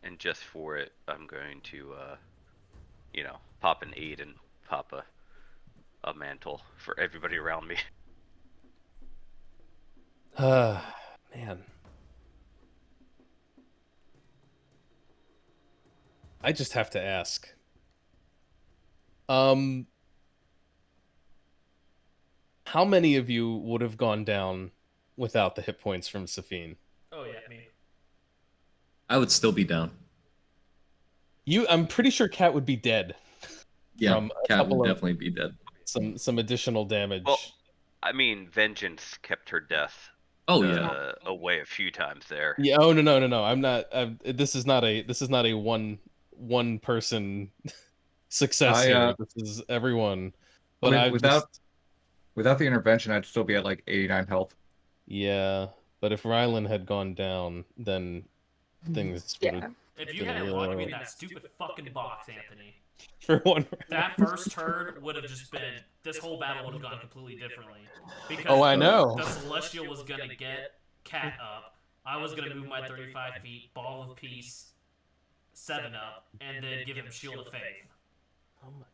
And just for it, I'm going to, pop an 8 and pop a mantle for everybody around me. Man. I just have to ask. How many of you would have gone down without the hit points from Safine? Oh yeah, me. I would still be down. I'm pretty sure Cat would be dead. Yeah, From a Cat couple would of- definitely be dead. Some additional damage. Well, I mean, Vengeance kept her death Oh yeah. away a few times there. Yeah. Oh no. I'm not. This is not a one person success here. This is everyone. But I mean, without the intervention, I'd still be at like 89 health. Yeah, but if Rylan had gone down, then things would have If you hadn't locked me in that stupid fucking box, Anthony, for one. that first turn would have just been, this whole battle would have gone completely differently. Because Oh, I know. the Celestial was gonna get Cat up. I was gonna move my 35 feet, Ball of Peace, 7 up, and then give him Shield of Faith.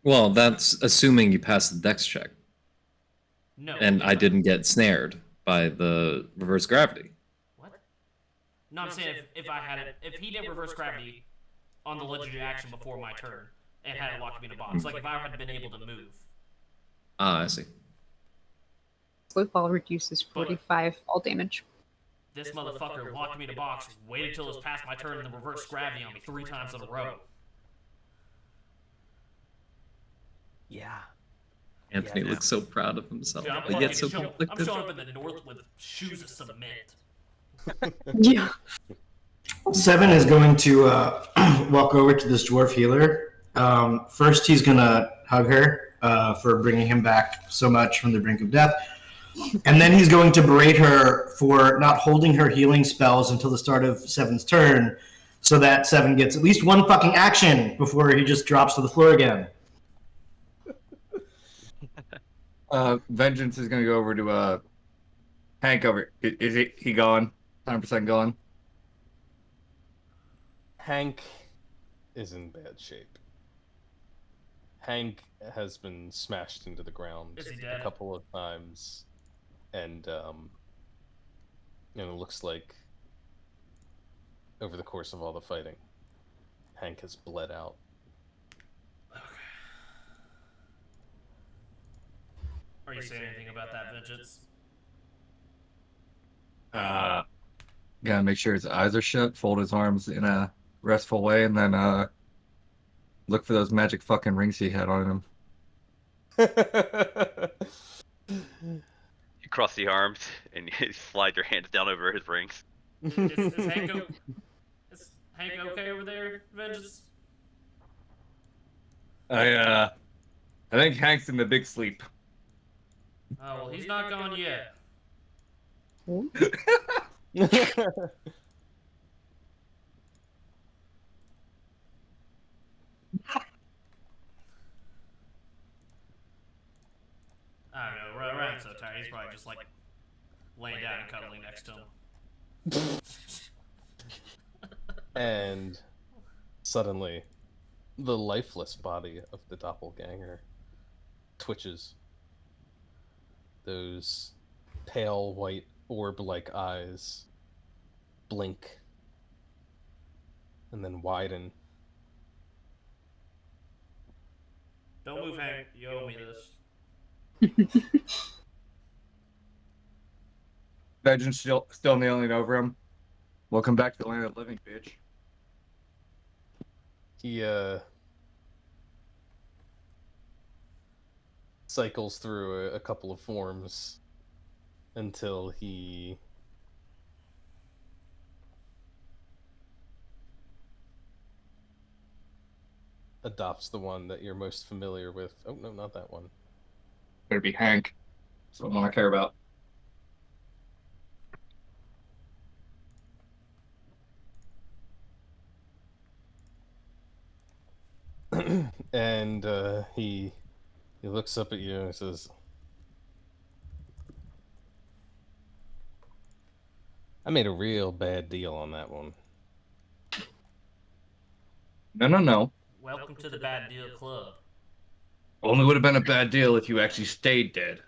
Well, that's assuming you pass the dex check. No. And I didn't get snared by the reverse gravity. What? No, I'm saying if I had it, if he did reverse gravity on the legendary action before my turn and had it locked me in a box, like if I had been able to move. Ah, I see. Slowed ball reduces 45 fall damage. This motherfucker locked me in a box, waited till it was past my turn, and then reverse gravity on me 3 times in a row. Yeah. Anthony looks so proud of himself, Dude, but yet so I'm conflicted. showing up in the north with shoes of cement. Yeah. 7 is going to walk over to this dwarf healer. First, he's going to hug her for bringing him back so much from the brink of death. And then he's going to berate her for not holding her healing spells until the start of 7's turn, so that 7 gets at least one fucking action before he just drops to the floor again. Vengeance is gonna go over to Hank over. Is he gone? 100% gone. Hank is in bad shape. Hank has been smashed into the ground Is he dead? a couple of times, and it looks like over the course of all the fighting, Hank has bled out. Are you saying anything about that, Vengeance? Gotta make sure his eyes are shut, fold his arms in a restful way, and then look for those magic fucking rings he had on him. You cross the arms and you slide your hands down over his rings. Is Hank okay over there, Vengeance? I think Hank's in the big sleep. Oh, well, he's not gone yet. I don't know. Ryan's so tired. He's probably just like laying down and cuddling next to him. And suddenly, the lifeless body of the doppelganger twitches. Those pale white orb-like eyes blink and then widen. Don't move, Hank. You owe me this. Vengeance still kneeling over him. Welcome back to the land of the living, bitch. He cycles through a couple of forms until he adopts the one that you're most familiar with. Oh no, not that one. Better be Hank. That's what I care about. And he looks up at you and says, I made a real bad deal on that one. No. Welcome to the bad deal club. Only would have been a bad deal if you actually stayed dead.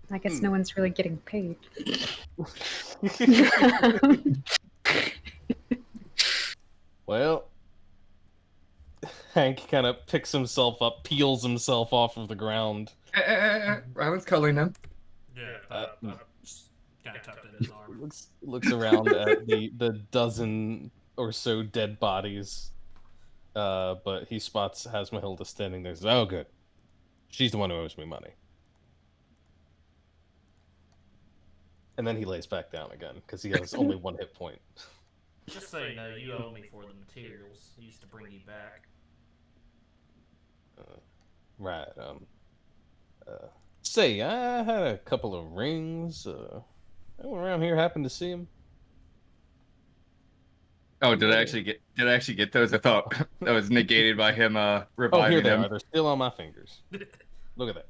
I guess no one's really getting paid. Well, Hank kind of picks himself up, peels himself off of the ground. Ryland's cuddling him. Yeah, just kind of tucked in his arm. Looks around at the dozen or so dead bodies, but he spots Hasmahilda standing there. Says, oh, good. She's the one who owes me money. And then he lays back down again, because he has only 1 hit point. Just so you know, you owe me for the materials. I used to bring you back. Right, say, I had a couple of rings. Anyone around here happen to see him? Oh, did I actually get those? I thought that was negated by him reviving Oh, here they them. are. They're still on my fingers. Look at that.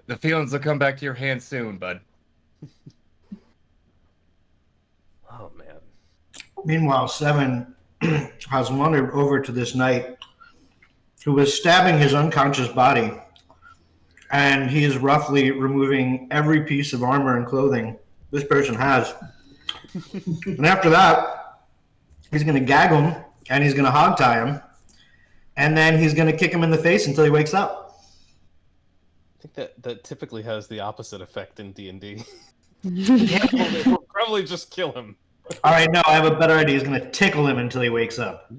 The feelings will come back to your hands soon, bud. Oh, man. Meanwhile, Seven has wandered over to this knight who was stabbing his unconscious body, and he is roughly removing every piece of armor and clothing this person has. And after that, he's going to gag him, and he's going to hogtie him, and then he's going to kick him in the face until he wakes up. I think that typically has the opposite effect in D&D. Yeah. We'll probably just kill him. All right, no, I have a better idea. He's going to tickle him until he wakes up.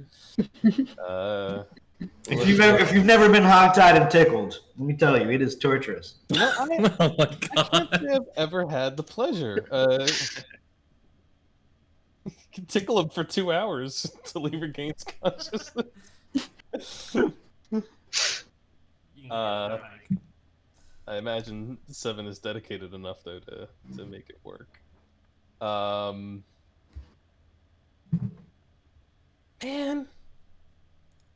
If you've never been hogtied and tickled, let me tell you, it is torturous. Oh my I can't say I've ever had the pleasure. You can tickle him for 2 hours until he regains consciousness. You can get it, Hank. I imagine Seven is dedicated enough though to make it work. Man,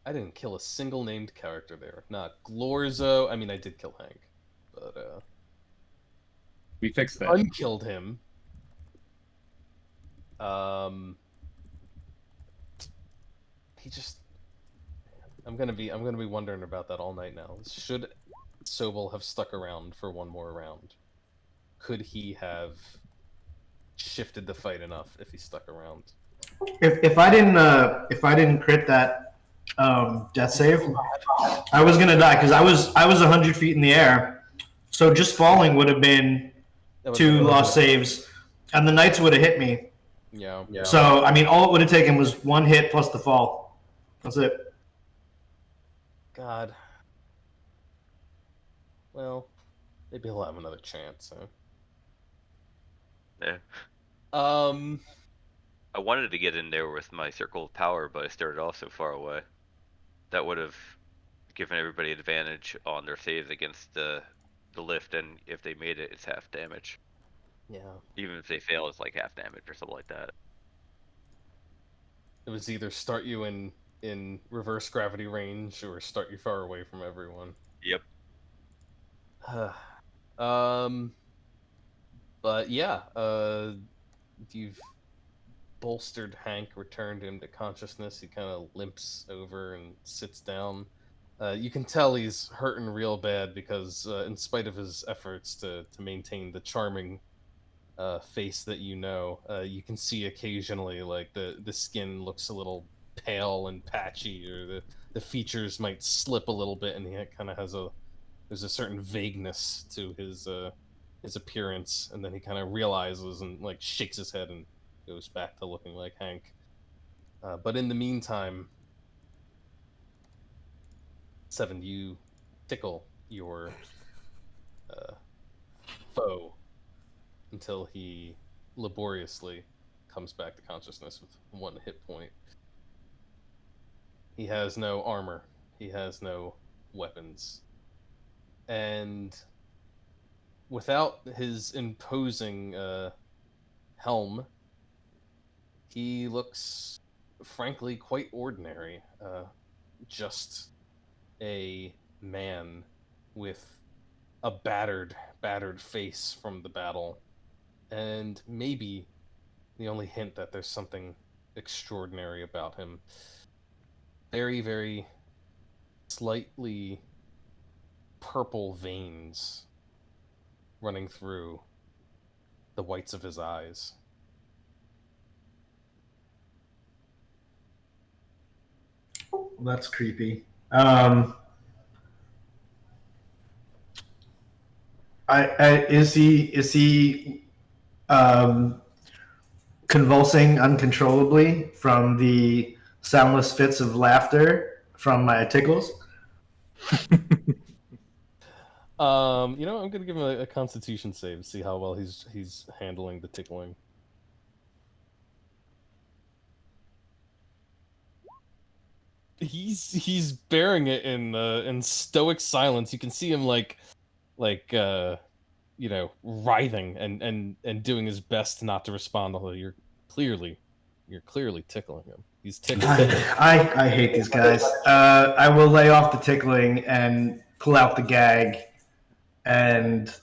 I didn't kill a single named character there. Not Glorzo. I mean, I did kill Hank, but We fixed that. unkilled him. He just. I'm gonna be wondering about that all night now. Should Sobel have stuck around for one more round? Could he have shifted the fight enough if he stuck around? If I didn't crit that death save, I was gonna die because I was 100 feet in the air. So just falling would have been 2 lost saves, and the knights would have hit me. Yeah. So I mean, all it would have taken was 1 hit plus the fall. That's it. God. Well, maybe he'll have another chance. Huh? Yeah. I I wanted to get in there with my circle of power, but I started off so far away. That would have given everybody advantage on their saves against the lift, and if they made it, it's half damage. Yeah. Even if they fail, it's like half damage or something like that. It was either start you in reverse gravity range or start you far away from everyone. Yep. But yeah, you've bolstered Hank, returned him to consciousness. He kind of limps over and sits down. You can tell he's hurting real bad because, in spite of his efforts to maintain the charming face that you can see occasionally like the skin looks a little pale and patchy, or the features might slip a little bit, and he kind of has there's a certain vagueness to his appearance, and then he kind of realizes and like shakes his head and goes back to looking like Hank. But in the meantime, Seven, you tickle your foe until he laboriously comes back to consciousness with 1 hit point. He has no armor. He has no weapons. And without his imposing helm, he looks, frankly, quite ordinary. Just a man with a battered face from the battle, and maybe the only hint that there's something extraordinary about him. Very, very slightly purple veins running through the whites of his eyes. That's creepy. Is he convulsing uncontrollably from the soundless fits of laughter from my tickles? I'm gonna give him a Constitution save to see how well he's handling the tickling. He's bearing it in stoic silence. You can see him writhing and doing his best not to respond, although you're clearly tickling him. He's tickling. I hate these guys. I will lay off the tickling and pull out the gag and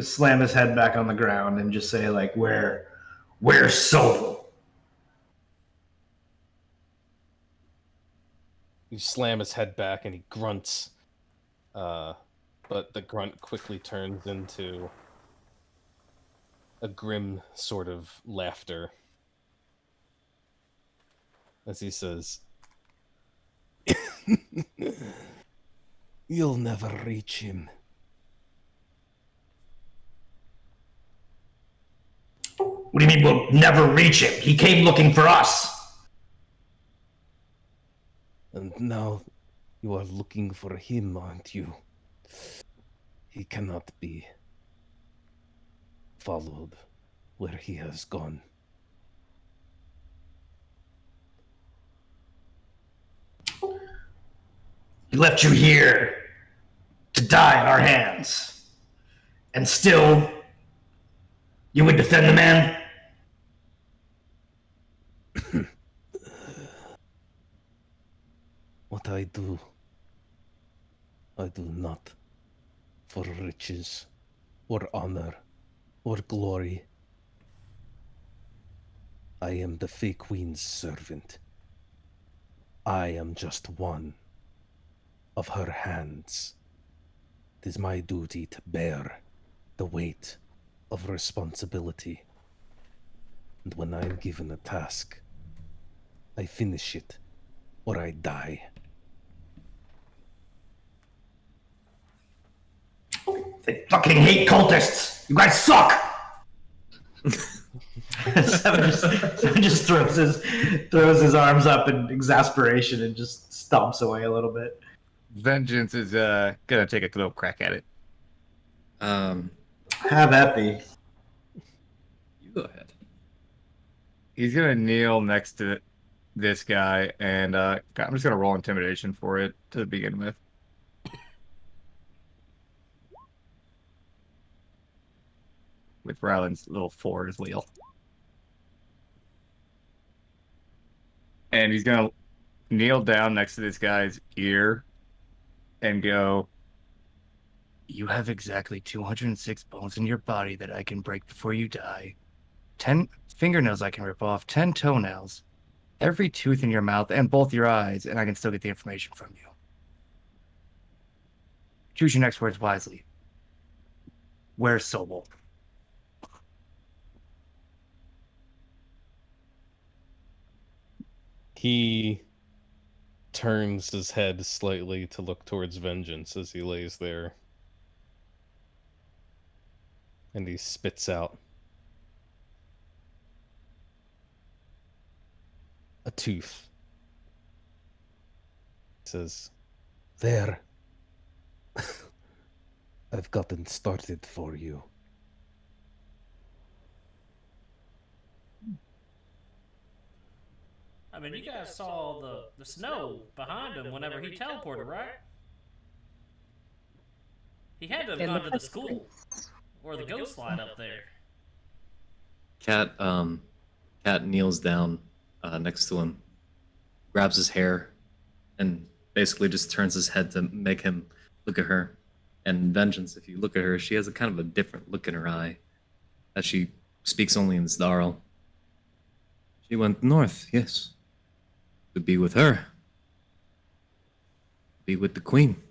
slam his head back on the ground and just say, like, where's Sobel? You slam his head back and he grunts, but the grunt quickly turns into a grim sort of laughter as he says, "You'll never reach him." What do you mean we'll never reach him? He came looking for us. And now you are looking for him, aren't you? He cannot be followed where he has gone. He left you here to die in our hands. And still, you would defend the man? What I do not for riches, or honor, or glory. I am the Fey Queen's servant. I am just one of her hands. It is my duty to bear the weight of responsibility. And when I am given a task, I finish it, or I die. They fucking hate cultists. You guys suck. Seven just throws his arms up in exasperation and just stomps away a little bit. Vengeance is gonna take a little crack at it. Have at thee. You go ahead. He's gonna kneel next to this guy, and I'm just gonna roll intimidation for it to begin with. With Ryland's little 4 as wheel. And he's gonna kneel down next to this guy's ear and go, "You have exactly 206 bones in your body that I can break before you die. 10 fingernails I can rip off, 10 toenails, every tooth in your mouth, and both your eyes, and I can still get the information from you. Choose your next words wisely. Where's Sobel?" He turns his head slightly to look towards Vengeance as he lays there. And he spits out a tooth. He says, "There. I've gotten started for you." I mean, you guys saw the snow behind him whenever he teleported, right? He had to have gone to the school or the ghost line up there. Cat kneels down next to him, grabs his hair, and basically just turns his head to make him look at her. And Vengeance, if you look at her, she has a kind of a different look in her eye, as she speaks only in Zdarl. She went north, yes, to be with her, be with the queen.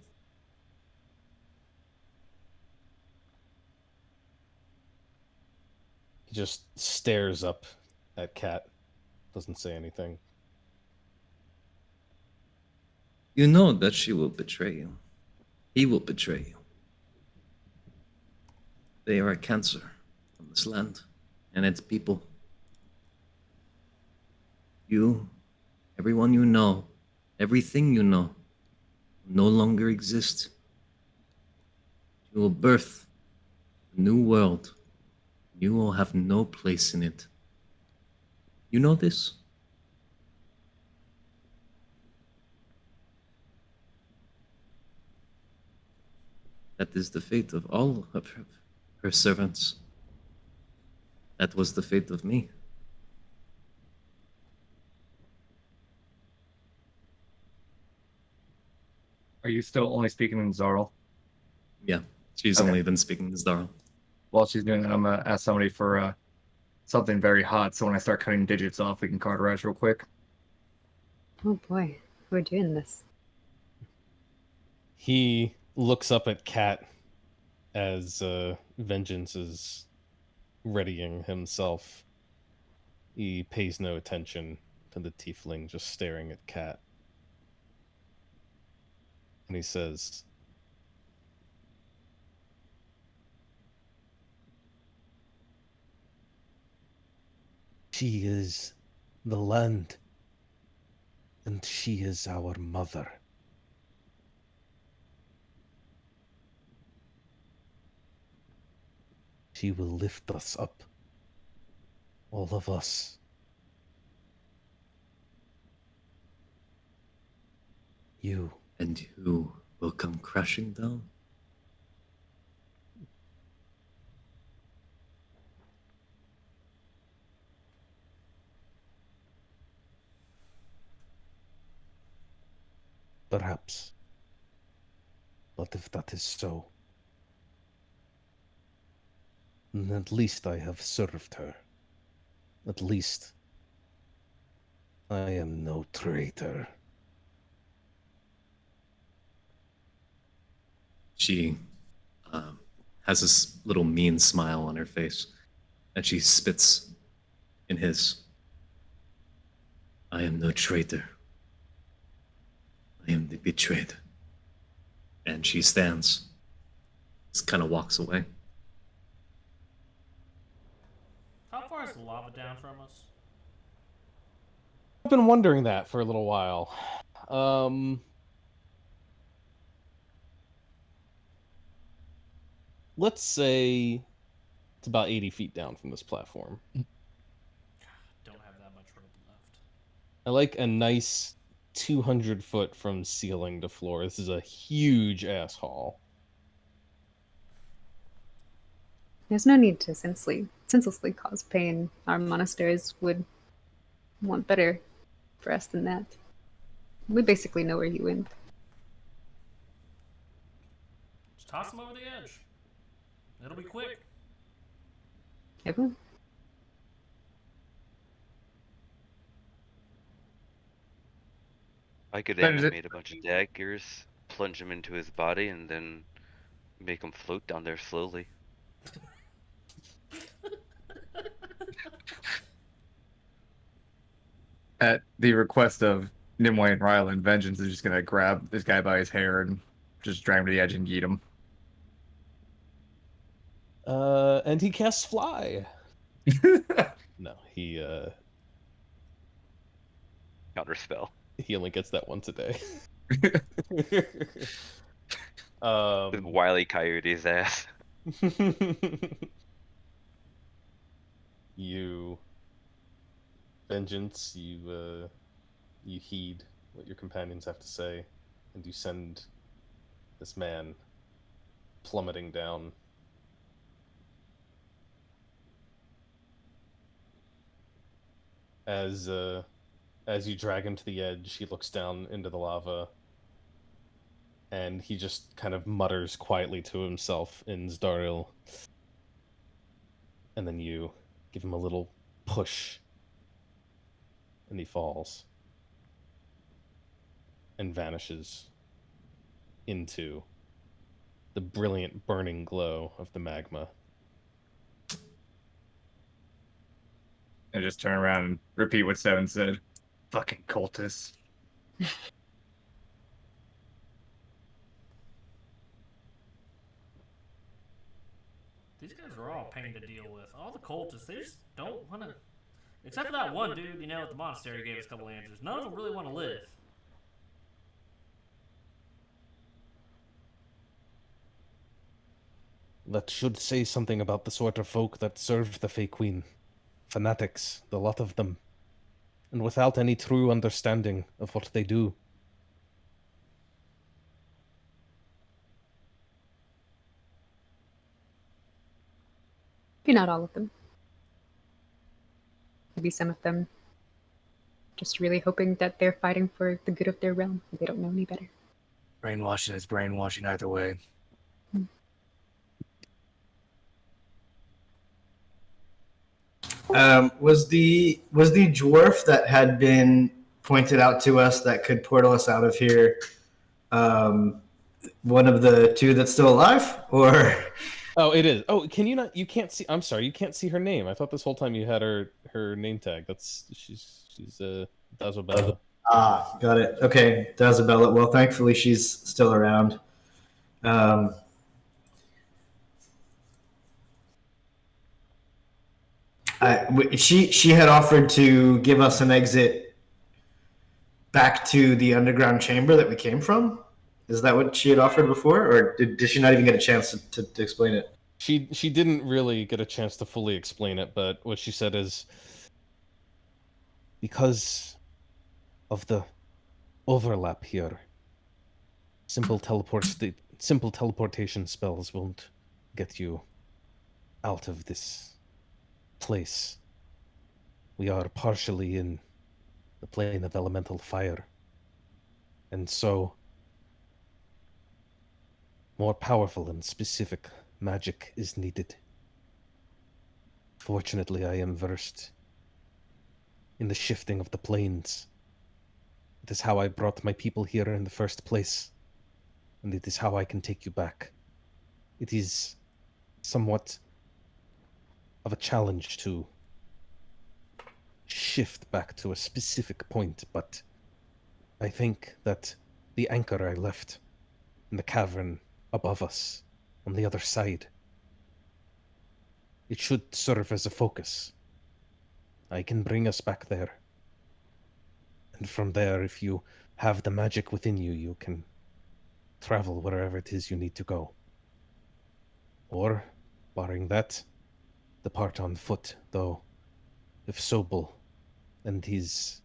He just stares up at Cat, doesn't say anything. You know that she will betray you. He will betray you. They are a cancer on this land and its people. You, everyone you know, everything you know, will no longer exist. You will birth a new world. You will have no place in it. You know this? That is the fate of all of her servants. That was the fate of me. Are you still only speaking in Zarl? Yeah, she's Okay. only been speaking to Zdarl. While she's doing that, I'm gonna ask somebody for something very hot, so when I start cutting digits off, we can cauterize real quick. Oh boy, we're doing this. He looks up at Cat as Vengeance is readying himself. He pays no attention to the tiefling just staring at Cat. And he says, "She is the land, and she is our mother. She will lift us up, all of us. You." And you will come crashing down. Perhaps. But if that is so, then at least I have served her. At least I am no traitor. She has this little mean smile on her face, and she spits in his. I am no traitor. I am the betrayed. And she stands, just kind of walks away. How far is the lava down from us? I've been wondering that for a little while. Let's say it's about 80 feet down from this platform. Don't have that much rope left. I like a nice 200 foot from ceiling to floor. This is a huge ass hall. There's no need to senselessly cause pain. Our monasteries would want better for us than that. We basically know where he went. Just toss him over the edge. It'll be quick. Everyone? I could But is it- animate a bunch of daggers, plunge them into his body, and then make him float down there slowly. At the request of Nimue and Ryland, Vengeance is just gonna grab this guy by his hair and just drag him to the edge and yeet him. And he casts fly. No, he Counterspell. only gets that once a day. With Wile E. Coyote's ass. You, Vengeance, you heed what your companions have to say, and you send this man plummeting down. As you drag him to the edge, he looks down into the lava, and he just kind of mutters quietly to himself in Zdaril. And then you give him a little push, and he falls and vanishes into the brilliant burning glow of the magma. And just turn around and repeat what Seven said. Fucking cultists. These guys are all a pain to deal with. All the cultists, they just don't want to. Except for that one dude, at the monastery gave us a couple answers. None of them really want to live. That should say something about the sort of folk that serve the Fey Queen. Fanatics, the lot of them. And without any true understanding of what they do. Maybe not all of them. Maybe some of them just really hoping that they're fighting for the good of their realm. They don't know any better. Brainwashing is brainwashing either way. Was the dwarf that had been pointed out to us that could portal us out of here one of the two that's still alive, or? Oh, it is. Oh, can you not? You can't see. I'm sorry, you can't see her name. I thought this whole time you had her name tag. She's Dazobella. Ah, got it. Okay, Dazabella. Well, thankfully she's still around. She had offered to give us an exit back to the underground chamber that we came from. Is that what she had offered before, or did she not even get a chance to explain it? She didn't really get a chance to fully explain it, but what she said is, because of the overlap here, simple teleportation spells won't get you out of this place. We are partially in the plane of elemental fire, and so more powerful and specific magic is needed. Fortunately, I am versed in the shifting of the planes. It is how I brought my people here in the first place, and it is how I can take you back. It is somewhat of a challenge to shift back to a specific point, but I think that the anchor I left in the cavern above us, on the other side, it should serve as a focus. I can bring us back there. And from there, if you have the magic within you, you can travel wherever it is you need to go. Or, barring that, depart on foot, though if Sobel and his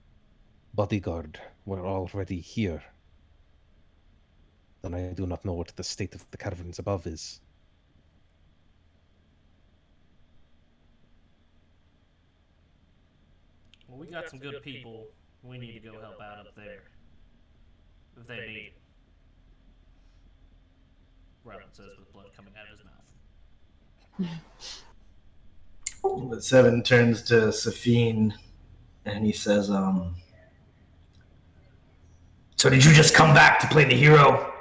bodyguard were already here, then I do not know what the state of the caverns above is. Well, we got some good people We need to go help out up there. If they need it. Ryland says with blood coming out of his mouth. But Seven turns to Safine and he says, so did you just come back to play the hero?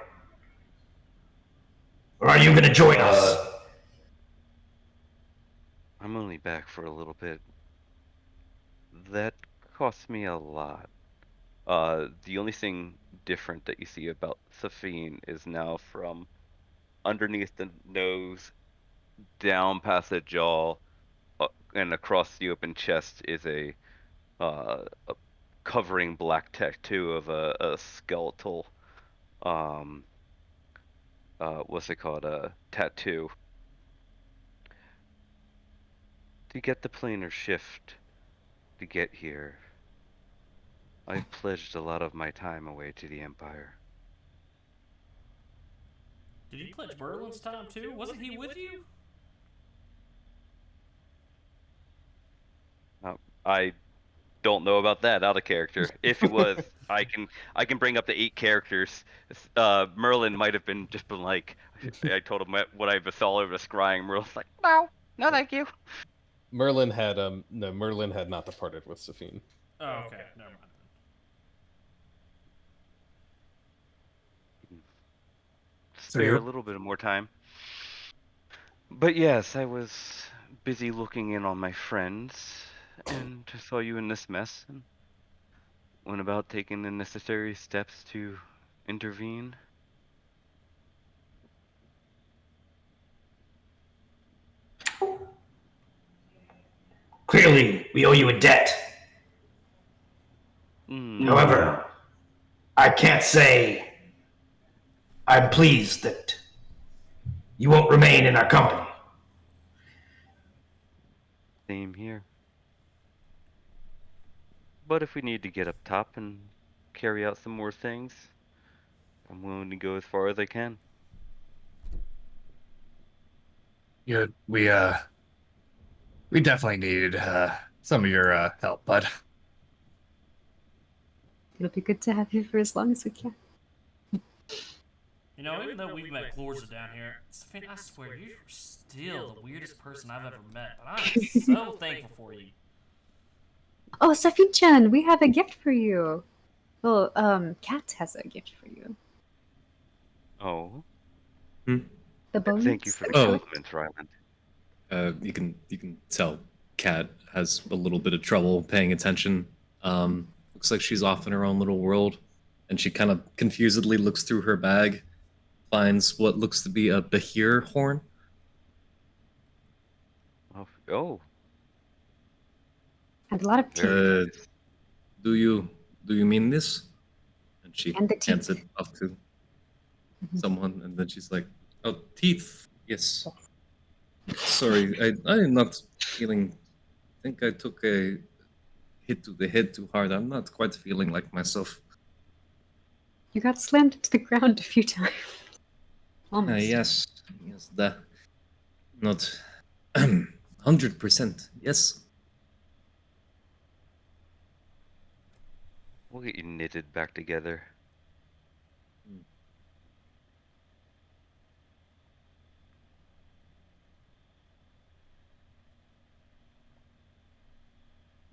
Or are you going to join us? I'm only back for a little bit. That cost me a lot. The only thing different that you see about Safine is now from underneath the nose, down past the jaw, and across the open chest is a covering black tattoo of a skeletal, what's it called, a tattoo. To get the planar shift to get here, I've pledged a lot of my time away to the Empire. Did you pledge Merlin's time too? Wasn't he with you? I don't know about that out of character. If it was, I can bring up the 8 characters. Merlin might have been just been like, I told him what I saw over the scrying. Merlin's like, no, thank you. Merlin had not departed with Safine. Oh, okay. Never mind. Spare a little bit of more time. But yes, I was busy looking in on my friends, and saw you in this mess, and went about taking the necessary steps to intervene. Clearly, we owe you a debt. However, I can't say I'm pleased that you won't remain in our company. Same here. But if we need to get up top and carry out some more things, I'm willing to go as far as I can. Good. We definitely needed some of your help, bud. It'll be good to have you for as long as we can. You know, even though we've met Glorza down here, Safine, I swear, you're still the weirdest person I've ever met, but I'm so thankful for you. Oh, Safine-chan, we have a gift for you. Well, Kat has a gift for you. Oh. The bones. Thank you for the compliments, Ryland. You can tell Kat has a little bit of trouble paying attention. Looks like she's off in her own little world, and she kind of confusedly looks through her bag, finds what looks to be a Bahir horn. Oh. And a lot of teeth. Do you mean this? And she hands it off to someone, and then she's like, "Oh, teeth. Yes. Sorry, I'm not feeling. I think I took a hit to the head too hard. I'm not quite feeling like myself." You got slammed into the ground a few times. Almost. Yes, that not 100%. Yes. We'll get you knitted back together.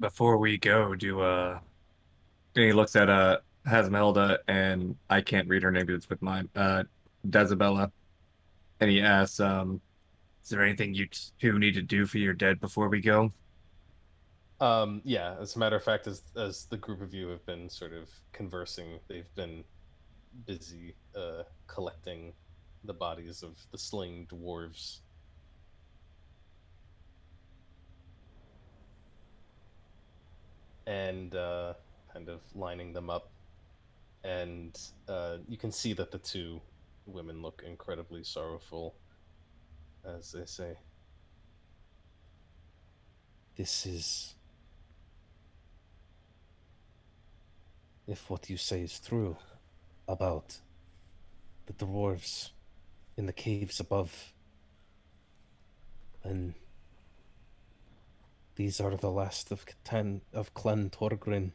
Before we go, he looks at Hasmelda, and I can't read her name because it's with mine. Dezabella, and he asks, "Is there anything you two need to do for your dead before we go?" Yeah, as a matter of fact, as the group of you have been sort of conversing, they've been busy collecting the bodies of the slain dwarves. And kind of lining them up. And you can see that the two women look incredibly sorrowful as they say, "This is... if what you say is true about the dwarves in the caves above, then these are the last of Clan Torgrin.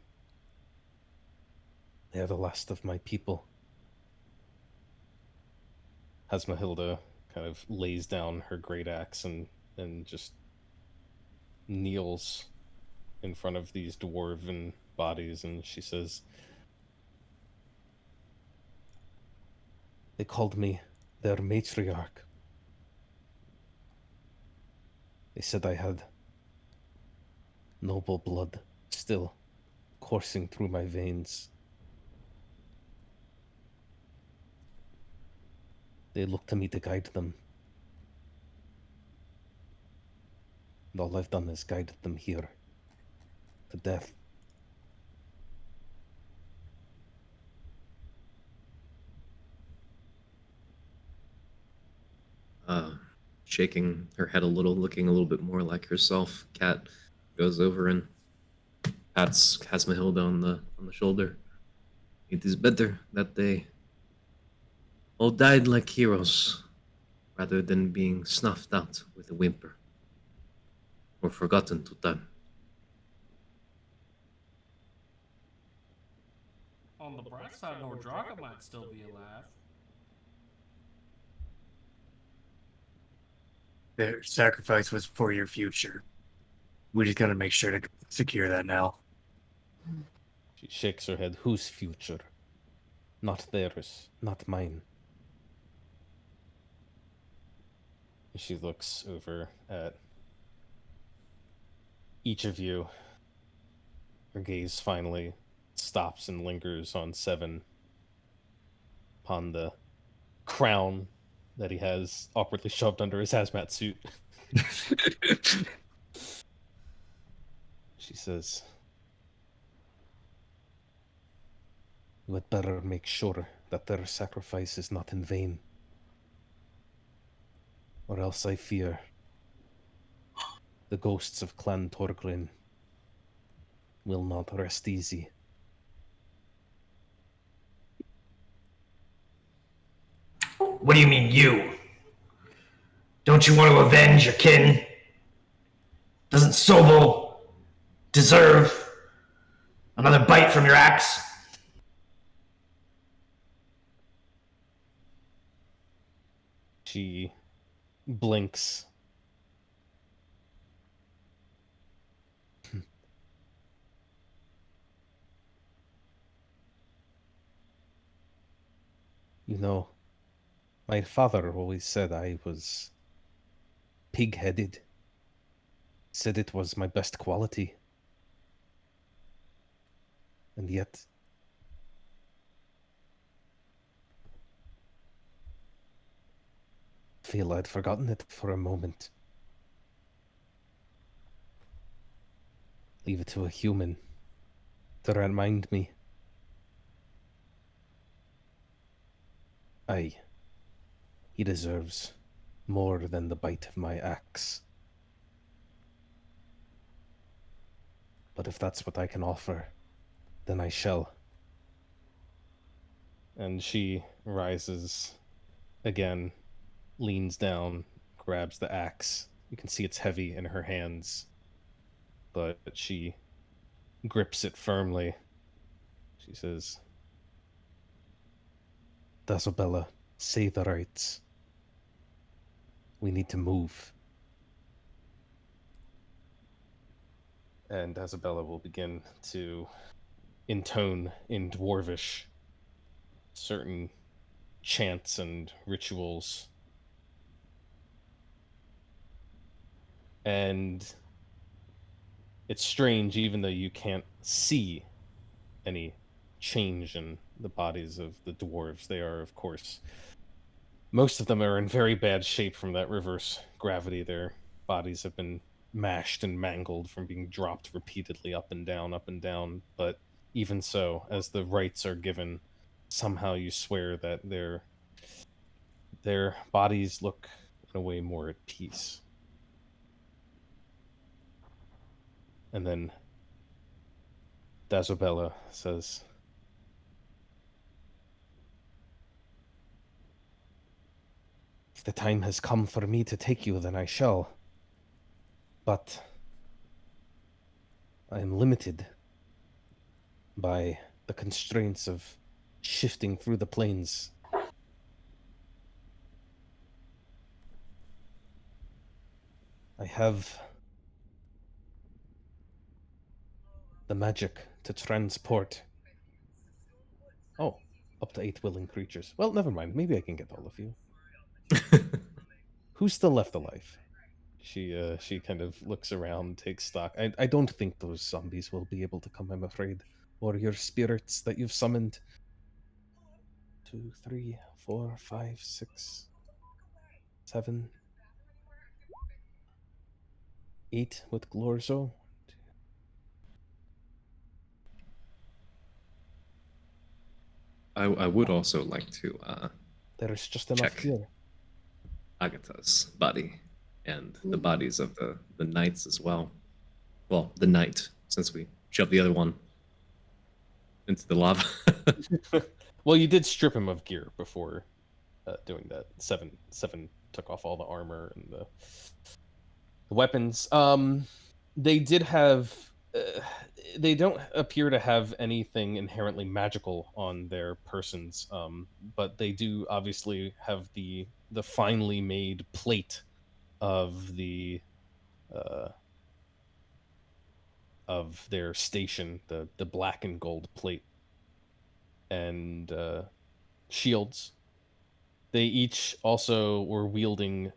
They are the last of my people. Hasmahilda kind of lays down her great axe and just kneels in front of these dwarven bodies, and she says, "They called me their matriarch. They said I had noble blood still coursing through my veins. They looked to me to guide them. And all I've done is guided them here to death." Shaking her head a little, looking a little bit more like herself, Kat goes over and pats Hasmahilda on the shoulder. "It is better that they all died like heroes, rather than being snuffed out with a whimper, or forgotten to time." On the bright side, Nordraka might still be alive. Their sacrifice was for your future. We just gotta make sure to secure that now. She shakes her head. "Whose future? Not theirs, not mine." She looks over at each of you. Her gaze finally stops and lingers on Seven, upon the crown that he has awkwardly shoved under his hazmat suit. She says, "You had better make sure that their sacrifice is not in vain, or else I fear the ghosts of Clan Torgrin will not rest easy." What do you mean, you? Don't you want to avenge your kin? Doesn't Sobel deserve another bite from your axe? She blinks. You know, my father always said I was pig-headed. Said it was my best quality. And yet, I feel I'd forgotten it for a moment. Leave it to a human to remind me. Aye, he deserves more than the bite of my axe. But if that's what I can offer, then I shall. And she rises again, leans down, grabs the axe. You can see it's heavy in her hands, but she grips it firmly. She says, "Dasobella, say the rights. We need to move." And Isabella will begin to intone in Dwarvish certain chants and rituals. And it's strange, even though you can't see any change in the bodies of the dwarves. They are, of course, most of them are in very bad shape from that reverse gravity. Their bodies have been mashed and mangled from being dropped repeatedly up and down. But even so, as the rites are given, somehow you swear that their bodies look in a way more at peace. And then Dazobella says, "If the time has come for me to take you, then I shall. But I am limited by the constraints of shifting through the planes. I have the magic to transport. Oh, up to 8 willing creatures. Well, never mind. Maybe I can get all of you. Who's still left alive? She kind of looks around, takes stock. I don't think those zombies will be able to come, I'm afraid. Or your spirits that you've summoned. 2, 3, 4, 5, 6, 7, 8 with Glorzo. I would also like to There's just enough check here. Agatha's body and the bodies of the knights as well. Well, the knight, since we shoved the other one into the lava. Well, you did strip him of gear before doing that. Seven took off all the armor and the weapons. They did have. They don't appear to have anything inherently magical on their persons, but they do obviously have the finely made plate of of their station, the black and gold plate, and shields. They each also were wielding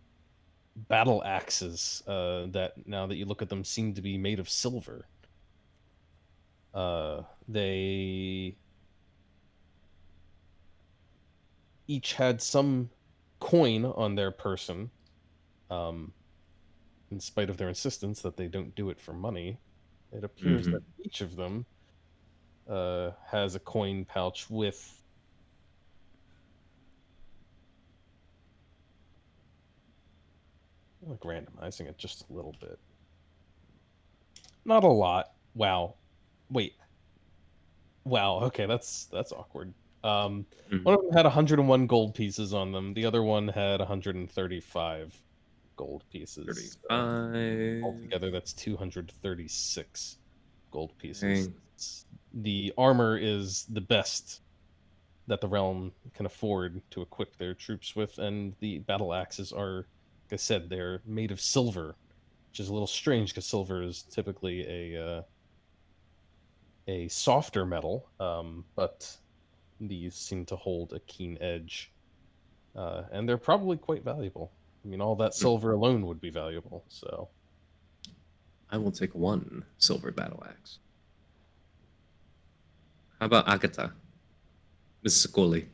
battle axes that, now that you look at them, seem to be made of silver. They each had some coin on their person, in spite of their insistence that they don't do it for money. It appears that each of them has a coin pouch with like randomizing it just a little bit. Not a lot. Wow. Wait. Wow. Okay, that's awkward. One of them had 101 gold pieces on them. The other one had 135 gold pieces. 35. Altogether, that's 236 gold pieces. The armor is the best that the realm can afford to equip their troops with, and the battle axes are, like I said, they're made of silver, which is a little strange because silver is typically a softer metal, but these seem to hold a keen edge, and they're probably quite valuable. I mean, all that silver alone would be valuable. So, I will take 1 silver battle axe. How about Agatha, Mrs. Scully?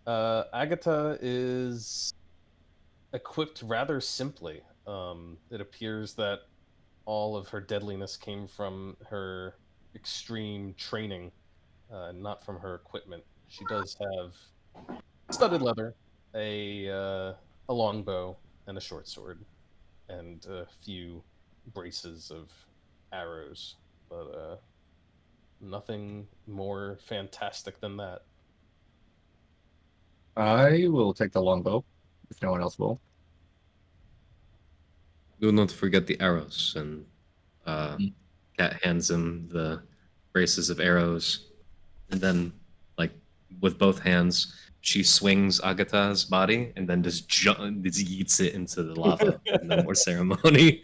Agatha is equipped rather simply. It appears that all of her deadliness came from her extreme training, not from her equipment. She does have studded leather, a longbow, and a short sword, and a few braces of arrows, but nothing more fantastic than that. I will take the longbow, if no one else will. Do not forget the arrows, and Cat hands him the braces of arrows, and then, like, with both hands, she swings Agatha's body and then just yeets it into the lava. No more ceremony.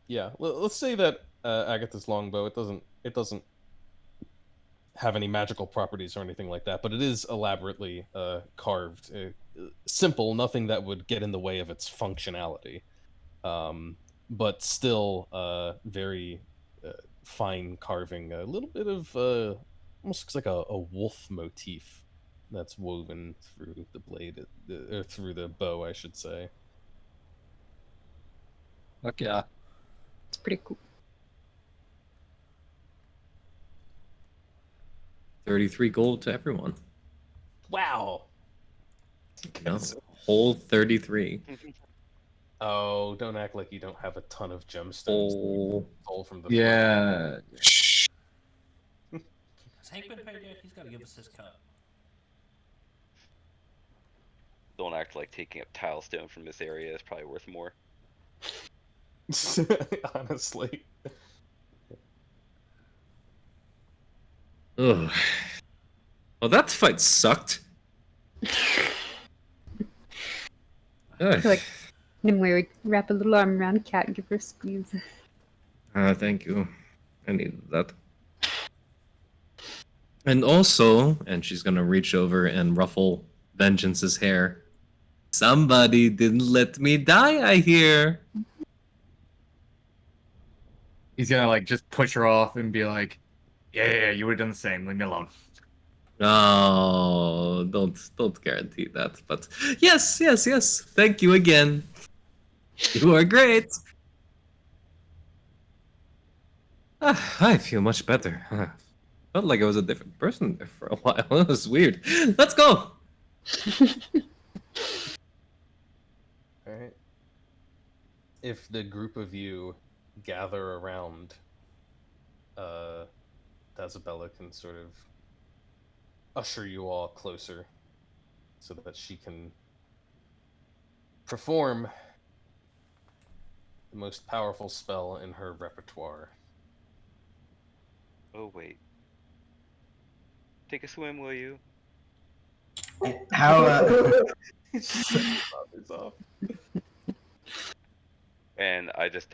Yeah. Let's say that Agatha's longbow, it doesn't have any magical properties or anything like that, but it is elaborately carved. Simple, nothing that would get in the way of its functionality, but still very fine carving. A little bit of almost looks like a wolf motif that's woven through the blade, or through the bow, I should say. Fuck yeah. It's pretty cool. 33 gold to everyone. Wow. No, whole 33. Oh, don't act like you don't have a ton of gemstones. All from the Yeah. Has Hank been paid yet? He's got to give us his cut. Don't act like taking up tile stone from this area is probably worth more. Honestly. Ugh. Well, that fight sucked. I feel like Nimue would wrap a little arm around Cat and give her a squeeze. Thank you. I needed that. And also, and she's gonna reach over and ruffle Vengeance's hair. Somebody didn't let me die, I hear. He's gonna like just push her off and be like, "Yeah, you would have done the same. Leave me alone." No, don't guarantee that. But yes. Thank you again. You are great. I feel much better. Felt like I was a different person there for a while. It was weird. Let's go. Alright. If the group of you gather around, Dazabella can sort of usher you all closer so that she can perform the most powerful spell in her repertoire. Oh wait. Take a swim, will you? How? And I just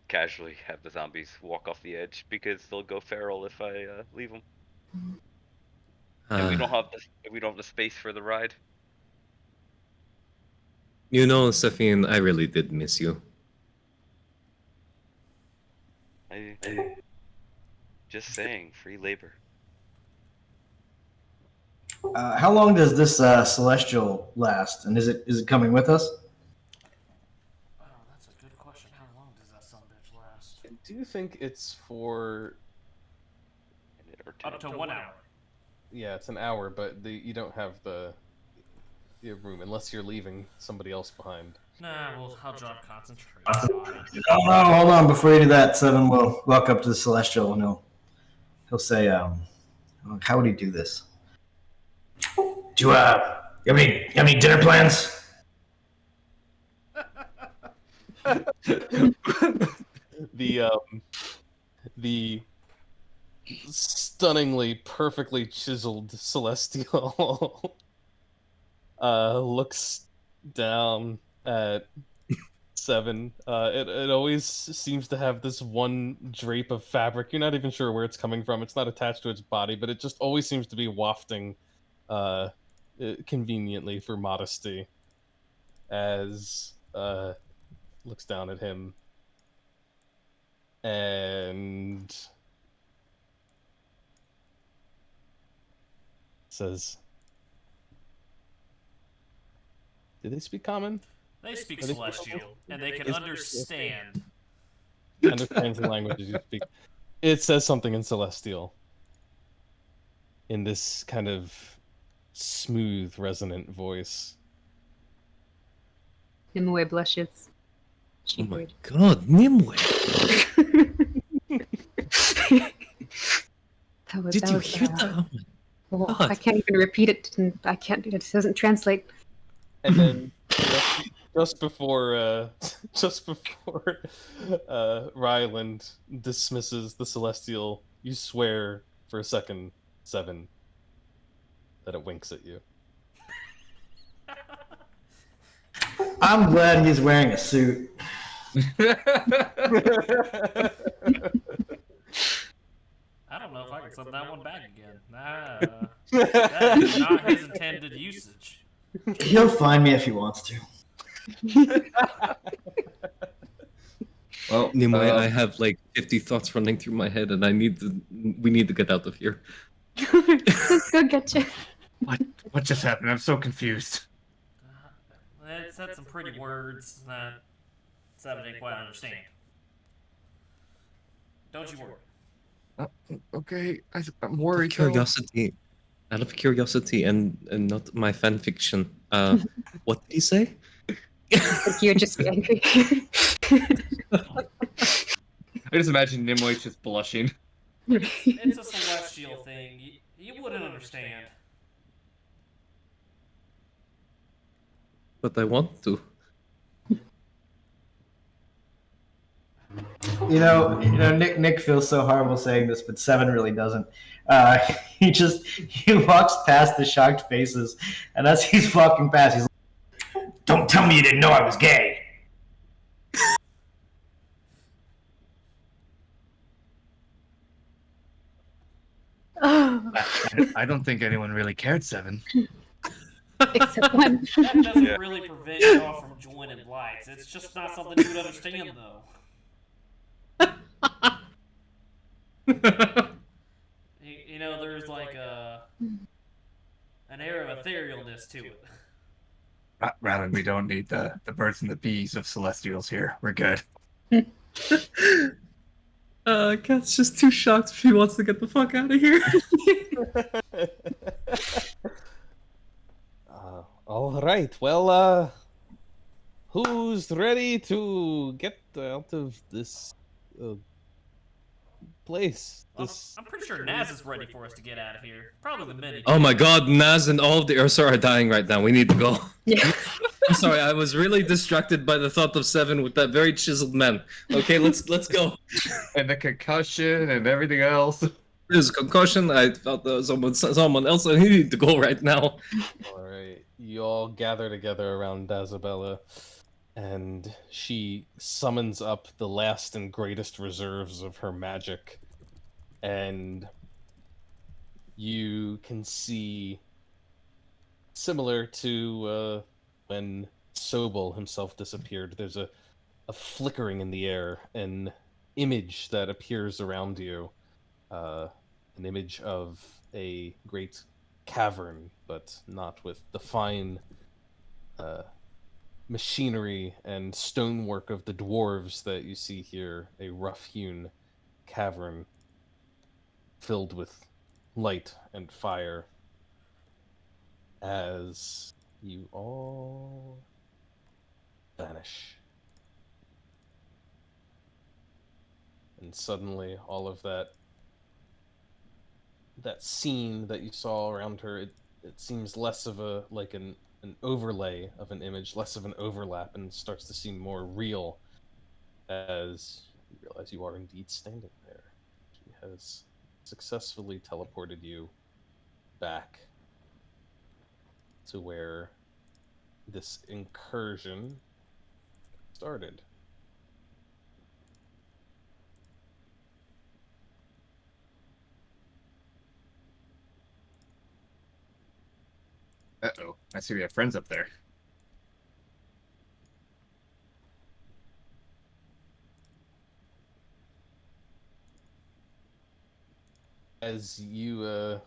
casually have the zombies walk off the edge because they'll go feral if I leave them. And we don't have the space for the ride. You know, Safine, I really did miss you. Just saying, free labor. How long does this celestial last? And is it coming with us? Oh, that's a good question. How long does that son of a bitch last? Do you think it's for... Up to 1 hour. Yeah, it's an hour, but you don't have the room unless you're leaving somebody else behind. Nah, well, I'll drop concentration. Oh, hold on. Before you do that, Seven will walk up to the celestial and he'll say, how would he do this? Do you have any dinner plans? The stunningly perfectly chiseled celestial looks down at Seven. It always seems to have this one drape of fabric. You're not even sure where it's coming from. It's not attached to its body, but it just always seems to be wafting conveniently for modesty as looks down at him and says, "Do they speak common?" They speak Celestial, and they can understand. Understands the languages you speak. It says something in Celestial. In this kind of smooth, resonant voice. Nimue blushes. Oh my god, Nimue! Did you hear that? Well, I can't even repeat it. And I can't. It doesn't translate. And then just before Ryland dismisses the Celestial, you swear for a second, Seven, that it winks at you. I'm glad he's wearing a suit. I don't know if I can send that one back again. That is not his intended usage. He'll find me if he wants to. Well, Nimue, I have like 50 thoughts running through my head, and we need to get out of here. Let's go get you. What just happened? I'm so confused. It said some pretty words that Seven didn't quite understand. Don't you worry. Okay, I'm worried. Out of curiosity, and not my fan fiction. What did he say? You're just angry. I just imagine Nimue just blushing. It's a celestial thing. You wouldn't understand. But I want to. Nick feels so horrible saying this, but Seven really doesn't. He walks past the shocked faces, and as he's walking past, he's like, "Don't tell me you didn't know I was gay." I don't think anyone really cared, Seven. Except one. That doesn't really prevent y'all from joining Blights. It's just not something you would understand, though. There's like an air of etherealness to it. Rather, we don't need the birds and the bees of Celestials here. We're good. Kat's just too shocked. She wants to get the fuck out of here. All right. Well, who's ready to get out of this place? I'm pretty sure Naz is ready for us to get out of here. Probably the minute. Oh my god, Naz and all of the Ursa are dying right now. We need to go. Yeah. I'm sorry, I was really distracted by the thought of Seven with that very chiseled man. Okay, let's go. And the concussion and everything else. There's a concussion. I felt there was someone else. I need to go right now. All right, you all gather together around Dazabella, and she summons up the last and greatest reserves of her magic, and you can see, similar to when Sobel himself disappeared, there's a flickering in the air, an image that appears around you, an image of a great cavern, but not with the fine machinery and stonework of the dwarves that you see here. A rough-hewn cavern filled with light and fire, as you all vanish. And suddenly all of that scene that you saw around her, it seems less of an overlay of an image, less of an overlap, and starts to seem more real as you realize you are indeed standing there. She has successfully teleported you back to where this incursion started. Uh-oh. I see we have friends up there. As you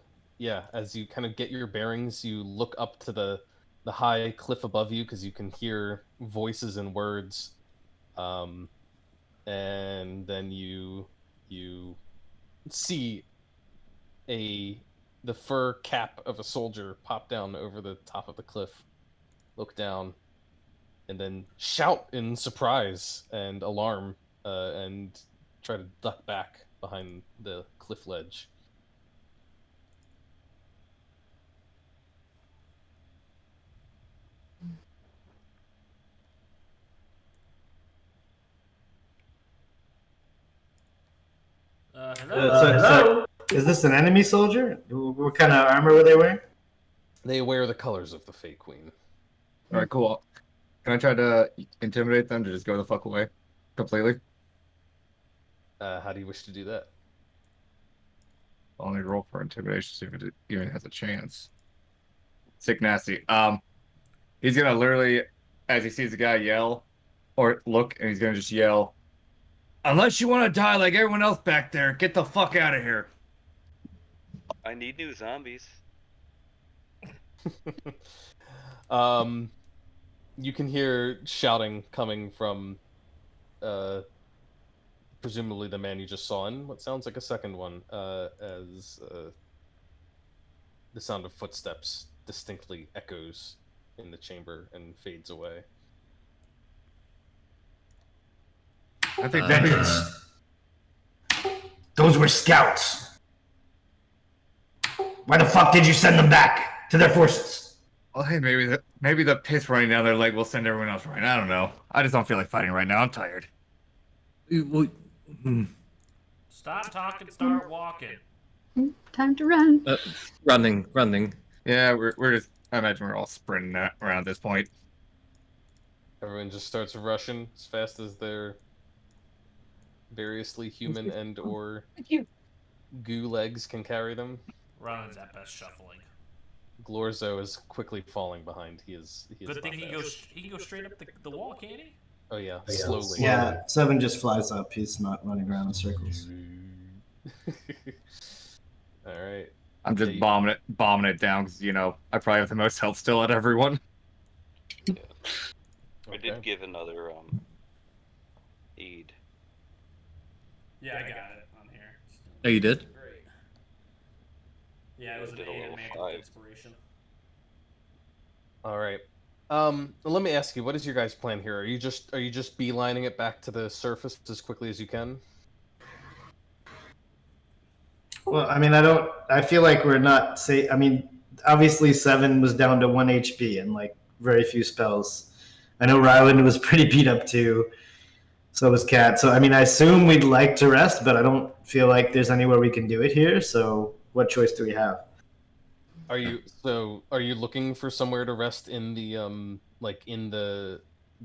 as you kind of get your bearings, you look up to the high cliff above you, because you can hear voices and words, and then you see the fur cap of a soldier pop down over the top of the cliff, look down, and then shout in surprise and alarm, and try to duck back behind the cliff ledge. Hello? So, is this an enemy soldier? What kind of armor were they wearing? They wear the colors of the Fey Queen. All right, cool. Can I try to intimidate them to just go the fuck away completely? How do you wish to do that? I'll only roll for intimidation, see if it even has a chance. Sick nasty. He's gonna literally, as he sees the guy yell, or look, and he's gonna just yell, "Unless you want to die like everyone else back there, get the fuck out of here." I need new zombies. You can hear shouting coming from presumably the man you just saw, and what sounds like a second one, as the sound of footsteps distinctly echoes in the chamber and fades away. I think Those were scouts. Why the fuck did you send them back to their forces? Well, hey, maybe the piss running down their leg will send everyone else running. I don't know. I just don't feel like fighting right now. I'm tired. Stop talking, start walking. Time to run. Running. Yeah, we're just. I imagine we're all sprinting around at this point. Everyone just starts rushing as fast as their variously human and or goo legs can carry them. Ryland's at best shuffling. Glorzo is quickly falling behind. He is Good thing not he fast. can go straight up the wall, can't he? Oh yeah, slowly. Yeah, 7 just flies up. He's not running around in circles. All right. I'm just bombing it down because I probably have the most health still at everyone. Yeah. I did give another aid. Yeah, I got it on here. Oh, you did? Great. Yeah, it was an Did a 8 level and magic 5. inspiration. All right. Let me ask you, what is your guys' plan here? Are you just beelining it back to the surface as quickly as you can? Well, I mean, I feel like we're not say. I mean, obviously 7 was down to 1 HP and like very few spells. I know Ryland was pretty beat up too. So was Cat. So I mean, I assume we'd like to rest, but I don't feel like there's anywhere we can do it here. So what choice do we have? Are you looking for somewhere to rest in the like in the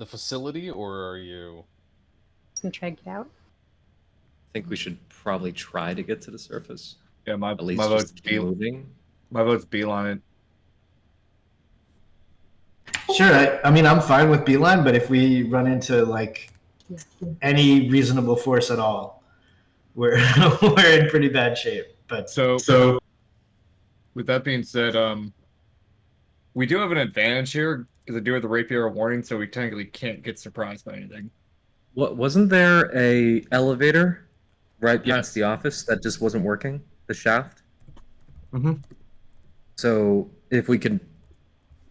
facility, or are you Can try to get out. I think we should probably try to get to the surface. Yeah, At least my just vote's keep moving. My vote's beeline it. Sure. I mean, I'm fine with Beeline, but if we run into like any reasonable force at all, we're we're in pretty bad shape. But So with that being said, we do have an advantage here because I do have the rapier warning, so we technically can't get surprised by anything. What wasn't there a elevator right past the office that just wasn't working? The shaft? Mm-hmm. So if we could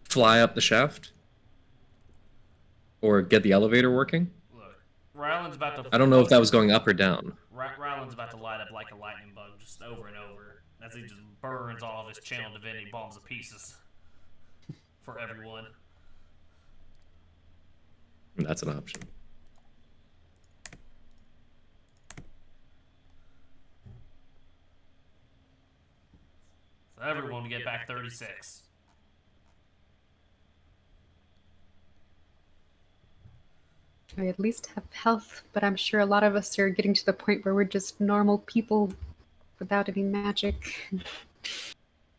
fly up the shaft or get the elevator working? Look, Ryland's about to. I don't know if that was going up or down. Ryland's about to light up like a lightning bug, just over and over, as he just burns all of his channel divinity bombs to pieces for everyone. That's an option. So everyone will get back 36. We at least have health, but I'm sure a lot of us are getting to the point where we're just normal people without any magic.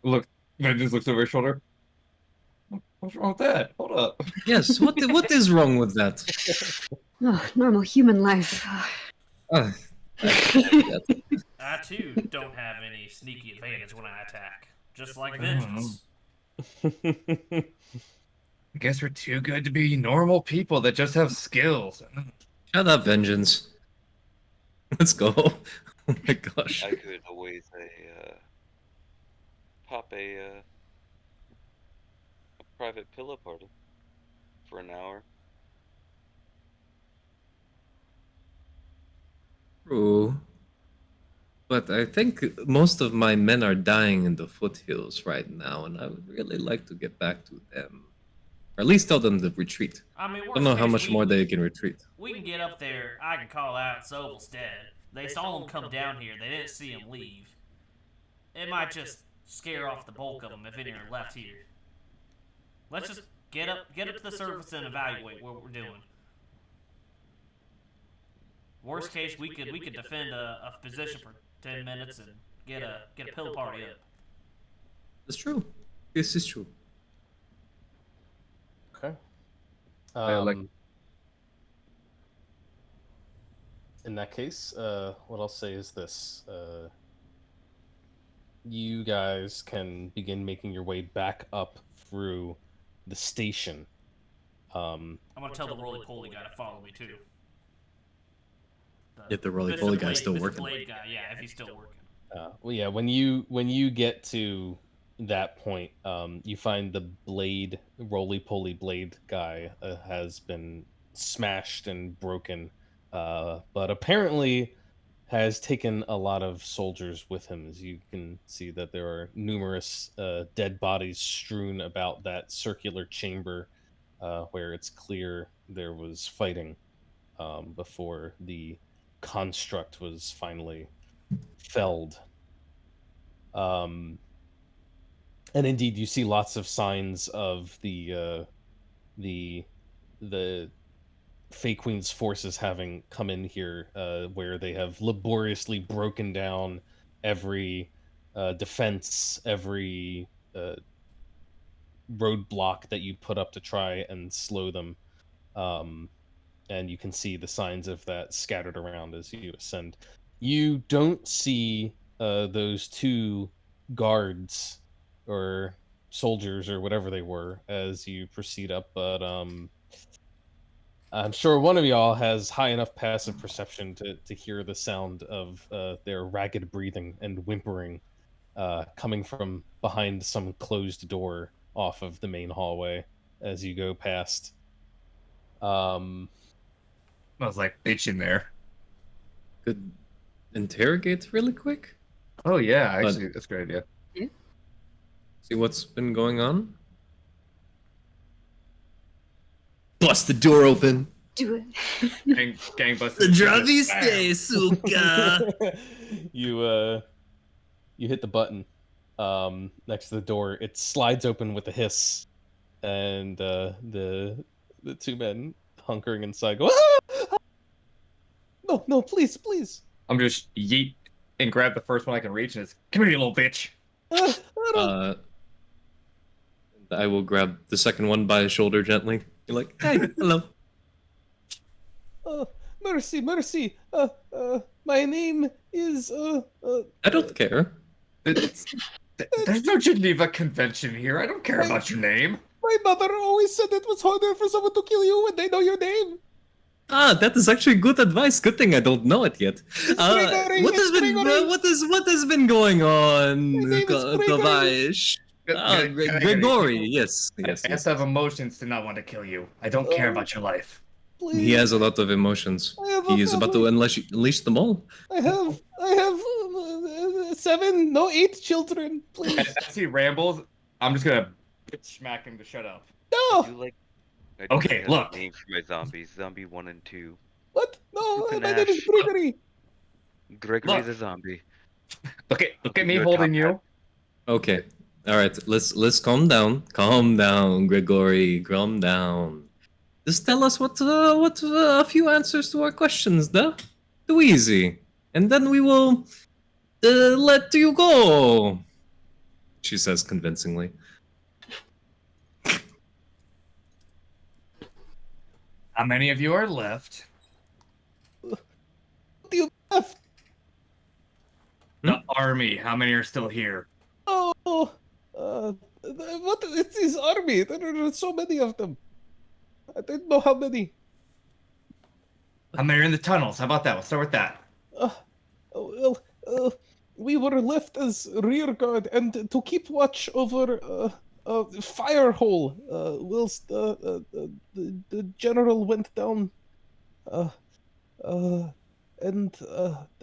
Look, Vengeance looks over his shoulder. What's wrong with that? Hold up. Yes, what is wrong with that? Oh, normal human life. Uh, I too don't have any sneaky advantage when I attack, just like Vengeance. I guess we're too good to be normal people that just have skills. Shut up, Vengeance. Let's go. Oh my gosh. I could always pop a private pillow party for an hour. True. But I think most of my men are dying in the foothills right now, and I would really like to get back to them. Or at least tell them to retreat. I mean, I don't know how much more they can retreat. We can get up there. I can call out Sobel's dead. They saw him come down here. They didn't see him leave. It might just scare off the bulk of them if any are left here. Let's just get up to the surface and evaluate what we're doing. Worst case, we could defend a position for 10 minutes and get a pill party up. It's true. This is true. okay? like- In that case, what I'll say is this: you guys can begin making your way back up through the station. I'm gonna tell the roly-poly guy to follow me too. If the roly-poly Mr. guy's still Blade working. Blade guy, yeah, if he's still working. Well, yeah. When you get to that point, you find the blade roly-poly blade guy has been smashed and broken, but apparently has taken a lot of soldiers with him. As you can see, that there are numerous dead bodies strewn about that circular chamber, where it's clear there was fighting before the construct was finally felled. And indeed, you see lots of signs of the Fey Queen's forces having come in here, where they have laboriously broken down every defense, every roadblock that you put up to try and slow them. And you can see the signs of that scattered around as you ascend. You don't see those two guards or soldiers or whatever they were as you proceed up, but I'm sure one of y'all has high enough passive perception to hear the sound of their ragged breathing and whimpering coming from behind some closed door off of the main hallway as you go past. Smells like bitch in there. Could interrogate really quick? Oh yeah, actually, that's a great idea. See what's been going on? Bust the door open. Do it. Gangbusters. Draviste, suka. You hit the button next to the door. It slides open with a hiss, and the two men hunkering inside go, "Ah! No, please. I'm just yeet and grab the first one I can reach, and it's, come here, you little bitch. I will grab the second one by his shoulder gently. You're like, hey, hello. Mercy. My name is I don't care. There's no Geneva Convention here. I don't care about your name. My mother always said it was harder for someone to kill you when they know your name. Ah, that is actually good advice. Good thing I don't know it yet. Gregory, What has been going on, My name is Gregory. Kavaish? Gregory, yes. I have to have emotions to not want to kill you. I don't care about your life. Please. He has a lot of emotions. He is about to unleash them all. I have 8 children. Please. As he rambles, I'm just gonna smack him to shut up. I No. do like Okay, look. name for my zombies. Zombie 1 and 2. What? No. Open My name is Ash. Gregory. Gregory Look. the zombie. Look at me You're a holding top you. Okay. All right. Let's calm down. Calm down, Gregory. Calm down. Just tell us what a few answers to our questions, though. Too easy, and then we will let you go. She says convincingly. How many of you are left? What do you have? The army. How many are still here? Oh. What? It's his army. There are so many of them. I don't know how many. How many are in the tunnels? How about that? We'll start with that. We were left as rear guard and to keep watch over fire hole whilst the general went down. And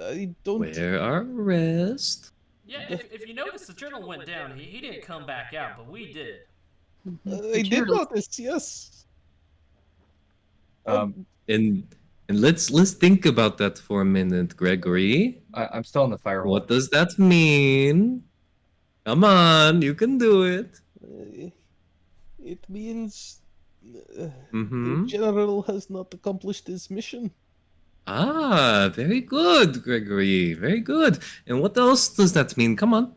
I don't. Where are rest? Yeah, if you notice, the journal went down. He didn't come back out, but we did. I did notice. Yes. And let's think about that for a minute, Gregory. I'm still in the fire hole. What does that mean? Come on, you can do it. It means the Mm-hmm. general has not accomplished his mission. Ah, very good, Gregory. Very good. And what else does that mean? Come on.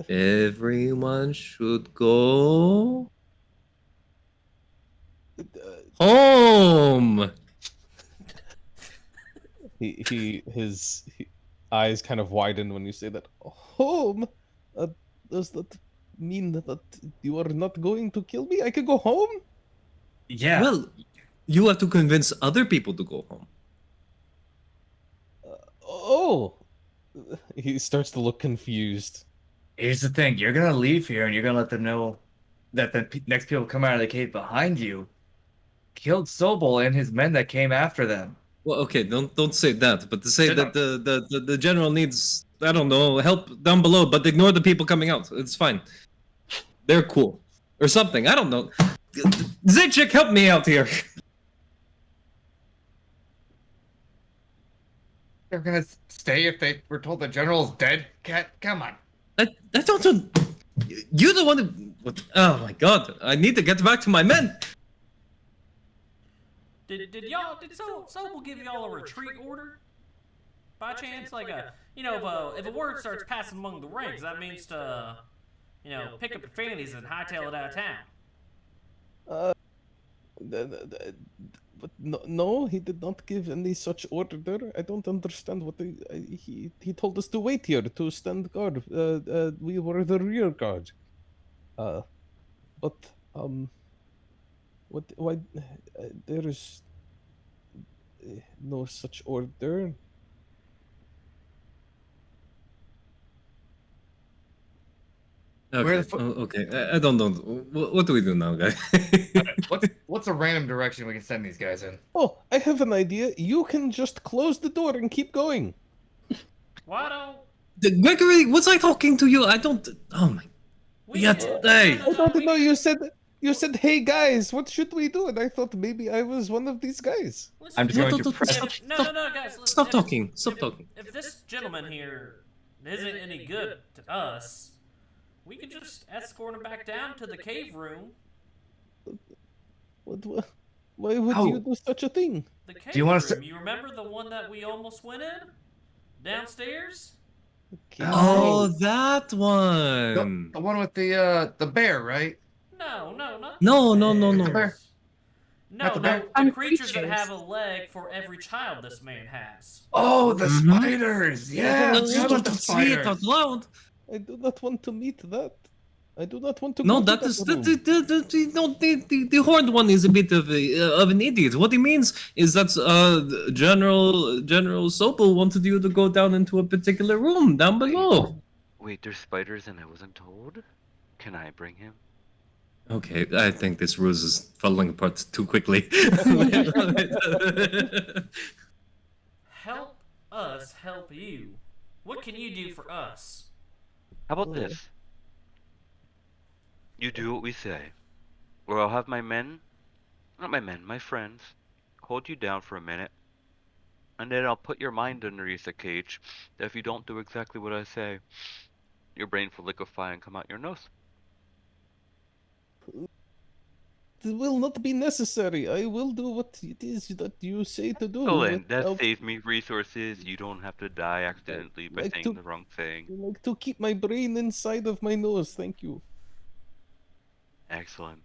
Everyone should go home. His eyes kind of widen when you say that. Home? Does that mean that you are not going to kill me? I can go home? Yeah. Well, you have to convince other people to go home. Oh. He starts to look confused. Here's the thing. You're going to leave here and you're going to let them know that the next people come out of the cave behind you killed Sobel and his men that came after them. Well, okay, don't say that, but to say that the general needs, I don't know, help down below, but ignore the people coming out. It's fine. They're cool. Or something. I don't know. Zaychik, help me out here. They're gonna stay if they were told the general's dead? Cat, come on. I don't. You're the one who. Oh my god! I need to get back to my men. Did Sobel give y'all a retreat order? By chance, like if a word starts passing among the ranks, that means to, pick up your fannies and hightail it out of town. But no, he did not give any such order. I don't understand what he told us to wait here to stand guard. We were the rear guard. But what? Why? There is no such order. Okay. Okay. I don't know. What do we do now, guys? What's a random direction we can send these guys in? Oh, I have an idea. You can just close the door and keep going. Why don't? Gregory, was I talking to you? I don't. Oh my. Hey. I don't know. You said, "Hey guys, what should we do?" And I thought maybe I was one of these guys. I'm just going to press. No, guys. Stop talking. Stop talking. If this gentleman here isn't any good to us, we could just escort him back down to the cave room. What? Why would you do such a thing? The cave Do you want room. to? You remember the one that we almost went in? Downstairs? Oh, that one. The one with the bear, right? No, not No. the I'm creatures that creatures. have a leg for every child this man has. Oh, the spiders! Yeah, Let's how about not the say it out spiders? loud. I do not want to meet that. I do not want to. No, go to that is room. the horned one is a bit of an idiot. What he means is that General Sopel wanted you to go down into a particular room down below. Wait, there's spiders and I wasn't told? Can I bring him? Okay, I think this ruse is falling apart too quickly. Help us help you. What can you do for us? How about this? You do what we say, or I'll have my friends, hold you down for a minute, and then I'll put your mind underneath a cage that if you don't do exactly what I say, your brain will liquefy and come out your nose. It will not be necessary. I will do what it is that you say to do. Excellent. That without- saves me resources. You don't have to die accidentally by like saying to- the wrong thing. I like to keep my brain inside of my nose. Thank you. Excellent.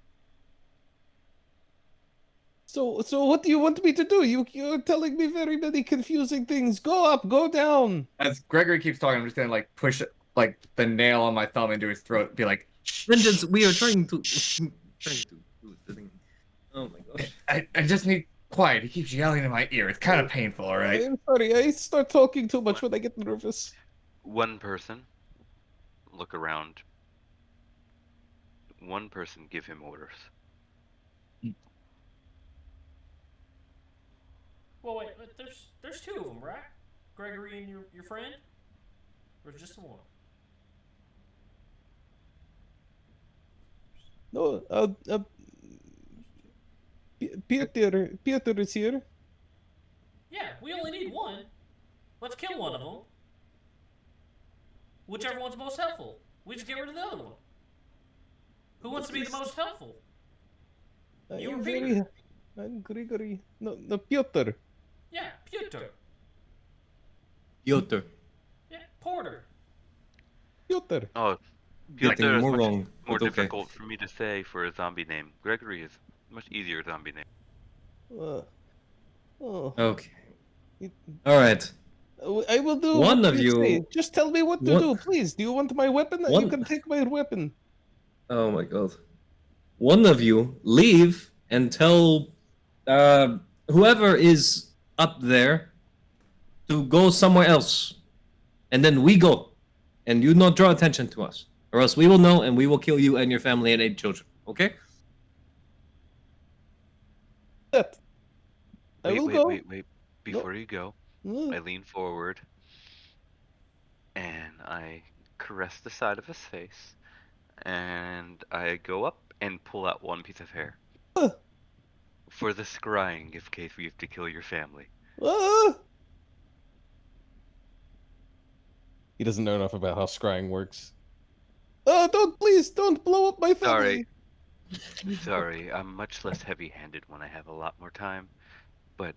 So what do you want me to do? You're telling me very many confusing things. Go up, go down. As Gregory keeps talking, I'm just gonna like push like the nail on my thumb into his throat, and be like, Vengeance, we are trying to do the thing. Oh my gosh. I just need quiet. He keeps yelling in my ear. It's kind of painful, all right? I'm sorry. I start talking too much when I get nervous. One person, look around. One person, give him orders. Well, wait, there's two of them, right? Gregory and your friend? Or just the one? No, Peter is here. Yeah, we only need one. Let's kill one of them. Whichever one's most helpful. We just get rid of the other one. Who wants to be the most helpful? You or Peter? I'm Gregory. No, Peter. Yeah, Peter. Piotr. Yeah, Porter. Peter. Oh, Getting Piotr is more much wrong, more but okay. difficult for me to say for a zombie name. Gregory is a much easier zombie name. Okay. All right. I will do One what of you say. you- Just tell me what to One- do, please. Do you want my weapon? You One- can take my weapon. Oh my god. One of you leave and tell whoever is up there to go somewhere else. And then we go. And you not draw attention to us. Or else we will know and we will kill you and your family and 8 children. Okay? That. I will go. Wait. Before you go, I lean forward and I caress the side of his face and I go up and pull out one piece of hair. For the scrying, in case we have to kill your family. He doesn't know enough about how scrying works. Oh, please don't blow up my family. Sorry, I'm much less heavy-handed when I have a lot more time, but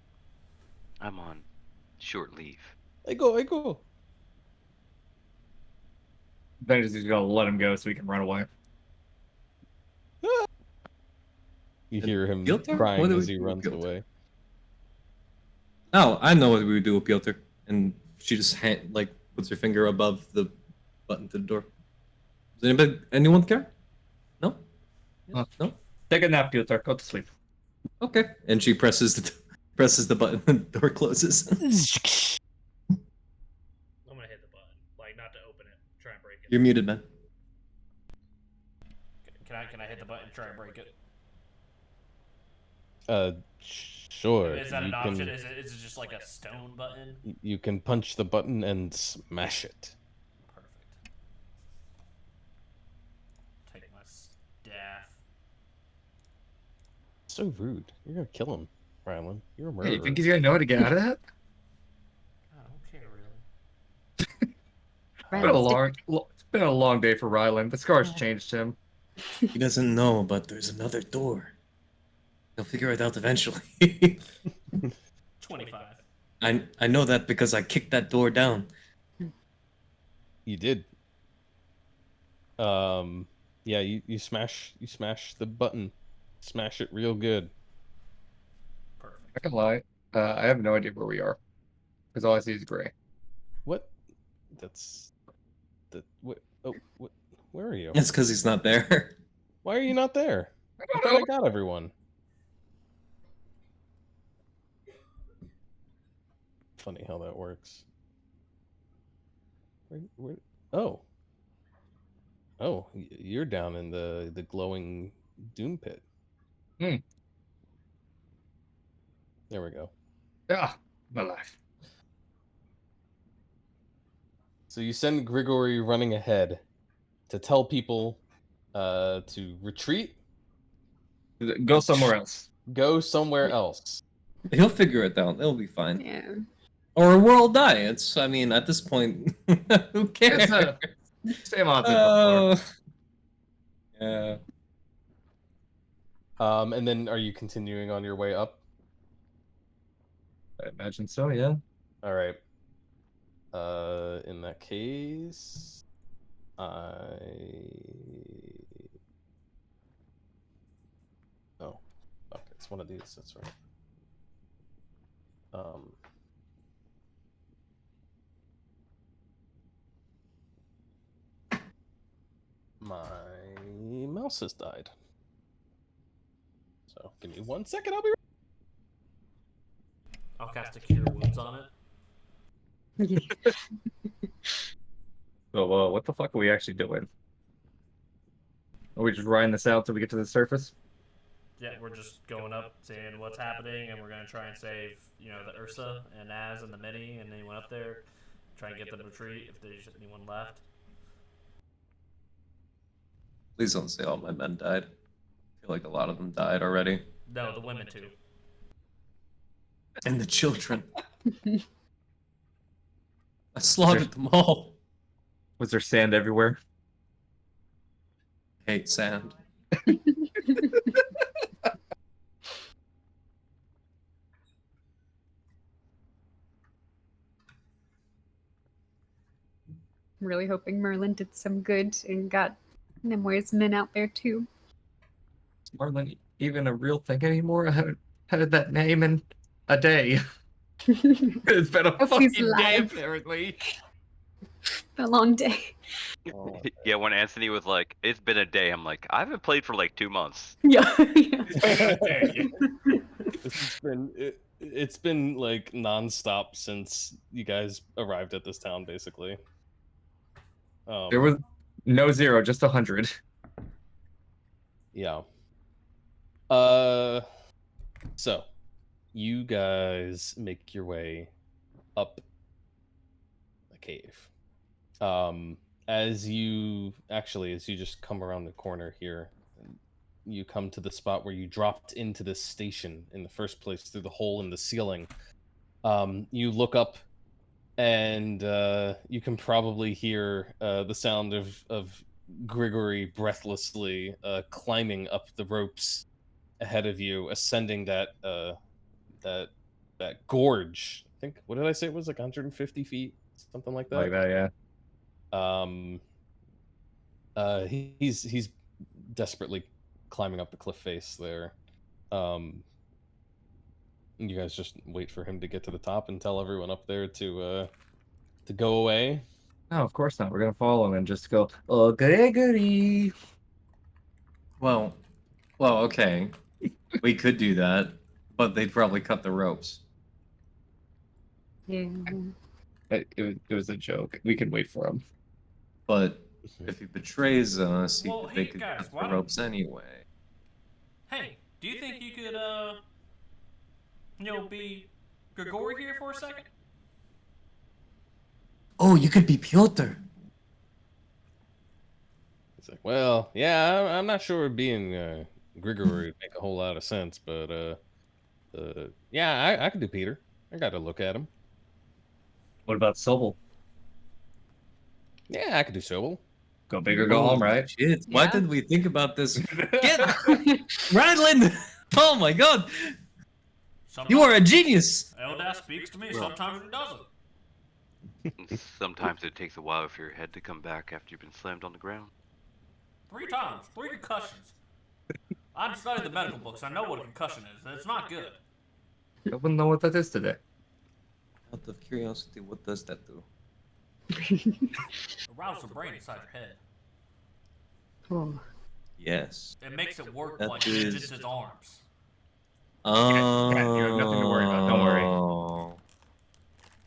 I'm on short leave. I go. Vengeance is gonna let him go so he can run away. You hear him Piotr? What crying do as we he do with runs Piotr? away. Oh, I know what we would do with Piotr. And she just puts her finger above the button to the door. Does anyone care? No? Yes? No? Take a nap, Piotr. Go to sleep. Okay. And she presses the button and the door closes. I'm gonna hit the button, like not to open it. Try and break it. You're muted, man. Can I hit the button and try and break it? Sure. Is that an option? Is it just like a stone button? You can punch the button and smash it. Perfect. Take my staff. So rude. You're gonna kill him, Rylan. You're a Hey, murderer. you think he's gonna know how to get out of that? I don't care really. It's been a long day for Rylan. The scars changed him. He doesn't know, but there's another door. He'll figure it out eventually. 25. I know that because I kicked that door down. You did. Yeah, you smash the button. Smash it real good. Perfect. I can lie. I have no idea where we are. Because all I see is gray. What? That's what? Oh, what? Where are you? It's because he's not there. Why are you not there? I I don't thought know. I got everyone. Funny how that works. Where, oh. Oh, you're down in the glowing doom pit. Hmm. There we go. Ah, my life. So you send Grigory running ahead to tell people to retreat. Go somewhere else. Go somewhere else. He'll figure it out. It'll be fine. Yeah. Or we'll all die. I mean, at this point, who cares? Same odds. Yeah. And then are you continuing on your way up? I imagine so, yeah. All right. In that case, oh, fuck, it's one of these. That's right. My mouse has died. So give me 1 second. I'll be. I'll cast a cure wounds on it. So, what the fuck are we actually doing? Are we just riding this out till we get to the surface? Yeah, we're just going up, seeing what's happening, and we're gonna try and save, the Ursa and Naz and the Mini and anyone up there. Try and get them to retreat if there's anyone left. Please don't say all my men died. I feel like a lot of them died already. No, the women too. And the children. I slaughtered them all. Was there sand everywhere? I hate sand. I'm really hoping Merlin did some good and got Nimwe's men out there too. Is Marlin even a real thing anymore? I haven't had that name in a day. It's been a Hope he's fucking day, alive. apparently. A long day. Oh. Yeah, when Anthony was like, "It's been a day," I'm like, "I haven't played for like 2 months." Yeah. It's been like nonstop since you guys arrived at this town, basically. There was no 0, just 100. Yeah. So you guys make your way up a cave. As you just come around the corner here, you come to the spot where you dropped into this station in the first place through the hole in the ceiling. You look up and you can probably hear the sound of Grigory breathlessly climbing up the ropes ahead of you, ascending that that gorge. I think, what did I say? It was like 150 feet, something like that. Like that, yeah. He's desperately climbing up the cliff face there. You guys just wait for him to get to the top and tell everyone up there to go away. No, of course not. We're gonna follow him and just go, oh, Gregory. Well, okay. We could do that, but they'd probably cut the ropes. Yeah. It was a joke. We can wait for him. But if he betrays us, Well, they hey, could guys, cut why the don't- ropes anyway. Hey, do you think you could, be Grigori here for a second? Oh, you could be Piotr. It's like, well, yeah, I'm not sure being Grigory would make a whole lot of sense, but yeah, I could do Peter. I got to look at him. What about Sobel? Yeah, I could do Sobel. Go big or go home, right? Shit, why Yeah. didn't we think about this? Get Radlin! Oh my god, you are a genius! Eldas speaks to me, sometimes it doesn't. Sometimes it takes a while for your head to come back after you've been slammed on the ground. 3 times, 3 concussions. I've studied the medical books, I know what a concussion is, and it's not good. I wouldn't know what that is today. Out of curiosity, what does that do? Arouse the brain inside your head. Oh. Yes. It makes it work That like is- Ninja's arms. Oh. yeah, you have nothing to worry about, don't worry.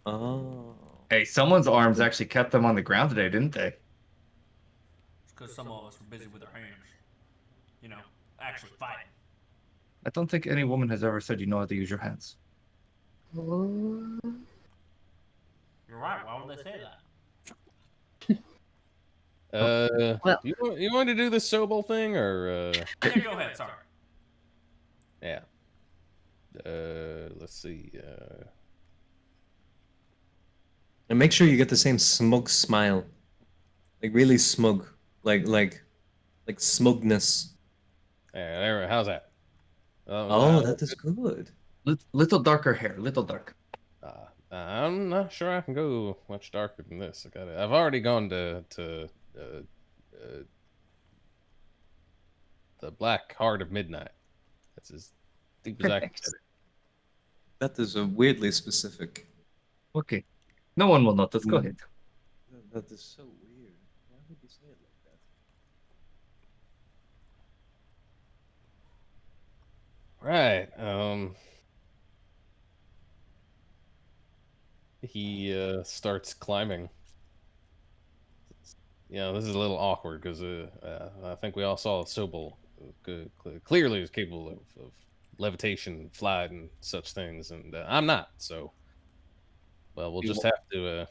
Oh. Hey, someone's arms actually kept them on the ground today, didn't they? It's because some of us were busy with our hands. Actually fighting. I don't think any woman has ever said you know how to use your hands. Oh. You're right, why would they say that? Well- You want to do the Sobel thing, or Yeah, go ahead, sorry. yeah? Let's see. And make sure you get the same smug smile, like really smug, like smugness. There, how's that? Oh, that is good. Little darker hair, little dark. I'm not sure I can go much darker than this. I've already gone to the Black Heart of Midnight. That's as deep as I can Perfect. get it. That is a weirdly specific. Okay. No one will notice. Go ahead. That is so weird. Why would you say it like that? Right. He starts climbing. This is a little awkward because I think we all saw Sobel clearly is capable of levitation, flight, and such things, and I'm not. So, well, we'll just have to.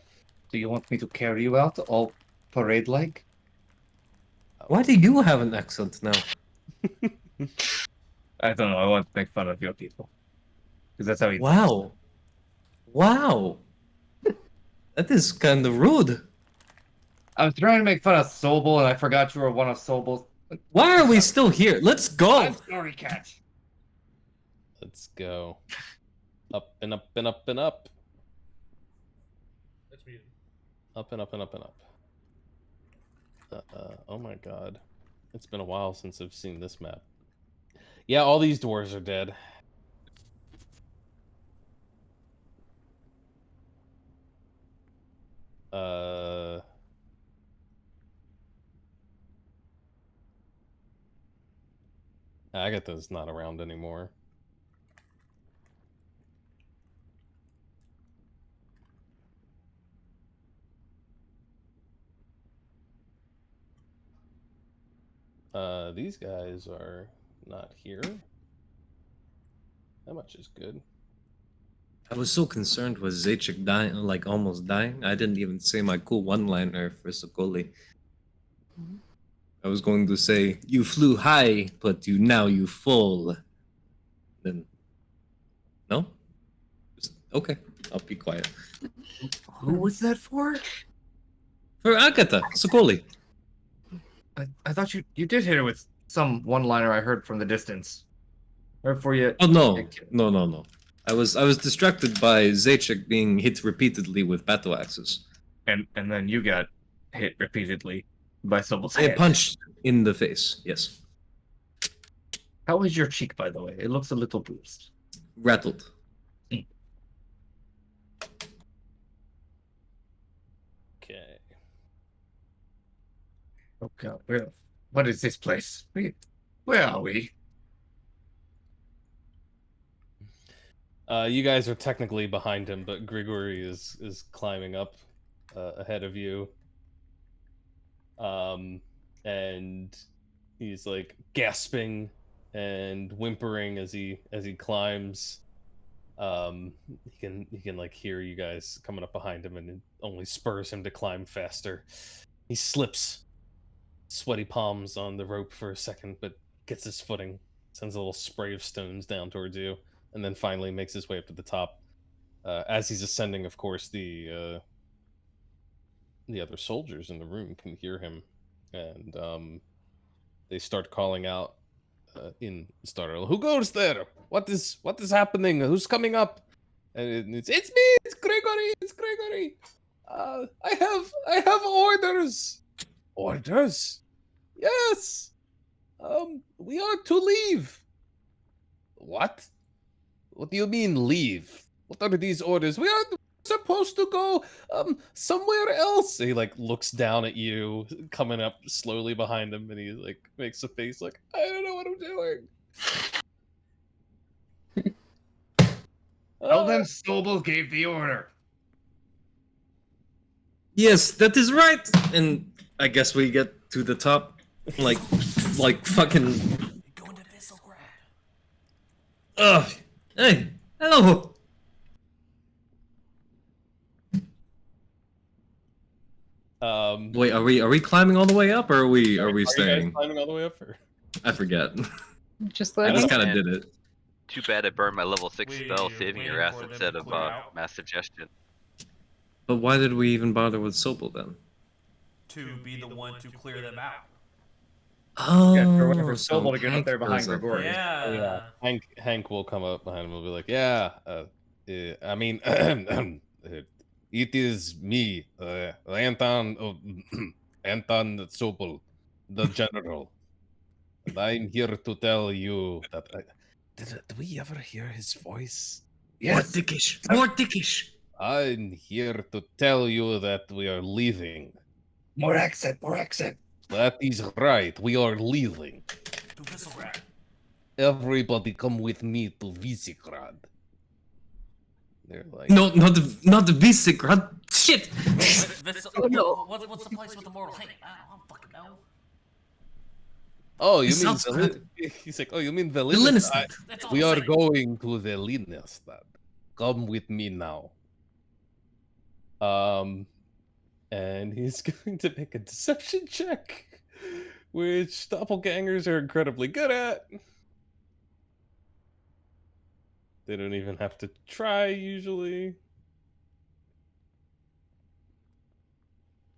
Do you want me to carry you out all parade-like? Why do you have an accent now? I don't know. I want to make fun of your people. Because that's how he Wow. That is kind of rude. I was trying to make fun of Sobel, and I forgot you were one of Sobel's. Why are we still here? Let's go. I'm sorry, cat. Let's go. Up and up and up and up. That's muted. Up and up and up and up. Oh my god. It's been a while since I've seen this map. Yeah, all these dwarves are dead. Agatha's not around anymore. These guys are not here. That much is good. I was so concerned with Zacic dying, like almost dying. I didn't even say my cool one-liner for Sokoli. I was going to say, "You flew high, but now you fall." Then, no. Okay. I'll be quiet. Who was that for? For Agatha Sokoli. I thought you did hit her with some one-liner I heard from the distance. Right before you. Oh no. I was distracted by Zacic being hit repeatedly with battle axes. And then you got hit repeatedly by Sobel's I hand. punched in the face. Yes. How is your cheek, by the way? It looks a little bruised. Rattled. Okay. Oh god, what is this place? Where are we? You guys are technically behind him, but Grigory is climbing up ahead of you. And he's like gasping and whimpering as he climbs. He can like hear you guys coming up behind him, and it only spurs him to climb faster. He slips, sweaty palms on the rope for a second, but gets his footing, sends a little spray of stones down towards you, and then finally makes his way up to the top. As he's ascending, of course, the other soldiers in the room can hear him, and they start calling out in startle. Who goes there? What is happening? Who's coming up? And it's me. It's Gregory. It's Gregory. I have orders. Orders? Yes. We are to leave. What? What do you mean leave? What are these orders? We are supposed to go somewhere else. He like looks down at you coming up slowly behind him, and he like makes a face like, I don't know what I'm doing. Tell them Sobel gave the order. Yes, that is right. And I guess we get to the top, like fucking. Going to Visselgrad. Ugh. Hey, hello. Wait, are we climbing all the way up, or are we You staying? guys climbing all the way up? Or? I forget. Just I loading. just kind of did it. Too bad I burned my level 6 We spell saving waiting your ass for them instead to of clear out. mass suggestion. But why did we even bother with Sobel then? To be the one to clear them out. Oh, Yeah, we're waiting for so Sobel to get up Hank there behind was up Gregory. there. Yeah. Hank will come up behind him and be like, yeah, I mean, it is me, Anton Sobel, the general. And I'm here to tell you that did we ever hear his voice? More dickish. More dickish. I'm here to tell you that we are leaving. More accent. That is right. We are leaving. To Visselgrad. Everybody come with me to Visegrad. They're like, No, not the Visegrad. Shit. Oh, no. What's the place with the mortal hanging? I don't fucking know. oh, you It mean sounds good. He's like, oh, you mean Velinistan. Velinistan? That's all We I'm are saying. going to Velinistan. Come with me now. And he's going to make a deception check, which doppelgangers are incredibly good at. They don't even have to try usually.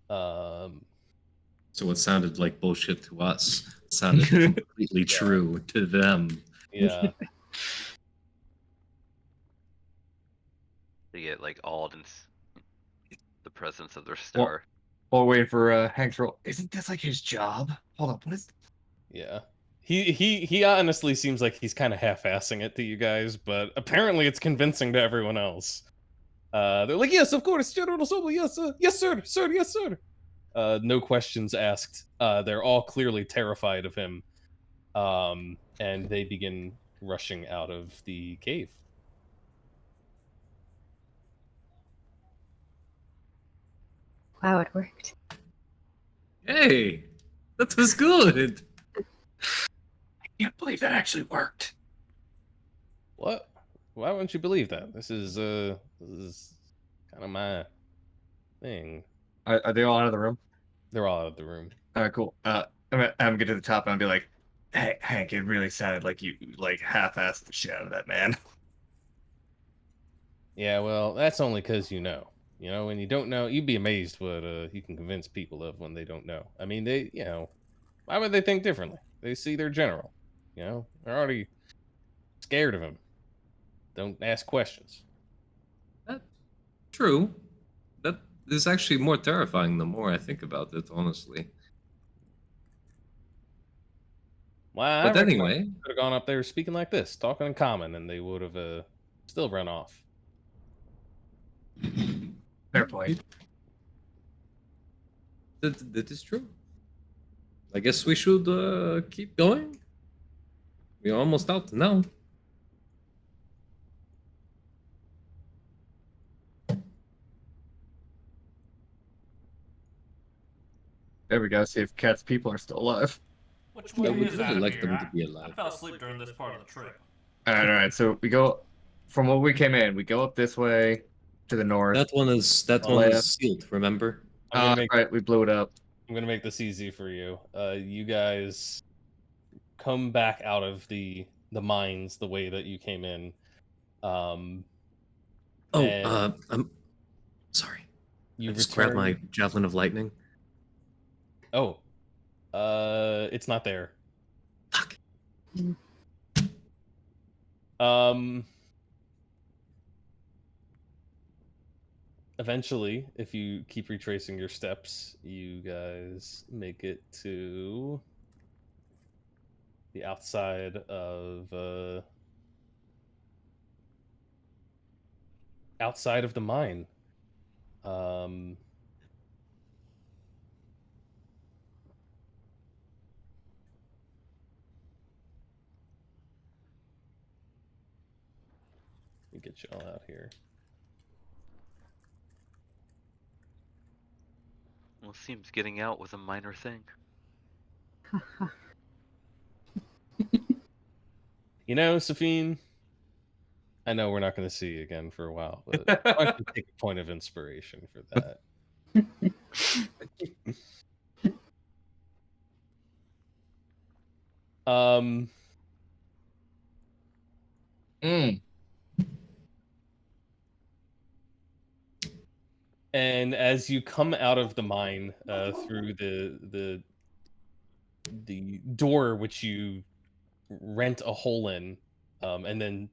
So what sounded like bullshit to us sounded completely true to them. Yeah. They get like awed in the presence of their star. While waiting for Hank's roll. Isn't this like his job? Hold on, what is? Yeah. He honestly seems like he's kind of half-assing it to you guys, but apparently it's convincing to everyone else. They're like, yes, of course, General Sobel, yes, yes, sir, yes, sir. No questions asked. They're all clearly terrified of him, and they begin rushing out of the cave. Wow, it worked. Hey, that was good. I can't believe that actually worked. What? Why wouldn't you believe that? This is kind of my thing. Are they all out of the room? They're all out of the room. All right, cool. I'm gonna get to the top and I'll be like, hey, Hank, it really sounded like you like half-assed the shit out of that man. Yeah, well, that's only because you know. You know, when you don't know, you'd be amazed what you can convince people of when they don't know. I mean, why would they think differently? They see their general. They're already scared of him. Don't ask questions. That's true. That is actually more terrifying the more I think about it, honestly. Why? I But reckon I anyway, could have gone up there speaking like this, talking in common, and they would have still run off. Fair point. that is true. I guess we should keep going. We're almost out now. There we go. See if Cat's people are still alive. Which I one would is really out like here? them to be I alive. fell asleep during this part of the trip. All right. So we go from where we came in. We go up this way to the north. That one is sealed. Remember? Right. We blew it up. I'm gonna make this easy for you. You guys come back out of the mines the way that you came in. And I'm sorry. you I just grabbed my return. javelin of lightning. Oh, it's not there. Fuck. Eventually, if you keep retracing your steps, you guys make it to the outside of the mine. Let me get you all out here. Well, it seems getting out was a minor thing. Safine, I know we're not going to see you again for a while, but why don't you take a point of inspiration for that? And as you come out of the mine through the door which you rent a hole in, and then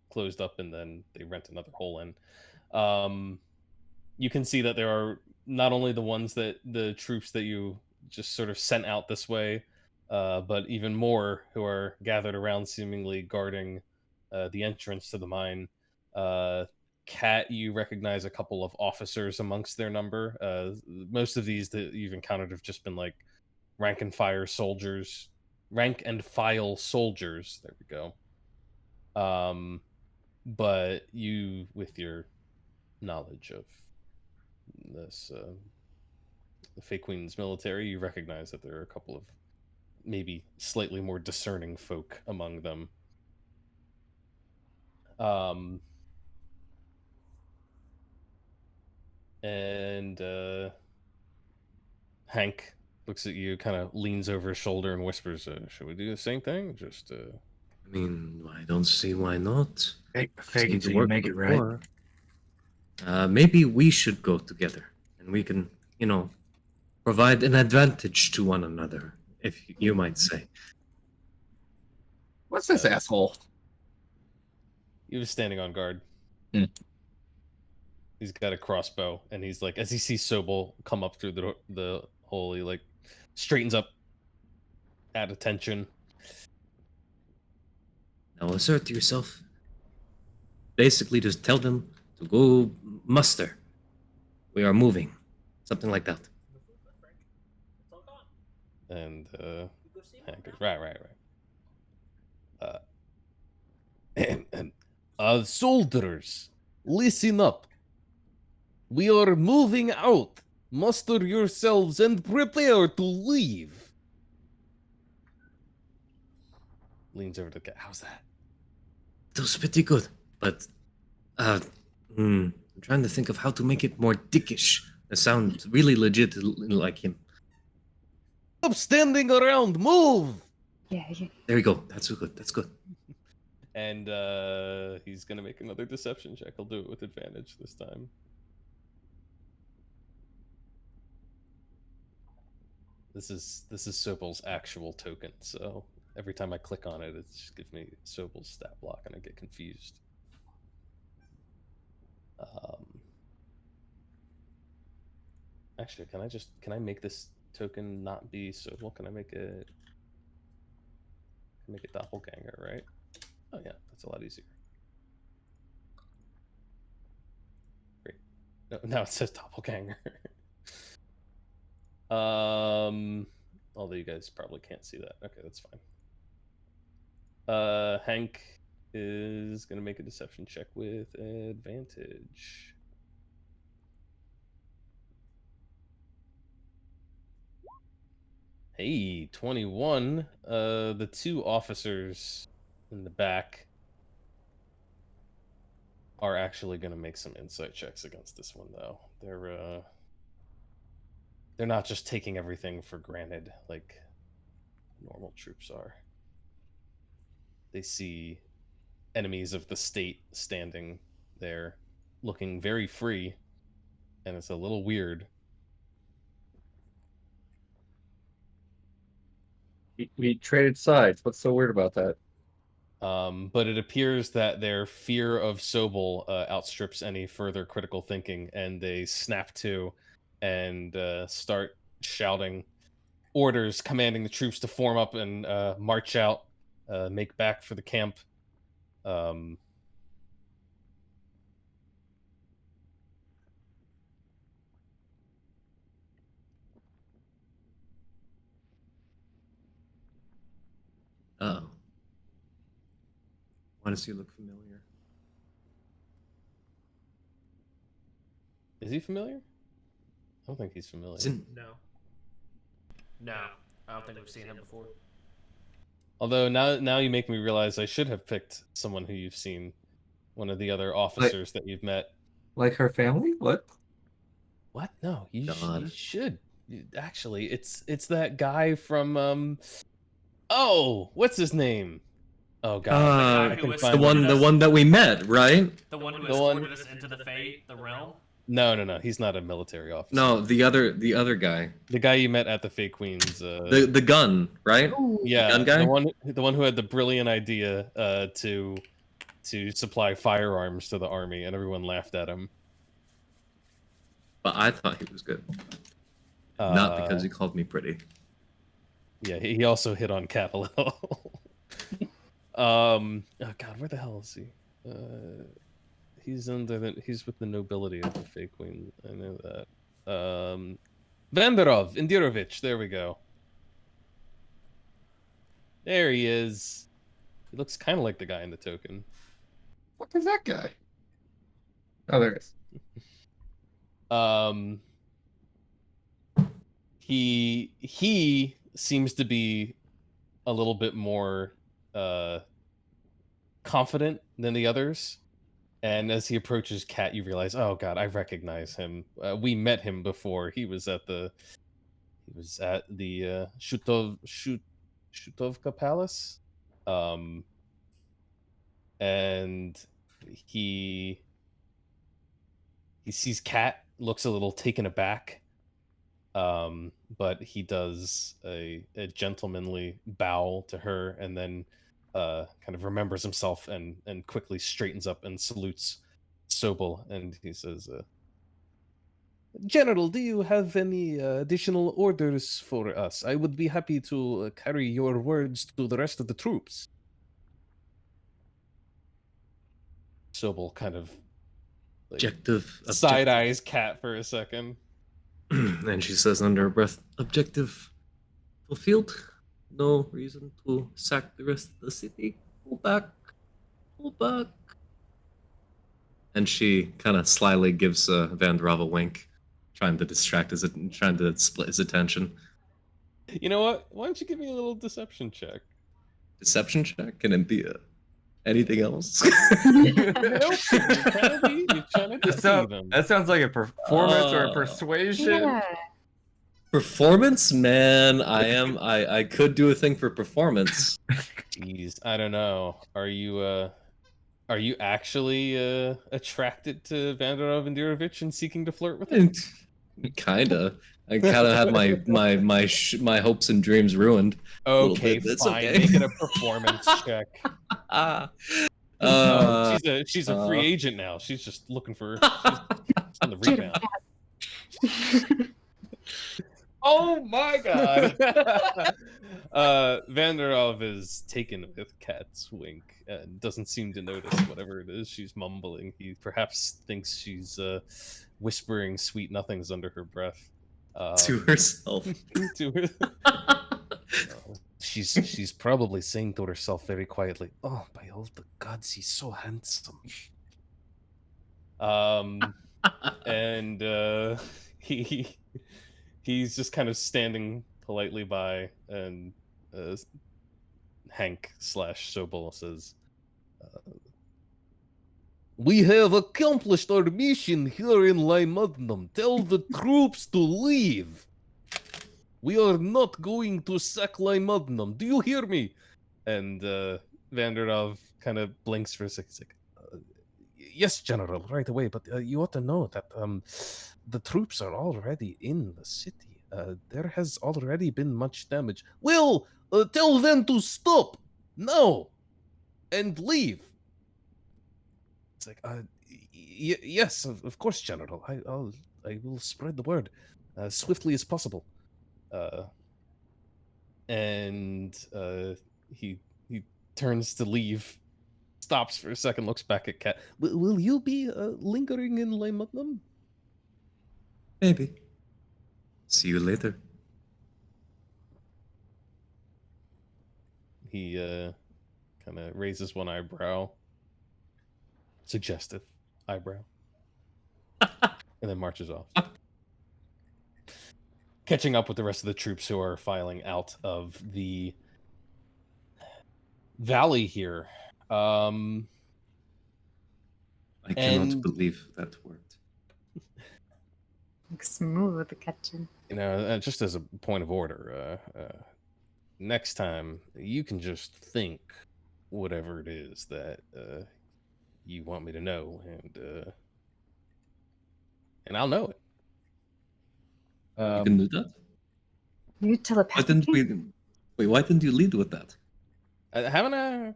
closed up, and then they rent another hole in, you can see that there are not only the ones that the troops that you just sort of sent out this way, but even more who are gathered around, seemingly guarding the entrance to the mine. Cat, you recognize a couple of officers amongst their number. Most of these that you've encountered have just been like rank and file soldiers. There we go. But you, with your knowledge of this, the Fey Queen's military, you recognize that there are a couple of maybe slightly more discerning folk among them. And Hank looks at you, kind of leans over his shoulder and whispers, should we do the same thing? Just I mean, I don't see why not. Fake it till you make it, right? Maybe we should go together, and we can, provide an advantage to one another, if you might say. What's this asshole? He was standing on guard. He's got a crossbow, and he's like, as he sees Sobel come up through the hole, he like straightens up at attention. Now assert yourself. Basically, just tell them to go muster. We are moving. Something like that. And Hank goes, right. Soldiers, listen up. We are moving out. Muster yourselves and prepare to leave. Leans over to the cat. How's that? It was pretty good, but I'm trying to think of how to make it more dickish. It sounds really legit like him. Stop standing around. Move. Yeah. There we go. That's good. And he's gonna make another deception check. He'll do it with advantage this time. This is Sobol's actual token, so every time I click on it, it just gives me Sobol's stat block, and I get confused. Actually, can I make this token not be Sobol? Can I make it doppelganger, right? Oh yeah, that's a lot easier. Great. No, now it says doppelganger. Although you guys probably can't see that. Okay, that's fine. Hank is gonna make a deception check with advantage. Hey, 21. The two officers in the back are actually gonna make some insight checks against this one, though. They're not just taking everything for granted like normal troops are. They see enemies of the state standing there, looking very free, and it's a little weird. We traded sides. What's so weird about that? But it appears that their fear of Sobol outstrips any further critical thinking, and they snap to and start shouting orders, commanding the troops to form up and march out, make back for the camp. Oh. Why does he look familiar? Is he familiar? I don't think he's familiar. No. No, I don't think we've seen him before. Although now you make me realize I should have picked someone who you've seen, one of the other officers that you've met. Like her family? What? What? No, you should. Actually, it's that guy from oh, what's his name? Oh god, the one that we met, right? The one who escorted us into the Fate, the realm. No, he's not a military officer. No, the other guy. The guy you met at the Fake Queen's. The gun, right? Yeah, the gun guy. The one who had the brilliant idea to supply firearms to the army, and everyone laughed at him. But I thought he was good. Not because he called me pretty. Yeah, he also hit on Cat a little. Oh god, where the hell is he? He's with the nobility of the Fake Queen. I know that. Vanderov, Indirovich, there we go. There he is. He looks kind of like the guy in the token. What is that guy? Oh, there it is. He seems to be a little bit more confident than the others. And as he approaches Kat, you realize, oh god, I recognize him. We met him before. He was at the Shutovka Palace. And he sees Kat, looks a little taken aback. But he does a gentlemanly bow to her, and then kind of remembers himself and quickly straightens up and salutes Sobol, and he says, General, do you have any additional orders for us? I would be happy to carry your words to the rest of the troops. Sobol kind of objective side eyes Cat for a second. And she says under her breath, objective fulfilled. No reason to sack the rest of the city. Pull back. And she kind of slyly gives Vanderov a wink, trying to split his attention. You know what? Why don't you give me a little deception check? Deception check? Can it be anything else? You're trying to deceive him. That sounds like a performance or a persuasion. Yeah. Performance, man. I could do a thing for performance. Jeez, I don't know. Are you actually attracted to Vanderov and Durovich and seeking to flirt with him? Kinda. I kind of have my hopes and dreams ruined. A little Okay, bit. It's fine. okay. Make it a performance check. She's a free agent now. She's just looking for she's on the rebound. Oh my god! Vanderov is taken with Kat's wink and doesn't seem to notice whatever it is she's mumbling. He perhaps thinks she's whispering sweet nothings under her breath. To herself. To her. She's probably saying to herself very quietly, "Oh, by all the gods, he's so handsome." And he's just kind of standing politely by, and Hank / Sobol says, "We have accomplished our mission here in Lymadnum. Tell the troops to leave. We are not going to sack Lymadnum. Do you hear me?" And Vanderov kind of blinks for a second. He's like, "Yes, General, right away. But you ought to know that the troops are already in the city. There has already been much damage. Well, tell them to stop now and leave." It's like, yes, of course, General. I will spread the word as swiftly as possible. And he turns to leave, stops for a second, looks back at Kat. Will you be lingering in Lymadnum? Maybe. See you later. He kind of raises one eyebrow, suggestive eyebrow, and then marches off. Catching up with the rest of the troops who are filing out of the valley here. I cannot believe that worked. Smooth catching. You know, just as a point of order, next time you can just think whatever it is that you want me to know, and I'll know it. You can do that? You telepathically? Why didn't you lead with that? Haven't I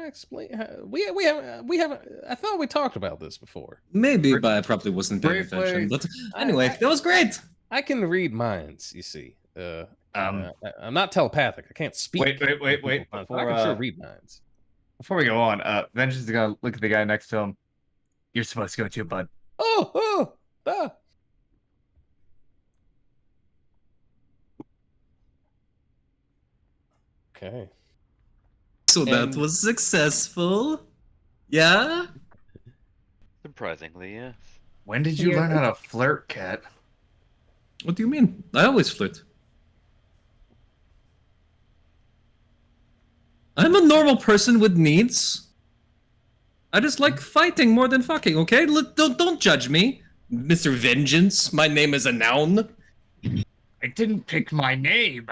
explained? We haven't. I thought we talked about this before. Maybe, but I probably wasn't paying attention. But anyway, that was great. I can read minds, you see. I'm not telepathic. I can't speak. Wait. I can sure read minds. Before we go on, Vengeance is gonna look at the guy next to him. You're supposed to go too, bud. Okay. So that was successful? Yeah? Surprisingly, yes. When did you learn how to flirt, Kat? What do you mean? I always flirt. I'm a normal person with needs. I just like fighting more than fucking, okay? Don't judge me, Mr. Vengeance. My name is a noun. I didn't pick my name.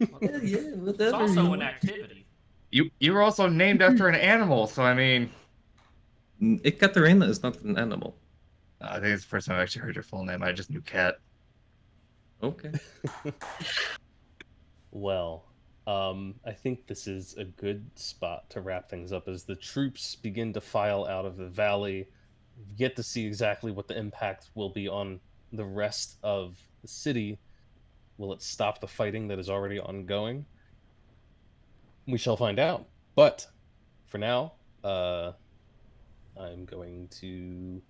Yeah, whatever. It's also an activity. You were also named after an animal, so I mean... Ekaterina is not an animal. I think it's the first time I actually heard your full name. I just knew Kat. Okay. Well, I think this is a good spot to wrap things up as the troops begin to file out of the valley. We get to see exactly what the impact will be on the rest of the city. Will it stop the fighting that is already ongoing? We shall find out. But for now, I'm going to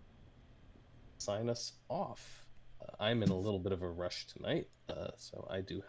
sign us off. I'm in a little bit of a rush tonight, so I do have